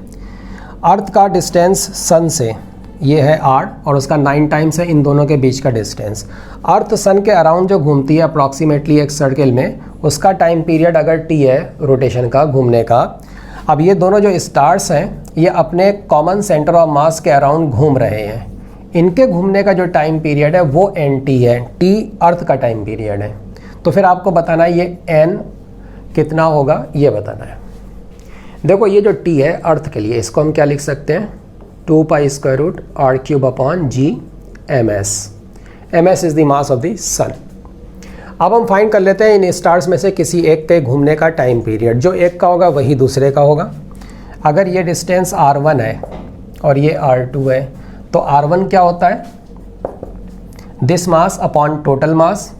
अर्थ का डिस्टेंस सन से ये है r और उसका 9 टाइम्स है इन दोनों के बीच का डिस्टेंस। अर्थ सन के अराउंड जो घूमती है अप्रॉक्सीमेटली एक सर्किल में, उसका टाइम पीरियड अगर t है रोटेशन का, घूमने का। अब ये दोनों जो स्टार्स हैं ये अपने कॉमन सेंटर ऑफ मास के अराउंड घूम रहे हैं, इनके घूमने का जो टाइम पीरियड है वो nt है, t अर्थ का टाइम पीरियड है। तो फिर आपको बताना है ये n कितना होगा, ये बताना है। देखो ये जो t है अर्थ के लिए, इसको हम क्या लिख सकते हैं, 2π√r³ g ms। ms is the mass of the sun. अब हम फाइंड कर लेते हैं इन स्टार्स में से किसी एक के घूमने का टाइम पीरियड, जो एक का होगा वही दूसरे का होगा। अगर ये डिस्टेंस r1 है और ये r2 है, तो r1 क्या होता है, this mass upon total mass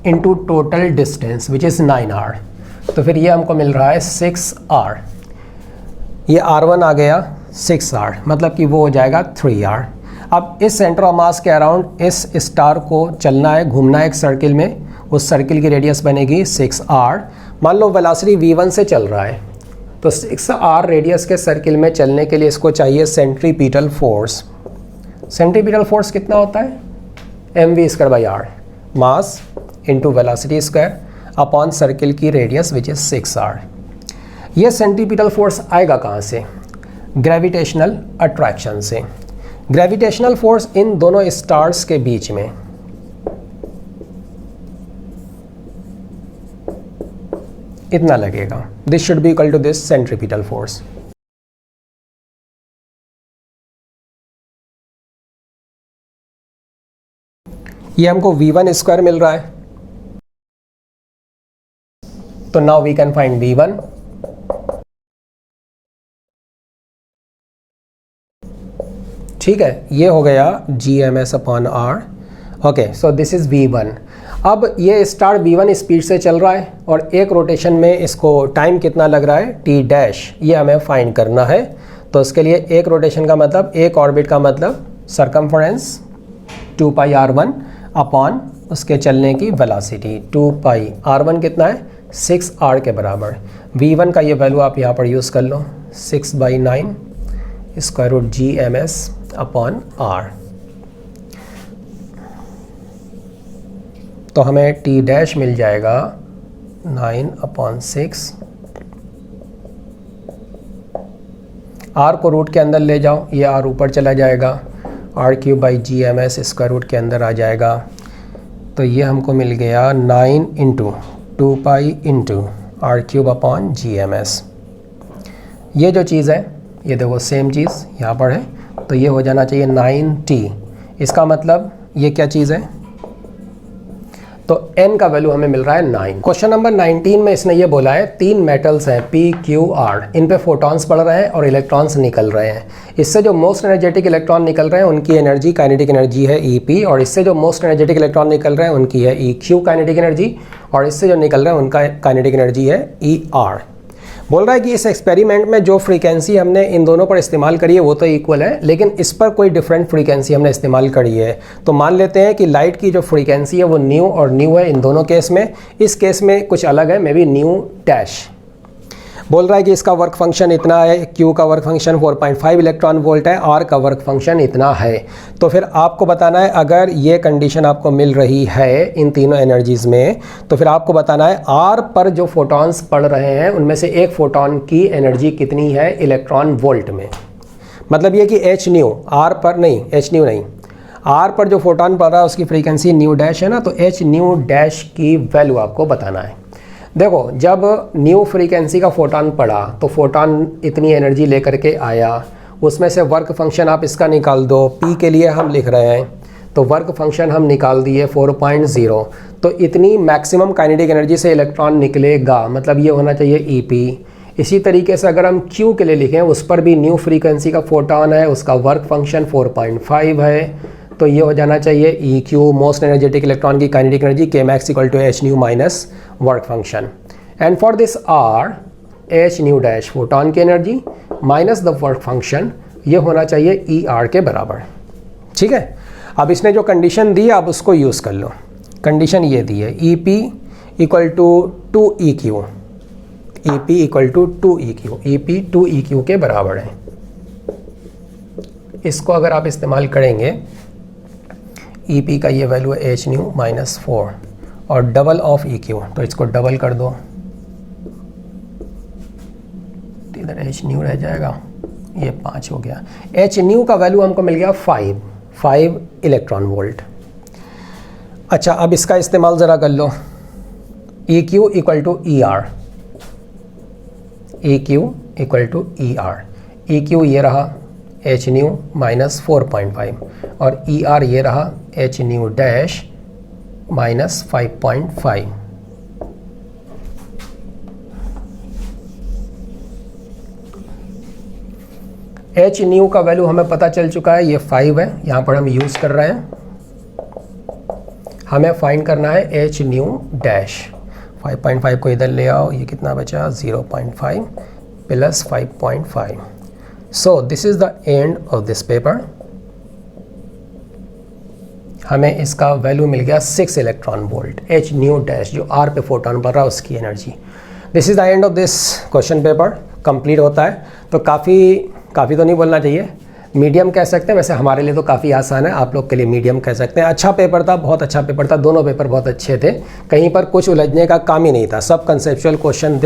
into total distance which is 9r। तो फिर ये हमको मिल रहा है 6r। ये r1 आ गया 6r, मतलब कि वो हो जाएगा 3r। अब इस सेंटर ऑफ मास के अराउंड इस स्टार को चलना है, घूमना है एक सर्किल में, उस सर्किल की रेडियस बनेगी 6r। मान लो वेलोसिटी v1 से चल रहा है, तो 6r रेडियस के सर्किल में चलने के लिए इसको चाहिए सेंट्रीपिटल फोर्स। सेंट्रीपिटल फोर्स कितना होता है, mv² by r, mass into velocity square. Upon circle की रेडियस विच इज़ 6r। ये सेंट्रीपिटल फोर्स आएगा कहाँ से? ग्रेविटेशनल अट्रैक्शन से। ग्रेविटेशनल फोर्स इन दोनों स्टार्स के बीच में इतना लगेगा। This should be equal to this centripetal force. ये हमको v1 स्क्वायर मिल रहा है, तो now we can find v1। ठीक है, ये हो गया gms upon r। Okay, so this is v1। अब ये स्टार v1 स्पीड से चल रहा है और एक रोटेशन में इसको टाइम कितना लग रहा है t डैश, ये हमें फाइंड करना है। तो इसके लिए एक रोटेशन का मतलब, एक ऑर्बिट का मतलब सरकमफरेंस 2 पाई r1 अपॉन उसके चलने की वेलोसिटी 2 पाई r1 कितना है? 6r के बराबर। v1 का ये वैल्यू आप यहाँ पर यूज़ कर लो, 6/9 square root gms upon r। तो हमें t डैश मिल जाएगा 9/6। r को रूट के अंदर ले जाओ, ये r ऊपर चला जाएगा, r³/gms स्क्वायर रूट के अंदर आ जाएगा। तो ये हमको मिल गया 9 into 2 pi into r³ upon gms। ये जो चीज़ है, ये देखो सेम चीज़ यहाँ पर है, तो ये हो जाना चाहिए 9t। इसका मतलब ये क्या चीज़ है? तो n का वैल्यू हमें मिल रहा है 9। क्वेश्चन नंबर 19 में इसने ये बोला है 3 मेटल्स हैं p, q, r, इन पे फोटॉन्स पड़ रहे हैं और इलेक्ट्रॉन्स निकल रहे हैं। इससे जो मोस्ट एनर्जेटिक इलेक्ट्रॉन निकल रहे हैं उनकी एनर्जी, काइनेटिक एनर्जी है EP, और इससे जो मोस्ट एनर्जेटिक इलेक्ट्रॉन निकल रहे हैं उनकी है EQ काइनेटिक एनर्जी, और इससे जो निकल रहे हैं उनका काइनेटिक एनर्जी है ER। बोल रहा है कि इस एक्सपेरिमेंट में जो फ्रीक्वेंसी हमने इन दोनों पर इस्तेमाल करी है वो तो इक्वल है, लेकिन इस पर कोई डिफरेंट फ्रीक्वेंसी हमने इस्तेमाल करी है। तो मान लेते हैं कि लाइट की जो फ्रीक्वेंसी है वो न्यू और न्यू है इन दोनों केस में। इस केस में कुछ अलग है, मे बी न्यू डैश। बोल रहा है कि इसका वर्क फंक्शन इतना है, Q का वर्क फंक्शन 4.5 इलेक्ट्रॉन वोल्ट है, R का वर्क फंक्शन इतना है। तो फिर आपको बताना है, अगर ये कंडीशन आपको मिल रही है इन तीनों एनर्जीज़ में, तो फिर आपको बताना है R पर जो फोटॉन्स पड़ रहे हैं उनमें से एक फोटॉन की एनर्जी कितनी है इलेक्ट्रॉन वोल्ट में। मतलब ये कि h न्यू, R पर नहीं, h न्यू नहीं, R पर जो फोटॉन पड़ रहा है उसकी फ्रीक्वेंसी न्यू डैश है ना, तो h न्यू डैश की वैल्यू आपको बताना है। देखो, जब न्यू फ्रीक्वेंसी का फोटॉन पड़ा तो फोटॉन इतनी एनर्जी लेकर के आया, उसमें से वर्क फंक्शन आप इसका निकाल दो। P के लिए हम लिख रहे हैं, तो वर्क फंक्शन हम निकाल दिए 4.0। तो इतनी मैक्सिमम काइनेटिक एनर्जी से इलेक्ट्रॉन निकलेगा, मतलब ये होना चाहिए EP। इसी तरीके से अगर हम Q के लिए लिखें, उस पर भी न्यू फ्रीक्वेंसी का फोटॉन है, उसका वर्क फंक्शन 4.5 है, तो ये हो जाना चाहिए EQ, मोस्ट एनर्जेटिक इलेक्ट्रॉन की kinetic energy Kmax equal to h nu minus work function. And for this R, h nu dash photon की energy minus the work function, ये होना चाहिए ER के बराबर। ठीक है, अब इसने जो कंडीशन दी आप उसको यूज़ कर लो। कंडीशन ये दी है EP equal to 2EQ, EP equal to 2EQ, EP 2EQ के बराबर है। इसको अगर आप इस्तेमाल करेंगे, EP का ये वैल्यू है h न्यू माइनस 4 और डबल ऑफ EQ, तो इसको डबल कर दो, इधर h न्यू रह जाएगा, ये 5 हो गया। h न्यू का वैल्यू हमको मिल गया 5 इलेक्ट्रॉन वोल्ट। अच्छा, अब इसका इस्तेमाल ज़रा कर लो, EQ equal to ER, EQ equal to ER। EQ ये रहा h न्यू माइनस 4.5 और ER ये रहा h nu dash minus 5.5। h new का वैल्यू हमें पता चल चुका है, ये 5 है, यहाँ पर हम यूज़ कर रहे हैं। हमें फाइंड करना है h न्यू डैश। 5.5 को इधर ले आओ, ये कितना बचा, 0.5 plus 5.5। So this is the end of this paper. हमें इसका वैल्यू मिल गया 6 electron volt, h nu dash जो R पे फोटॉन पड़ रहा है उसकी energy. This is the end of this question paper. Complete होता है तो काफ़ी तो नहीं बोलना चाहिए, मीडियम कह सकते हैं, वैसे हमारे लिए तो काफ़ी आसान है, आप लोग के लिए मीडियम कह सकते हैं। अच्छा पेपर था, बहुत अच्छा पेपर था, दोनों पेपर बहुत अच्छे थे, कहीं पर कुछ उलझने का काम ही नहीं था, सब कंसेप्चुअल क्वेश्चन थे।